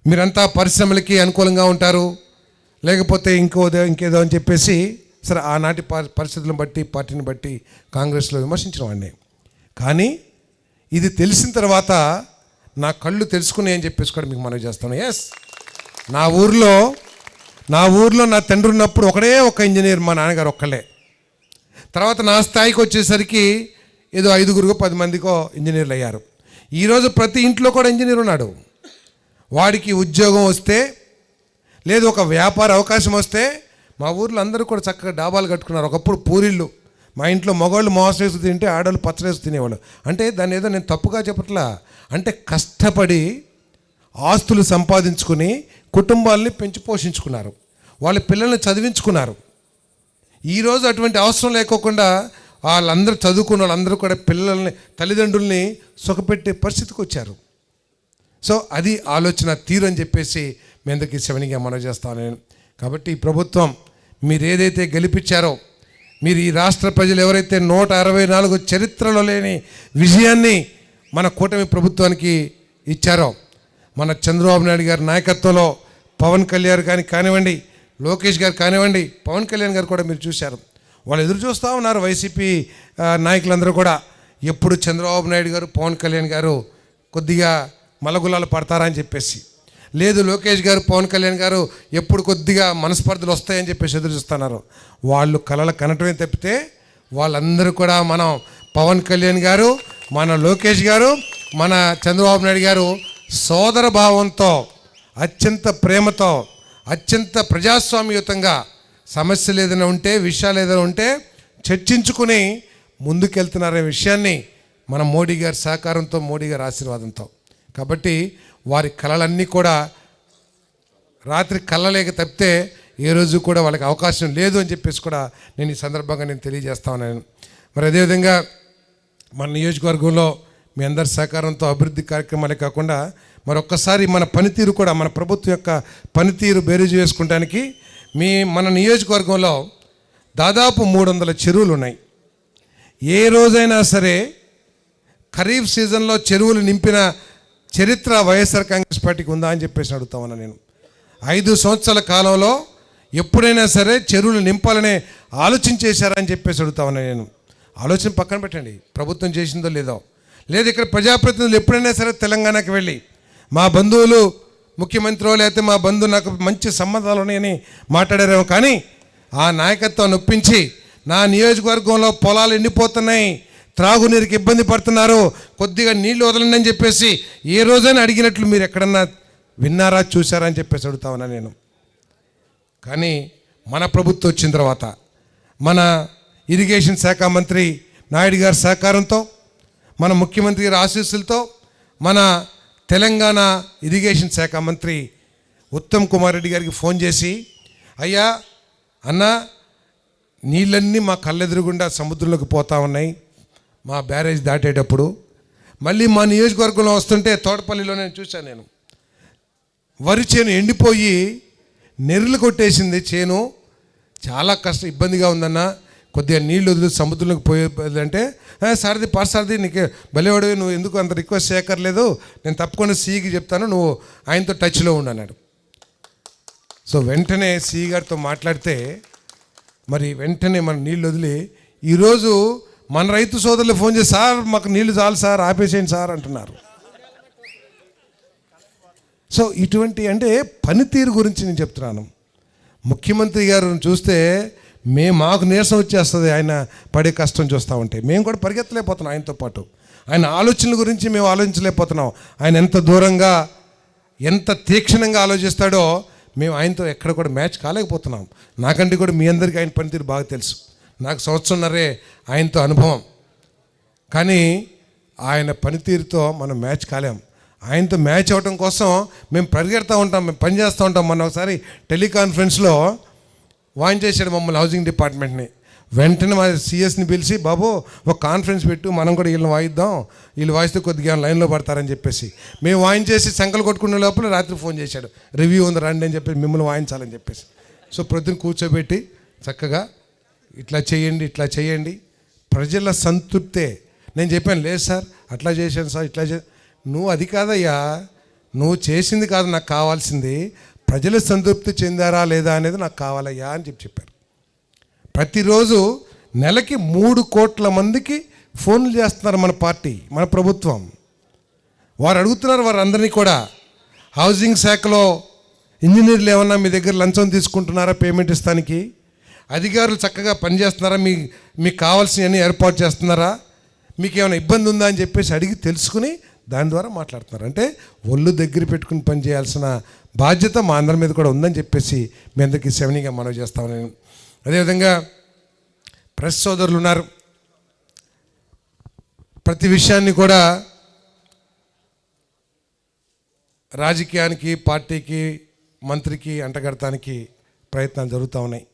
మీరంతా పరిశ్రమలకి అనుకూలంగా ఉంటారు, లేకపోతే ఇంకేదో అని చెప్పేసి సరే ఆనాటి పరిస్థితులను బట్టి, పార్టీని బట్టి కాంగ్రెస్లో విమర్శించిన వాడిని. కానీ ఇది తెలిసిన తర్వాత నా కళ్ళు తెలుసుకున్నాయి అని చెప్పేసి కూడా మీకు మనవి చేస్తాను. ఎస్, నా ఊర్లో నా తండ్రి ఉన్నప్పుడు ఒక ఇంజనీర్, మా నాన్నగారు ఒక్కళ్ళే. తర్వాత నా స్థాయికి వచ్చేసరికి ఏదో 5గురికో 10 మందికో ఇంజనీర్లు అయ్యారు. ఈరోజు ప్రతి ఇంట్లో కూడా ఇంజనీర్ ఉన్నాడు. వాడికి ఉద్యోగం వస్తే, లేదు ఒక వ్యాపార అవకాశం వస్తే, మా ఊర్లో అందరూ కూడా చక్కగా డాబాలు కట్టుకున్నారు. ఒకప్పుడు పూరిళ్ళు, మా ఇంట్లో మగవాళ్ళు మాంసం వేసి తింటే ఆడవాళ్ళు పచ్చడి వేసి తినేవాళ్ళు. అంటే దాన్ని ఏదో నేను తప్పుగా చెప్పట్లా, అంటే కష్టపడి ఆస్తులు సంపాదించుకుని కుటుంబాలని పెంచి పోషించుకున్నారు, వాళ్ళ పిల్లల్ని చదివించుకున్నారు. ఈరోజు అటువంటి అవసరం లేకోకుండా వాళ్ళందరూ చదువుకున్న వాళ్ళందరూ కూడా పిల్లల్ని, తల్లిదండ్రుల్ని సుఖపెట్టే పరిస్థితికి వచ్చారు. సో అది ఆలోచన తీరు అని చెప్పేసి మీ అందరికీ సెవెన్గా మనవి చేస్తాను నేను. కాబట్టి ఈ ప్రభుత్వం మీరు ఏదైతే గెలిపించారో, మీరు ఈ రాష్ట్ర ప్రజలు ఎవరైతే 164 చరిత్రలో లేని విజయాన్ని మన కూటమి ప్రభుత్వానికి ఇచ్చారో, మన చంద్రబాబు నాయుడు గారి నాయకత్వంలో పవన్ కళ్యాణ్ గారు కానివ్వండి, లోకేష్ గారు కానివ్వండి, పవన్ కళ్యాణ్ గారు కూడా మీరు చూశారు, వాళ్ళు ఎదురు చూస్తూ ఉన్నారు. వైసీపీ నాయకులందరూ కూడా ఎప్పుడు చంద్రబాబు నాయుడు గారు, పవన్ కళ్యాణ్ గారు కొద్దిగా మలగులాలు పడతారా అని చెప్పేసి. లేదు లోకేష్ గారు పవన్ కళ్యాణ్ గారు ఎప్పుడు కొద్దిగా మనస్పర్ధలు వస్తాయని చెప్పేసి ఎదురు చూస్తున్నారు. వాళ్ళు కలలు కనటమే తప్పితే వాళ్ళందరూ కూడా మనం పవన్ కళ్యాణ్ గారు, మన లోకేష్ గారు, మన చంద్రబాబు నాయుడు గారు సోదర భావంతో, అత్యంత ప్రేమతో, అత్యంత ప్రజాస్వామ్యయుతంగా సమస్యలు ఏదైనా ఉంటే, విషయాలు ఏదైనా ఉంటే చర్చించుకుని ముందుకెళ్తున్నారనే విషయాన్ని మన మోడీ గారి సహకారంతో, మోడీ గారి ఆశీర్వాదంతో. కాబట్టి వారి కళలన్నీ కూడా రాత్రి కళ్ళలేక తప్పితే ఏ రోజు కూడా వాళ్ళకి అవకాశం లేదు అని చెప్పేసి కూడా నేను ఈ సందర్భంగా తెలియజేస్తా ఉన్నాను. మరి అదేవిధంగా మన నియోజకవర్గంలో మీ అందరి సహకారంతో అభివృద్ధి కార్యక్రమాలే కాకుండా మరొక్కసారి మన పనితీరు కూడా, మన ప్రభుత్వం యొక్క పనితీరు బేరీజు వేసుకుంటానికి మన నియోజకవర్గంలో దాదాపు 300 చెరువులు ఉన్నాయి. ఏ రోజైనా సరే ఖరీఫ్ సీజన్లో చెరువులు నింపిన చరిత్ర వైఎస్ఆర్ కాంగ్రెస్ పార్టీకి ఉందా అని చెప్పేసి అడుగుతా ఉన్నా నేను. 5 సంవత్సరాల కాలంలో ఎప్పుడైనా సరే చెరువులు నింపాలనే ఆలోచన చేశారా అని చెప్పేసి అడుగుతా ఉన్నా నేను. ఆలోచన పక్కన పెట్టండి, ప్రభుత్వం చేసిందో లేదో. లేదు ఇక్కడ ప్రజాప్రతినిధులు ఎప్పుడైనా సరే తెలంగాణకి వెళ్ళి మా బంధువులు ముఖ్యమంత్రి లేకపోతే మా బంధువు నాకు మంచి సంబంధాలు ఉన్నాయని మాట్లాడారేమో, కానీ ఆ నాయకత్వాన్ని ఒప్పించి నా నియోజకవర్గంలో పొలాలు ఎండిపోతున్నాయి, త్రాగునీరుకి ఇబ్బంది పడుతున్నారు, కొద్దిగా నీళ్లు వదలండి అని చెప్పేసి ఏ రోజైనా అడిగినట్లు మీరు ఎక్కడన్నా విన్నారా, చూసారా అని చెప్పేసి అడుగుతా ఉన్నా నేను. కానీ మన ప్రభుత్వం వచ్చిన తర్వాత మన ఇరిగేషన్ శాఖ మంత్రి నాయుడు గారి సహకారంతో, మన ముఖ్యమంత్రి గారి ఆశీస్సులతో, మన తెలంగాణ ఇరిగేషన్ శాఖ మంత్రి ఉత్తమ్ కుమార్ రెడ్డి గారికి ఫోన్ చేసి, అయ్యా అన్న నీళ్ళన్నీ మా కళ్ళెదురుగుండా సముద్రంలోకి పోతా ఉన్నాయి మా బ్యారేజ్ దాటేటప్పుడు, మళ్ళీ మా నియోజకవర్గంలో వస్తుంటే తోటపల్లిలో నేను చూశాను, నేను వరి చేను ఎండిపోయి నెర్రలు కొట్టేసింది చేను, చాలా ఇబ్బందిగా ఉందన్న, కొద్దిగా నీళ్ళు వదిలి సముద్రంలోకి పోయేదంటే సారథి పార్సారథి నీకు బలేవాడివి, నువ్వు ఎందుకు అంత రిక్వెస్ట్ చేయక్కర్లేదు, నేను తప్పకుండా సీకి చెప్తాను, నువ్వు ఆయనతో టచ్లో ఉండు అన్నాడు. సో వెంటనే సీ గారితో మాట్లాడితే మరి వెంటనే మన నీళ్ళు వదిలి ఈరోజు మన రైతు సోదరులు ఫోన్ చేసి సార్ మాకు నీళ్లు చాలు సార్ ఆపేసేయండి సార్ అంటున్నారు. సో ఇటువంటి అంటే పనితీరు గురించి నేను చెప్తున్నాను. ముఖ్యమంత్రి గారిని చూస్తే మాకు నీరసం వచ్చేస్తుంది ఆయన పడే కష్టం చూస్తూ ఉంటే. మేము కూడా పరిగెత్తలేకపోతున్నాం ఆయనతో పాటు. ఆయన ఆలోచనల గురించి మేము ఆలోచించలేకపోతున్నాం. ఆయన ఎంత దూరంగా ఎంత తీక్షణంగా ఆలోచిస్తాడో మేము ఆయనతో ఎక్కడ కూడా మ్యాచ్ కాలేకపోతున్నాం. నాకంటే కూడా మీ అందరికీ ఆయన పనితీరు బాగా తెలుసు. నాకు సంవత్సరంన్నరే ఆయనతో అనుభవం, కానీ ఆయన పనితీరుతో మనం మ్యాచ్ కాలేం. ఆయనతో మ్యాచ్ అవ్వడం కోసం మేము పరిగెడతా ఉంటాం, మేము పనిచేస్తూ ఉంటాం. మొన్న ఒకసారి టెలికాన్ఫరెన్స్లో వాయించేశాడు మమ్మల్ని హౌసింగ్ డిపార్ట్మెంట్ని. వెంటనే మా సిఎస్ని పిలిచి, బాబు ఒక కాన్ఫరెన్స్ పెట్టు, మనం కూడా వీళ్ళని వాయిద్దాం, వీళ్ళు వాయిస్తే కొద్దిగా లైన్లో పడతారని చెప్పేసి మేము వాయించేసి సంకలు కొట్టుకునే లోపల రాత్రి ఫోన్ చేశాడు, రివ్యూ ఉంది రండి అని చెప్పేసి, మిమ్మల్ని వాయించాలని చెప్పేసి. సో ప్రొద్దున కూర్చోబెట్టి చక్కగా ఇట్లా చేయండి, ఇట్లా చేయండి, ప్రజల సంతృప్తే. నేను చెప్పాను, లేదు సార్ అట్లా చేశాను సార్, ఇట్లా నువ్వు అది కాదయ్యా, నువ్వు చేసింది కాదు నాకు కావాల్సింది, ప్రజలు సంతృప్తి చెందారా లేదా అనేది నాకు కావాలయ్యా అని చెప్పారు. ప్రతిరోజు నెలకి 3 కోట్ల మందికి ఫోన్లు చేస్తున్నారు మన పార్టీ, మన ప్రభుత్వం. వారు అడుగుతున్నారు వారందరినీ కూడా, హౌసింగ్ శాఖలో ఇంజనీర్లు ఏమన్నా మీ దగ్గర లంచం తీసుకుంటున్నారా పేమెంట్ ఇస్తానికి, అధికారులు చక్కగా పనిచేస్తున్నారా, మీకు కావాల్సినవన్నీ ఏర్పాటు చేస్తున్నారా, మీకు ఏమైనా ఇబ్బంది ఉందా అని చెప్పేసి అడిగి తెలుసుకుని దాని ద్వారా మాట్లాడుతున్నారు. అంటే ఒళ్ళు దగ్గర పెట్టుకుని పని చేయాల్సిన బాధ్యత మా అందరి మీద కూడా ఉందని చెప్పేసి మీ అందరికీ సెవెనీగా మనవి చేస్తాను నేను. అదేవిధంగా ప్రెస్ సోదరులు ఉన్నారు, ప్రతి విషయాన్ని కూడా రాజకీయానికి, పార్టీకి, మంత్రికి అంటగడటానికి ప్రయత్నాలు జరుగుతూ ఉన్నాయి.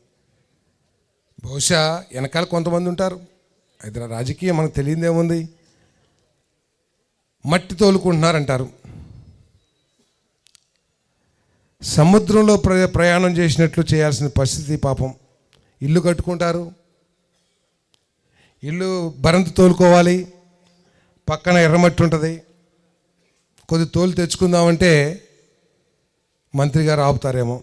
బహుశా వెనకాల కొంతమంది ఉంటారు, అయితే రాజకీయం మనకు తెలియదేముంది, మట్టి తోలుకుంటున్నారంటారు. సముద్రంలో ప్రయాణం చేసినట్లు చేయాల్సిన పరిస్థితి. పాపం ఇల్లు కట్టుకుంటారు, ఇల్లు బరంత తోలుకోవాలి, పక్కన ఎర్రమట్టి ఉంటుంది, కొద్ది తోలు తెచ్చుకుందామంటే మంత్రి గారు ఆపుతారేమో.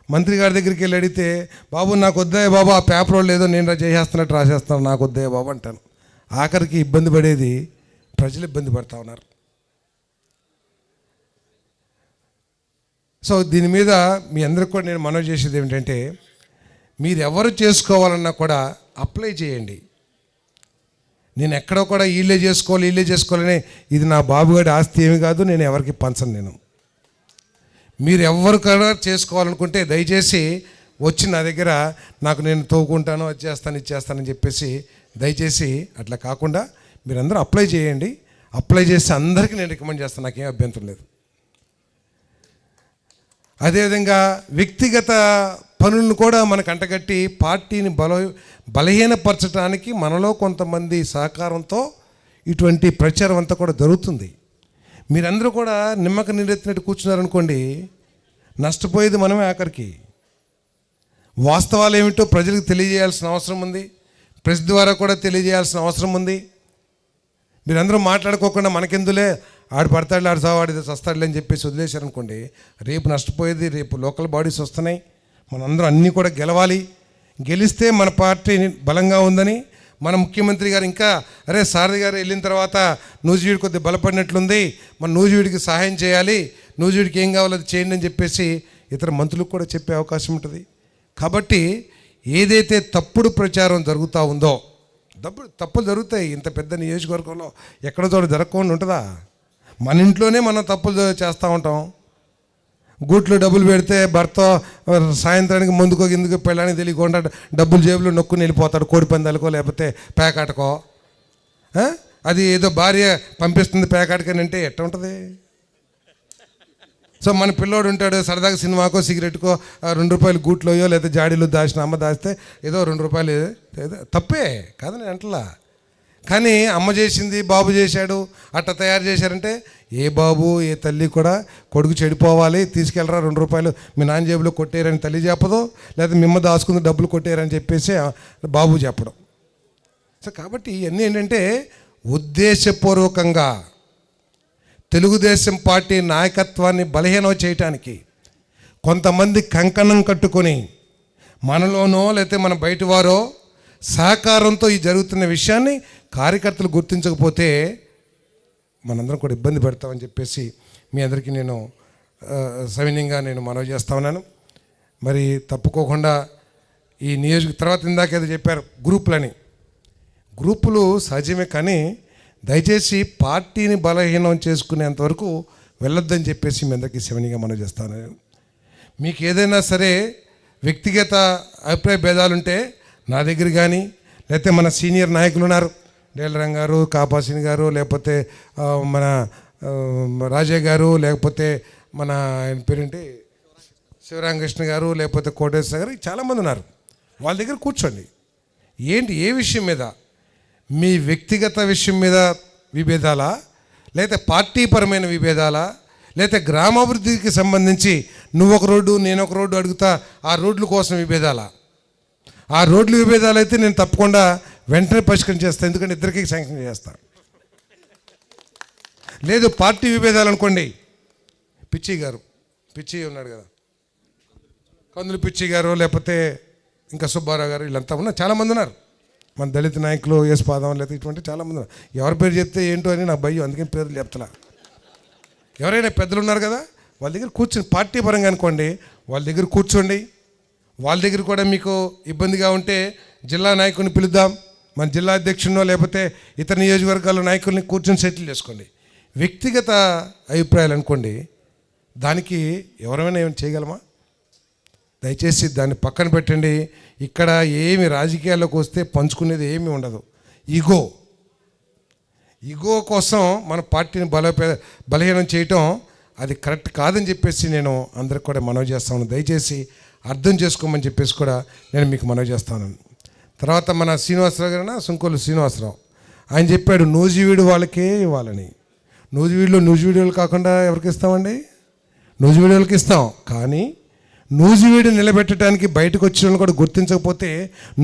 మంత్రి గారి దగ్గరికి వెళ్ళి అడిగితే, బాబు నాకు వద్దాయి బాబు, ఆ పేపర్లో లేదో నేను చేసేస్తున్నట్టు రాసేస్తాను, నాకు వద్దాయి బాబు అంటాను. ఆఖరికి ఇబ్బంది పడేది ప్రజలు ఇబ్బంది పడుతూ ఉన్నారు. సో దీని మీద మీ అందరికి కూడా నేను మనవి చేసేది ఏమిటంటే, మీరు ఎవరు చేసుకోవాలన్నా కూడా అప్లై చేయండి. నేను ఎక్కడో కూడా వీళ్ళే చేసుకోవాలని, ఇది నా బాబుగాడి ఆస్తి ఏమి కాదు, నేను ఎవరికి పంచను. నేను మీరు ఎవరు కూడా చేసుకోవాలనుకుంటే దయచేసి వచ్చి నా దగ్గర నాకు నేను తోకుంటాను, అది చేస్తాను, ఇది చేస్తానని చెప్పేసి దయచేసి అట్లా కాకుండా మీరందరూ అప్లై చేయండి. అప్లై చేసి అందరికీ నేను రికమెండ్ చేస్తాను, నాకేం అభ్యంతరం లేదు. అదేవిధంగా వ్యక్తిగత పనులను కూడా మనకు అంటగట్టి పార్టీని బలహీనపరచడానికి మనలో కొంతమంది సహకారంతో ఇటువంటి ప్రచారం అంతా కూడా జరుగుతుంది. మీరందరూ కూడా నిమ్మక నీరెత్తినట్టు కూర్చున్నారనుకోండి, నష్టపోయేది మనమే. ఆఖరికి వాస్తవాలు ఏమిటో ప్రజలకు తెలియజేయాల్సిన అవసరం ఉంది, ప్రెస్ ద్వారా కూడా తెలియజేయాల్సిన అవసరం ఉంది. మీరందరూ మాట్లాడుకోకుండా మనకెందులే, ఆడు పడతాడు, ఆడు సావాడు, వస్తాడులే అని చెప్పేసి వదిలేశారనుకోండి, రేపు నష్టపోయేది. రేపు లోకల్ బాడీస్ వస్తున్నాయి, మనందరం అన్నీ కూడా గెలవాలి. గెలిస్తే మన పార్టీ బలంగా ఉందని మన ముఖ్యమంత్రి గారు ఇంకా సారథి గారు వెళ్ళిన తర్వాత నూజివీడు కొద్దిగా బలపడినట్లుంది, మన నూజివీడికి సహాయం చేయాలి, నూజివీడికి ఏం కావాలో అది చేయండి అని చెప్పేసి ఇతర మంత్రులకు కూడా చెప్పే అవకాశం ఉంటుంది. కాబట్టి ఏదైతే తప్పుడు ప్రచారం జరుగుతూ ఉందో, తప్పులు జరుగుతాయి. ఇంత పెద్ద నియోజకవర్గంలో ఎక్కడో చోట జరగకుండా ఉంటుందా? మన ఇంట్లోనే మనం తప్పులు చేస్తూ ఉంటాం. గూట్లో డబ్బులు పెడితే భర్త సాయంత్రానికి ముందుకో ఎందుకు పెళ్ళడానికి తెలియకుండా డబ్బులు జేబులో నొక్కుని వెళ్ళిపోతాడు, కోడి పందాలకో లేకపోతే పేకాటకో. అది ఏదో భార్య పంపిస్తుంది పేకాటకని అంటే ఎట్ట ఉంటుంది? సో మన పిల్లోడు ఉంటాడు, సరదాగా సినిమాకో సిగరెట్కో 2 రూపాయలు గూట్లోయో లేదా జాడీలో దాచిన అమ్మ దాస్తే ఏదో 2 రూపాయలు, ఏదో తప్పే కాదు నేను అంటలా. కానీ అమ్మ చేసింది, బాబు చేశాడు, అట్లా తయారు చేశారంటే ఏ బాబు ఏ తల్లి కూడా కొడుకు చెడిపోవాలి, తీసుకెళ్ళరా 2 రూపాయలు మీ నాన్న జేబులో కొట్టేరని తల్లి చెప్పదు, లేదా మిమ్మ దాచుకుని డబ్బులు కొట్టేరని చెప్పేసి బాబు చెప్పడం. సో కాబట్టి ఇవన్నీ ఏంటంటే ఉద్దేశపూర్వకంగా తెలుగుదేశం పార్టీ నాయకత్వాన్ని బలహీనం చేయటానికి కొంతమంది కంకణం కట్టుకొని మనలోనో లేకపోతే మన బయట వారో సహకారంతో ఈ జరుగుతున్న విషయాన్ని కార్యకర్తలు గుర్తించకపోతే మనందరం కూడా ఇబ్బంది పెడతామని చెప్పేసి మీ అందరికీ నేను సవినయంగా నేను మనవి చేస్తా ఉన్నాను. మరి తప్పుకోకుండా ఈ తర్వాత ఇందాక ఏదో చెప్పారు గ్రూపులు సహజమే, కానీ దయచేసి పార్టీని బలహీనం చేసుకునేంతవరకు వెళ్ళొద్దని చెప్పేసి మీ అందరికీ సవినయంగా మనవి చేస్తాను. మీకు ఏదైనా సరే వ్యక్తిగత అభిప్రాయ భేదాలుంటే నా దగ్గర కానీ, లేకపోతే మన సీనియర్ నాయకులు ఉన్నారు, డేలరంగ్ గారు, కాపాసిని గారు, లేకపోతే మన రాజయ్య గారు, లేకపోతే మన ఆయన పేరేంటి శివరామకృష్ణ గారు, లేకపోతే కోటేశ్వర గారు, చాలామంది ఉన్నారు. వాళ్ళ దగ్గర కూర్చోండి. ఏంటి ఏ విషయం మీద, మీ వ్యక్తిగత విషయం మీద విభేదాలా, లేకపోతే పార్టీపరమైన విభేదాలా, లేకపోతే గ్రామాభివృద్ధికి సంబంధించి నువ్వు ఒక రోడ్డు నేను ఒక రోడ్డు అడుగుతా ఆ రోడ్ల కోసం విభేదాలా? ఆ రోడ్లు విభేదాలు అయితే నేను తప్పకుండా వెంటనే పరిష్కరణ చేస్తాను, ఎందుకంటే ఇద్దరికీ శాంక్షన్ చేస్తాను. లేదు పార్టీ విభేదాలు అనుకోండి, పిచ్చి ఉన్నాడు కదా, కందులు పిచ్చి గారు, లేకపోతే ఇంకా సుబ్బారావు గారు, వీళ్ళంతా ఉన్నారు, చాలామంది ఉన్నారు. మన దళిత నాయకులు ఎస్ పాదం లేకపోతే ఇటువంటి చాలామంది ఉన్నారు. ఎవరి పేరు చెప్తే ఏంటో అని నా భయం, అందుకని పేర్లు చెప్తలా. ఎవరైనా పెద్దలు ఉన్నారు కదా, వాళ్ళ దగ్గర కూర్చొని పార్టీ పరంగా అనుకోండి, వాళ్ళ దగ్గర కూర్చోండి. వాళ్ళ దగ్గర కూడా మీకు ఇబ్బందిగా ఉంటే జిల్లా నాయకుడిని పిలుద్దాం, మన జిల్లా అధ్యక్షుడినో లేకపోతే ఇతర నియోజకవర్గాల నాయకుల్ని కూర్చొని సెటిల్ చేసుకోండి. వ్యక్తిగత అభిప్రాయాలు అనుకోండి, దానికి ఎవరైనా ఏమైనా చేయగలమా? దయచేసి దాన్ని పక్కన పెట్టండి. ఇక్కడ ఏమి రాజకీయాల్లోకి వస్తే పంచుకునేది ఏమీ ఉండదు. ఈగో కోసం మన పార్టీని బలహీనం చేయటం అది కరెక్ట్ కాదని చెప్పేసి నేను అందరికి కూడా మనవి చేస్తాను. దయచేసి అర్థం చేసుకోమని చెప్పేసి కూడా నేను మీకు మనవి చేస్తాను. తర్వాత మన శ్రీనివాసరావు గారైనా సుంకోలు శ్రీనివాసరావు ఆయన చెప్పాడు నూజివీడు వాళ్ళకే ఇవ్వాలని. నూజివీడులు కాకుండా ఎవరికి ఇస్తామండి? నూజివీడులకి ఇస్తాం. కానీ నూజివీడు నిలబెట్టడానికి బయటకు వచ్చిన వాళ్ళు కూడా గుర్తించకపోతే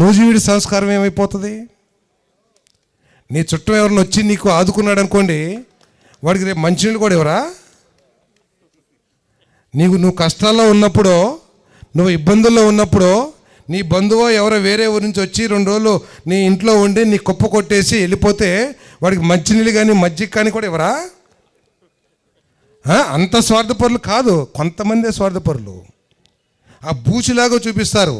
నూజివీడు సంస్కారం ఏమైపోతుంది? నీ చుట్టూ ఎవరిని వచ్చి నీకు ఆదుకున్నాడు అనుకోండి, వాడికి రేపు మంచినీళ్ళు కూడా ఎవరా? నువ్వు కష్టాల్లో ఉన్నప్పుడు, నువ్వు ఇబ్బందుల్లో ఉన్నప్పుడు నీ బంధువో ఎవరో వేరే ఊరి నుంచి వచ్చి 2 రోజులు నీ ఇంట్లో ఉండి నీ కుప్ప కొట్టేసి వెళ్ళిపోతే వాడికి మంచినీళ్ళు కానీ మజ్జిగ కానీ కూడా ఎవరా? అంత స్వార్థపరులు కాదు, కొంతమందే స్వార్థపరులు. ఆ బూచిలాగా చూపిస్తారు.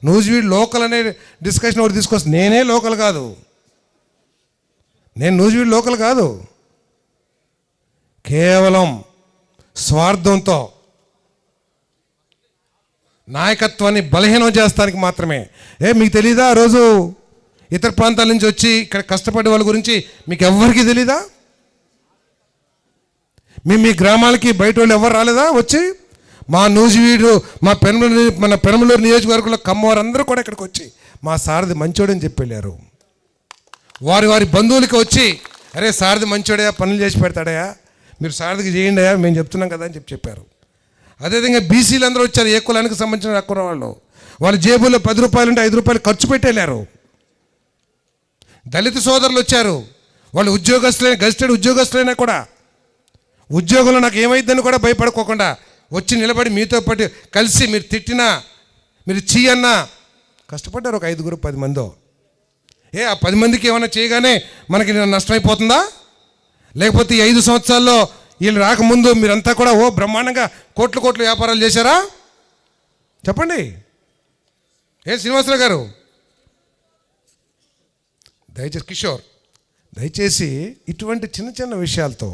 నూజివీడు లోకల్ అనే డిస్కషన్ ఒకటి తీసుకొస్తా. నేనే లోకల్ కాదు, నేను నూజివీడు లోకల్ కాదు. కేవలం స్వార్థంతో నాయకత్వాన్ని బలహీనం చేస్తానికి మాత్రమే. మీకు తెలీదా? ఆ రోజు ఇతర ప్రాంతాల నుంచి వచ్చి ఇక్కడ కష్టపడే వాళ్ళ గురించి మీకు ఎవ్వరికీ తెలీదా? మీ గ్రామాలకి బయట వాళ్ళు ఎవరు రాలేదా వచ్చి? మా నూజివీడు, మన పెనమలూరు నియోజకవర్గంలో కమ్మవారు అందరూ కూడా ఇక్కడికి వచ్చి మా సారథి మంచోడని చెప్పి వెళ్ళారు. వారి బంధువులకి వచ్చి, అరే సారథి మంచోడయా, పనులు చేసి పెడతాడయా, మీరు సారథికి చేయండి అయ్యా, మేము చెప్తున్నాం కదా అని చెప్పారు. అదేవిధంగా బీసీలు అందరూ వచ్చారు, ఏ కులానికి సంబంధించిన హక్కున్న వాళ్ళు. వాళ్ళ జేబుల్లో 10 రూపాయలు ఉంటే 5 రూపాయలు ఖర్చు పెట్టేళ్ళారు. దళిత సోదరులు వచ్చారు, వాళ్ళు ఉద్యోగస్తులైన, గజిటెడ్ ఉద్యోగస్తులైనా కూడా ఉద్యోగంలో నాకు ఏమైందని కూడా భయపడుకోకుండా వచ్చి నిలబడి మీతో పాటు కలిసి మీరు తిట్టినా, మీరు చీయన్నా కష్టపడ్డారు. ఒక 5-10 మందో. ఆ 10 మందికి ఏమైనా చేయగానే మనకి నష్టమైపోతుందా? లేకపోతే ఈ 5 సంవత్సరాల్లో వీళ్ళు రాకముందు మీరంతా కూడా బ్రహ్మాండంగా కోట్లు వ్యాపారాలు చేశారా? చెప్పండి. శ్రీనివాసరావు గారు, దయచేసి కిషోర్, దయచేసి ఇటువంటి చిన్న చిన్న విషయాలతో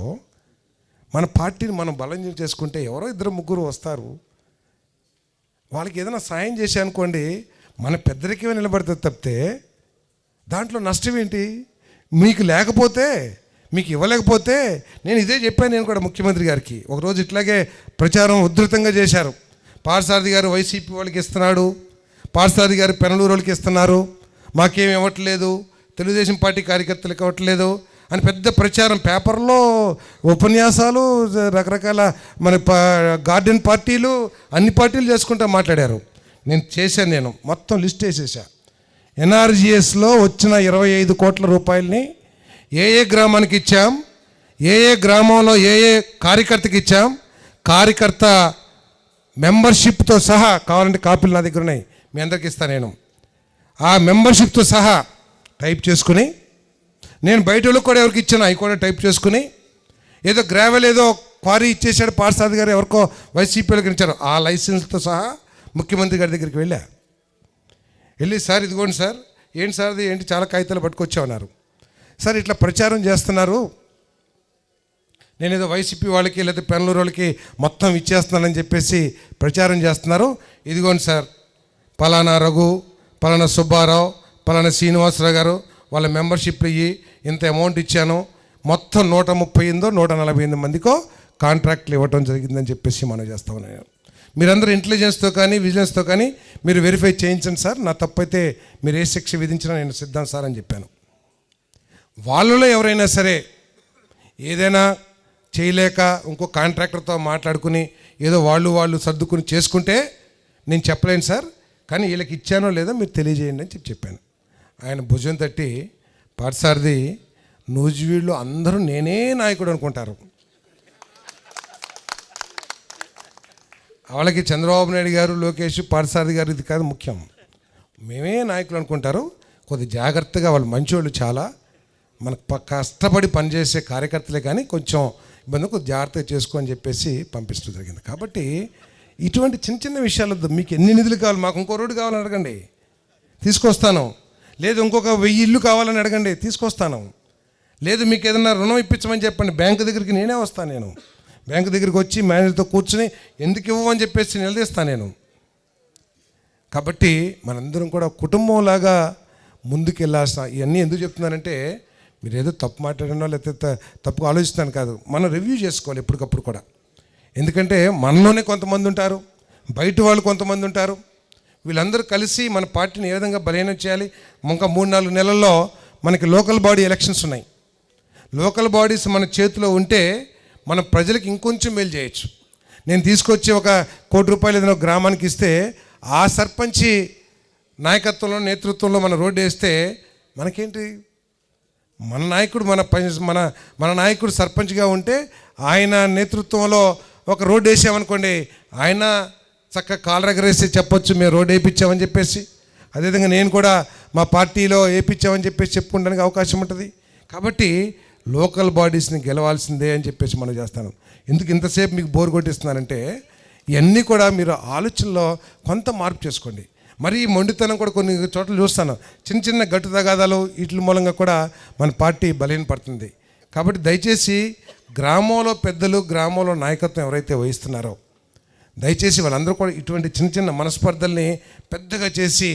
మన పార్టీని మనం బలం చేసుకుంటే ఎవరో 2-3 వస్తారు. వాళ్ళకి ఏదైనా సాయం చేసి అనుకోండి, మన పెద్దరికమే నిలబడుతుంది తప్పితే దాంట్లో నష్టం ఏంటి? మీకు లేకపోతే, మీకు ఇవ్వలేకపోతే, నేను ఇదే చెప్పాను. నేను కూడా ముఖ్యమంత్రి గారికి ఒకరోజు ఇట్లాగే ప్రచారం ఉధృతంగా చేశారు. పార్థసారథి గారు వైసీపీ వాళ్ళకి ఇస్తున్నాడు, పార్థసారథి గారు పెనలూరు వాళ్ళకి ఇస్తున్నారు, మాకేమి ఇవ్వట్లేదు, తెలుగుదేశం పార్టీ కార్యకర్తలకు ఇవ్వట్లేదు అని పెద్ద ప్రచారం, పేపర్లో ఉపన్యాసాలు, రకరకాల మన గార్డెన్ పార్టీలు, అన్ని పార్టీలు చేసుకుంటూ మాట్లాడారు. నేను మొత్తం లిస్ట్ వేసేసా. ఎన్ఆర్జీఎస్లో వచ్చిన 25 కోట్ల రూపాయలని ఏ గ్రామానికి ఇచ్చాం, ఏ గ్రామంలో ఏ కార్యకర్తకి ఇచ్చాం, కార్యకర్త మెంబర్షిప్తో సహా, కావాలంటే కాపీలు నా దగ్గర ఉన్నాయి, మీ అందరికి ఇస్తాను. నేను ఆ మెంబర్షిప్తో సహా టైప్ చేసుకుని, నేను బయట వాళ్ళకి కూడా ఎవరికి ఇచ్చాను అవి కూడా టైప్ చేసుకుని, ఏదో గ్రావెల్ ఏదో క్వారీ ఇచ్చేసాడు పార్థసారథి గారు, ఎవరికో వైసీపీలకు ఇచ్చారు, ఆ లైసెన్స్తో సహా ముఖ్యమంత్రి గారి దగ్గరికి వెళ్ళి సార్ ఇదిగోండి సార్, ఏంటి సార్ అది ఏంటి, చాలా కాగితాలు పట్టుకొచ్చామన్నారు. సార్ ఇట్లా ప్రచారం చేస్తున్నారు, నేను ఏదో వైసీపీ వాళ్ళకి లేకపోతే పెనలూరు వాళ్ళకి మొత్తం ఇచ్చేస్తున్నానని చెప్పేసి ప్రచారం చేస్తున్నారు, ఇదిగోండి సార్ పలానా రఘు, పలానా సుబ్బారావు, పలానా శ్రీనివాసరావు గారు వాళ్ళ మెంబర్షిప్లు ఇయ్యి ఇంత అమౌంట్ ఇచ్చాను, మొత్తం 138-148 మందికో కాంట్రాక్ట్లు ఇవ్వటం జరిగిందని చెప్పేసి మనం చేస్తా ఉన్నాను. మీరందరూ ఇంటెలిజెన్స్తో కానీ విజిలెన్స్తో కానీ మీరు వెరిఫై చేయించండి సార్, నా తప్పైతే మీరు ఏ శిక్ష విధించినా నేను సిద్ధం సార్ అని చెప్పాను. వాళ్ళలో ఎవరైనా సరే ఏదైనా చేయలేక ఇంకో కాంట్రాక్టర్తో మాట్లాడుకుని ఏదో వాళ్ళు సర్దుకుని చేసుకుంటే నేను చెప్పలేను సార్, కానీ వీళ్ళకి ఇచ్చానో లేదో మీరు తెలియజేయండి అని చెప్పాను. ఆయన భుజం తట్టి, పార్థసారథి నూజివీడులో అందరూ నేనే నాయకుడు అనుకుంటారు, వాళ్ళకి చంద్రబాబు నాయుడు గారు, లోకేష్, పార్థసారథి గారు ఇది కాదు ముఖ్యం, మేమే నాయకులు అనుకుంటారు. కొద్ది జాగ్రత్తగా, వాళ్ళు మంచివాళ్ళు, చాలా మనకు కష్టపడి పనిచేసే కార్యకర్తలే, కానీ కొంచెం ఇబ్బంది, కొద్ది జాగ్రత్తగా చేసుకోని చెప్పేసి పంపిస్తూ జరిగింది. కాబట్టి ఇటువంటి చిన్న చిన్న విషయాలు, మీకు ఎన్ని నిధులు కావాలి, మాకు ఇంకో రోడ్డు కావాలని అడగండి తీసుకొస్తాను, లేదు ఇంకొక 1000 ఇల్లు కావాలని అడగండి తీసుకొస్తాను, లేదు మీకు ఏదైనా రుణం ఇప్పించమని చెప్పండి, బ్యాంకు దగ్గరికి నేనే వస్తాను. నేను బ్యాంకు దగ్గరికి వచ్చి మేనేజర్తో కూర్చుని ఎందుకు ఇవ్వమని చెప్పేసి నిలదీస్తాను నేను. కాబట్టి మనందరం కూడా కుటుంబంలాగా ముందుకు వెళ్ళాల్సిన, ఇవన్నీ ఎందుకు చెప్తున్నానంటే మీరు ఏదో తప్పు మాట్లాడనో లేకపోతే తప్పుగా ఆలోచిస్తున్నాను కాదు, మనం రివ్యూ చేసుకోవాలి ఎప్పటికప్పుడు కూడా. ఎందుకంటే మనలోనే కొంతమంది ఉంటారు, బయట వాళ్ళు కొంతమంది ఉంటారు, వీళ్ళందరూ కలిసి మన పార్టీని ఏ విధంగా బలహీనం చేయాలి. ఇంకా 3-4 నెలల్లో మనకి లోకల్ బాడీ ఎలక్షన్స్ ఉన్నాయి. లోకల్ బాడీస్ మన చేతిలో ఉంటే మనం ప్రజలకు ఇంకొంచెం మేలు చేయొచ్చు. నేను తీసుకొచ్చి 1 కోటి రూపాయలు ఏదైనా గ్రామానికి ఇస్తే ఆ సర్పంచి నాయకత్వంలో, నేతృత్వంలో మన రోడ్డు వేస్తే మనకేంటి, మన నాయకుడు మన నాయకుడు సర్పంచ్గా ఉంటే ఆయన నేతృత్వంలో ఒక రోడ్డు వేసామనుకోండి, ఆయన చక్కగా కాలు ఎగరేసి చెప్పొచ్చు మేము రోడ్డు వేయించామని చెప్పేసి. అదేవిధంగా నేను కూడా మా పార్టీలో వేయించామని చెప్పేసి చెప్పుకోవడానికి అవకాశం ఉంటుంది. కాబట్టి లోకల్ బాడీస్ని గెలవాల్సిందే అని చెప్పేసి మనం చేస్తాను. ఎందుకు ఇంతసేపు మీకు బోర్ కొట్టిస్తున్నానంటే ఇవన్నీ కూడా మీరు ఆలోచనలో కొంత మార్పు చేసుకోండి. మరి ఈ మొండితనం కూడా కొన్ని చోట్ల చూస్తాను, చిన్న చిన్న గట్టు తగాదాలు వీటి మూలంగా కూడా మన పార్టీ బలహీనపడుతుంది. కాబట్టి దయచేసి గ్రామంలో పెద్దలు, గ్రామంలో నాయకత్వం ఎవరైతే వహిస్తున్నారో దయచేసి వాళ్ళందరూ కూడా ఇటువంటి చిన్న చిన్న మనస్పర్ధల్ని పెద్దగా చేసి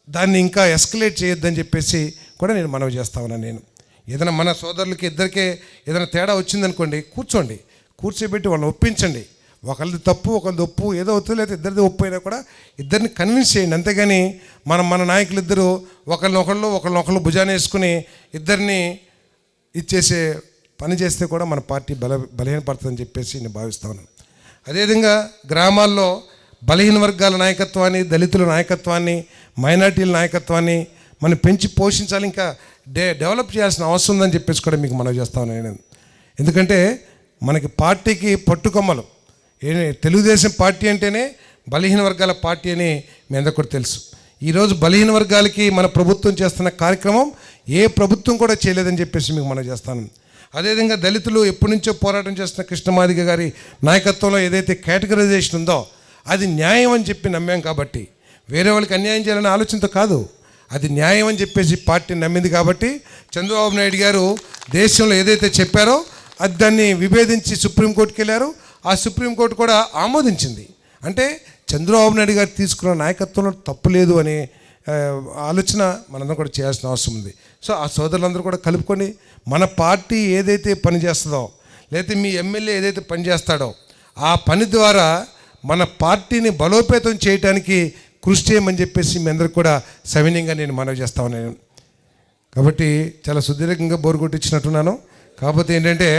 దాన్ని ఇంకా ఎస్కలేట్ చేయొద్దని చెప్పేసి కూడా నేను మనవి చేస్తా ఉన్నాను. నేను ఏదైనా మన సోదరులకి ఇద్దరికే ఏదైనా తేడా వచ్చిందనుకోండి, కూర్చోబెట్టి వాళ్ళని ఒప్పించండి. ఒకరిది తప్పు ఒకరిది ఒప్పు ఏదో అవుతుంది, లేకపోతే ఇద్దరిది ఒప్పు అయినా కూడా ఇద్దరిని కన్విన్స్ చేయండి. అంతేగాని మన నాయకులు ఇద్దరు ఒకరినొకళ్ళు భుజాన్ని వేసుకుని ఇద్దరిని ఇచ్చేసే పని చేస్తే కూడా మన పార్టీ బలహీనపడుతుందని చెప్పేసి నేను భావిస్తా ఉన్నాను. అదేవిధంగా గ్రామాల్లో బలహీన వర్గాల నాయకత్వాన్ని, దళితుల నాయకత్వాన్ని, మైనార్టీల నాయకత్వాన్ని మనం పెంచి పోషించాలి, ఇంకా డెవలప్ చేయాల్సిన అవసరం ఉందని చెప్పేసి కూడా మీకు మనవి చేస్తా ఉన్నాను నేను. ఎందుకంటే మనకి పార్టీకి పట్టుకొమ్మలు తెలుగుదేశం పార్టీ అంటేనే బలహీన వర్గాల పార్టీ అని మీ అందరికీ కూడా తెలుసు. ఈరోజు బలహీన వర్గాలకి మన ప్రభుత్వం చేస్తున్న కార్యక్రమం ఏ ప్రభుత్వం కూడా చేయలేదని చెప్పేసి మీకు మనం చేస్తాను. అదేవిధంగా దళితులు ఎప్పటి నుంచో పోరాటం చేస్తున్న కృష్ణమాదిగ గారి నాయకత్వంలో ఏదైతే కేటగరైజేషన్ ఉందో అది న్యాయం అని చెప్పి నమ్మాం. కాబట్టి వేరే వాళ్ళకి అన్యాయం చేయాలనే ఆలోచనతో కాదు, అది న్యాయం అని చెప్పేసి పార్టీ నమ్మింది. కాబట్టి చంద్రబాబు నాయుడు గారు దేశంలో ఏదైతే చెప్పారో అది దాన్ని విభేదించి సుప్రీంకోర్టుకి వెళ్ళారు. ఆ సుప్రీంకోర్టు కూడా ఆమోదించింది. అంటే చంద్రబాబు నాయుడు గారు తీసుకున్న నాయకత్వంలో తప్పు లేదు అనే ఆలోచన మనందరం కూడా చేయాల్సిన అవసరం ఉంది. సో ఆ సోదరులందరూ కూడా కలుపుకొని మన పార్టీ ఏదైతే పని చేస్తుందో, లేకపోతే మీ ఎమ్మెల్యే ఏదైతే పని చేస్తాడో ఆ పని ద్వారా మన పార్టీని బలోపేతం చేయడానికి కృషి చేయమని చెప్పేసి మీ అందరికి కూడా సవినయంగా నేను మనవి చేస్తా ఉన్నాను. కాబట్టి చాలా సుదీర్ఘంగా బోరు కొట్టించినట్టున్నాను. కాకపోతే ఏంటంటే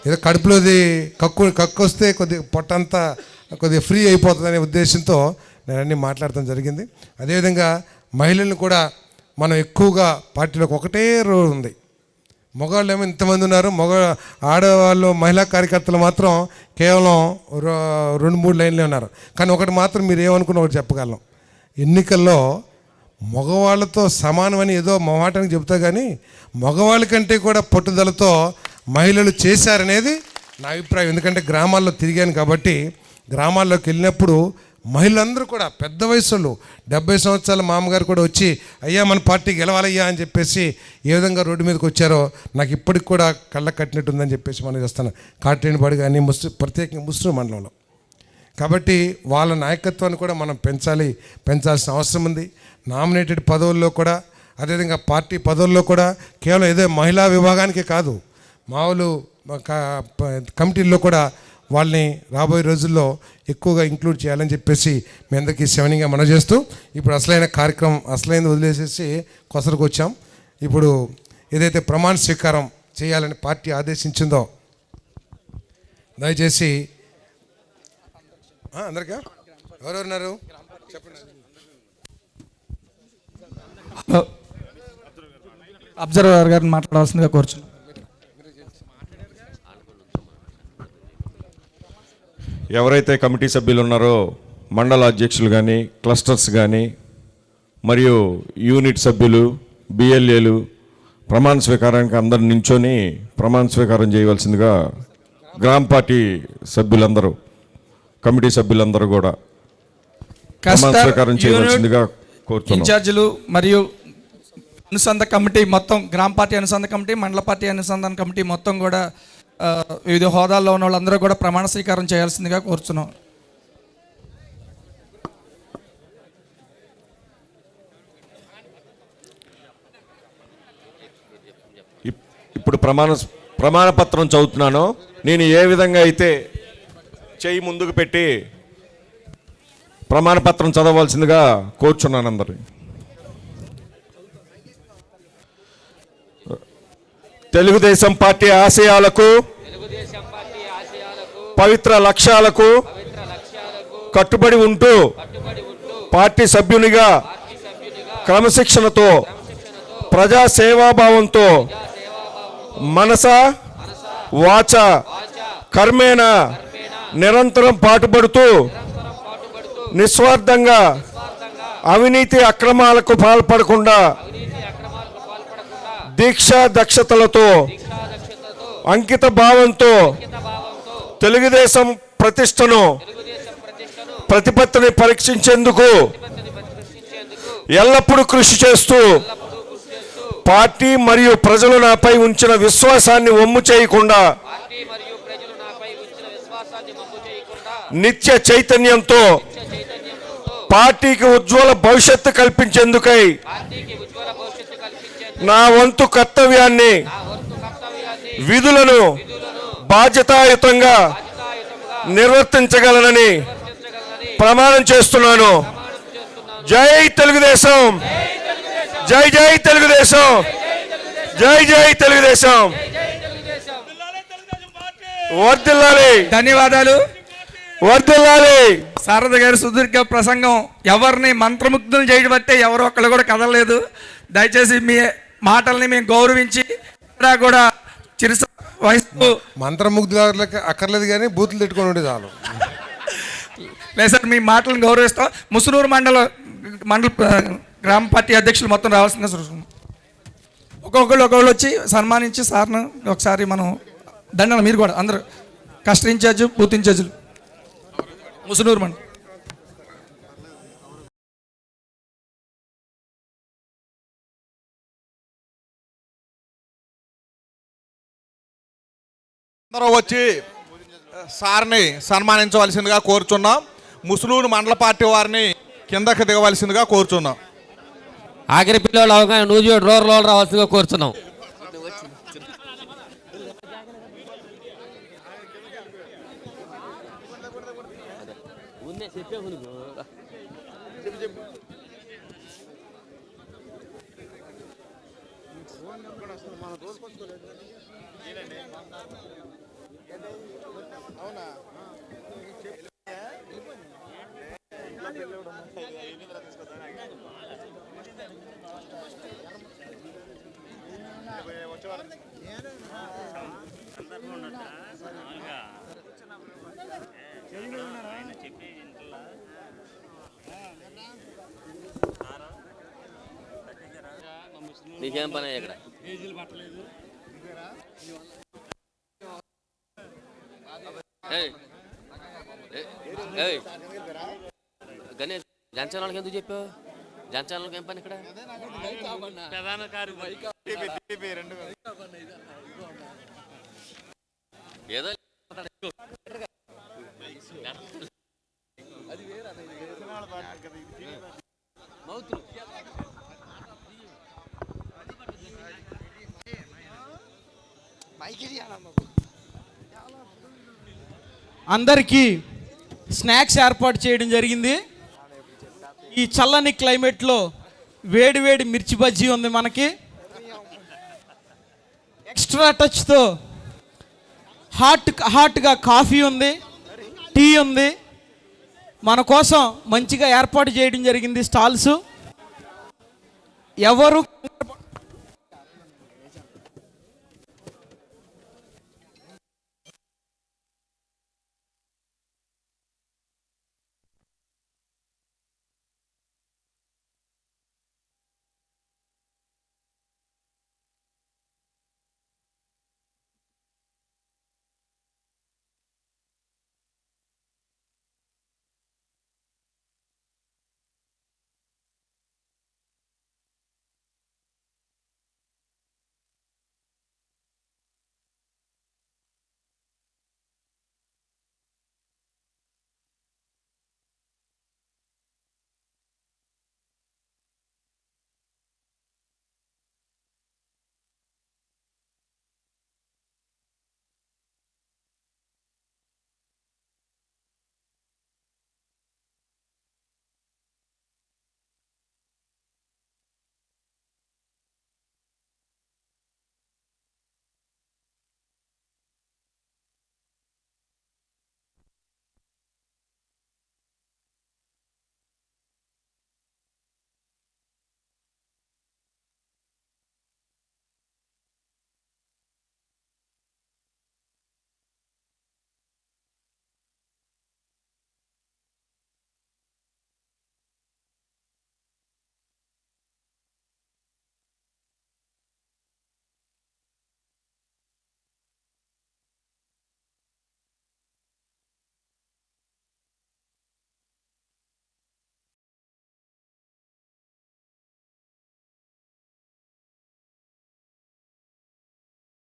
ఏదో కడుపులోది కక్కు వస్తే కొద్దిగా పొట్టంతా కొద్దిగా ఫ్రీ అయిపోతుందనే ఉద్దేశంతో నేను అన్నీ మాట్లాడటం జరిగింది. అదేవిధంగా మహిళలను కూడా మనం ఎక్కువగా పార్టీలోకి ఒకటే రోల్ ఉంది. మగవాళ్ళు ఏమో ఇంతమంది ఉన్నారు, ఆడవాళ్ళు మహిళా కార్యకర్తలు మాత్రం కేవలం 2-3 లైన్లే ఉన్నారు. కానీ ఒకటి మాత్రం మీరు ఏమనుకున్న ఒకటి చెప్పగలం, ఎన్నికల్లో మగవాళ్ళతో సమానమని ఏదో మొహమాటానికి చెబుతా కానీ మగవాళ్ళ కంటే కూడా పట్టుదలతో మహిళలు చేశారనేది నా అభిప్రాయం. ఎందుకంటే గ్రామాల్లో తిరిగాను కాబట్టి గ్రామాల్లోకి వెళ్ళినప్పుడు మహిళలందరూ కూడా పెద్ద వయసులో 70 సంవత్సరాల మామగారు కూడా వచ్చి అయ్యా మన పార్టీ గెలవాలయ్యా అని చెప్పేసి ఏ విధంగా రోడ్డు మీదకి వచ్చారో నాకు ఇప్పటికి కూడా కళ్ళ కట్టినట్టుందని చెప్పేసి మనం చేస్తాను. కాట్రేనిపాడు కానీ ప్రత్యేకంగా ముస్లిం మండలంలో. కాబట్టి వాళ్ళ నాయకత్వాన్ని కూడా మనం పెంచాల్సిన అవసరం ఉంది. నామినేటెడ్ పదవుల్లో కూడా, అదేవిధంగా పార్టీ పదవుల్లో కూడా కేవలం ఏదో మహిళా విభాగానికే కాదు, మామూలు కమిటీల్లో కూడా వాళ్ళని రాబోయే రోజుల్లో ఎక్కువగా ఇంక్లూడ్ చేయాలని చెప్పేసి మీ అందరికీ సెవెనింగ్గా మనం చేస్తూ ఇప్పుడు అసలైన కార్యక్రమం అసలైనది వదిలేసేసి కొసరకు వచ్చాం. ఇప్పుడు ఏదైతే ప్రమాణ స్వీకారం చేయాలని పార్టీ ఆదేశించిందో దయచేసి అందరికీ ఎవరెవరున్నారు చెప్పండి. అబ్జర్వర్ గారిని మాట్లాడాల్సిందిగా కోరుచున్నాను. ఎవరైతే కమిటీ సభ్యులు ఉన్నారో మండల అధ్యక్షులు కానీ, క్లస్టర్స్ కానీ, మరియు యూనిట్ సభ్యులు, బిఎల్ఏలు ప్రమాణ స్వీకారానికి అందరు నించొని ప్రమాణ స్వీకారం చేయవలసిందిగా గ్రామ పార్టీ సభ్యులందరూ, కమిటీ సభ్యులందరూ కూడా ప్రమాణ స్వీకారం చేయవలసిందిగా కోరుతున్నాం. ఇన్ఛార్జీలు మరియు అనుసంధాన కమిటీ మొత్తం, గ్రామ పార్టీ అనుసంధాన కమిటీ, మండల పార్టీ అనుసంధాన కమిటీ మొత్తం కూడా వివిధ హోదాల్లో ఉన్న వాళ్ళందరూ కూడా ప్రమాణ స్వీకారం చేయాల్సిందిగా కోరుచున్నాం. ఇప్పుడు ప్రమాణ పత్రం చదువుతున్నాను. నేను ఏ విధంగా అయితే చేయి ముందుకు పెట్టి ప్రమాణ పత్రం చదవవలసిందిగా కోరుచున్నాను అందరు. తెలుగుదేశం పార్టీ ఆశయాలకు, పవిత్ర లక్ష్యాలకు కట్టుబడి ఉంటూ పార్టీ సభ్యునిగా క్రమశిక్షణతో, ప్రజా సేవాభావంతో మనస వాచ కర్మేణ నిరంతరం పాటుపడుతూ నిస్వార్థంగా అవినీతి అక్రమాలకు పాల్పడకుండా దీక్షా దక్షతలతో అంకిత భావంతో తెలుగుదేశం ప్రతిష్టను ప్రతిపత్తిని పరీక్షించేందుకు ఎల్లప్పుడూ కృషి చేస్తూ పార్టీ మరియు ప్రజలు నాపై ఉంచిన విశ్వాసాన్ని వమ్ము చేయకుండా నిత్య చైతన్యంతో పార్టీకి ఉజ్వల భవిష్యత్తు కల్పించేందుకై నా వంతు కర్తవ్యాన్ని విధులను బాధ్యతాయుతంగా నిర్వర్తించగలనని ప్రమాణం చేస్తున్నాను. జై తెలుగుదేశం, జై జై తెలుగుదేశం, జై జై తెలుగుదేశం. వర్ధిల్లాలి. ధన్యవాదాలు. వర్ధిల్లాలి. శారద గారి సుదీర్ఘ ప్రసంగం ఎవరిని మంత్రముగ్ధులు చేయడం బట్టే ఎవరో ఒకళ్ళు కూడా కదలలేదు. దయచేసి మీ మాటల్ని మేము గౌరవించి కూడా చిరుస వయసు మంత్రముగ్ధులకి అక్కర్లేదు కానీ బూతులు తిట్టుకొని ఉంటే చాలు. లేదు సార్, మీ మాటలను గౌరవిస్తాం. ముసునూరు మండల గ్రామ పార్టీ అధ్యక్షులు మొత్తం రావాల్సిందిగా చూస్తున్నాం. ఒక్కొక్కళ్ళు వచ్చి సన్మానించి సార్ను ఒకసారి మనం దండన మీరు కూడా అందరూ కష్ట ఇన్ఛార్జు బూత్ ఇన్ఛార్జులు ముసునూరు మండలం. అందరూ వచ్చి సార్ని సన్మానించవలసిందిగా కోరుచున్నాం. ముసునూరు మండల పార్టీ వారిని కిందకి దిగవలసిందిగా కోరుచున్నాం. ఆఖరి పిల్లలు అవగానే నూజు రోడ్లు రావాల్సిందిగా కోరుచున్నాం. నీకేం పని ఇక్కడ గణేష్ జనసేనకి ఎందుకు చెప్పావు? జనసేనకి ఏం పని ఇక్కడ? ఏదో అందరికీ స్నాక్స్ ఏర్పాటు చేయడం జరిగింది. ఈ చల్లని క్లైమేట్లో వేడి వేడి మిర్చి బజ్జీ ఉంది మనకి. ఎక్స్ట్రా టచ్తో హాట్గా కాఫీ ఉంది, టీ ఉంది. మన కోసం మంచిగా ఏర్పాటు చేయడం జరిగింది స్టాల్స్. ఎవరు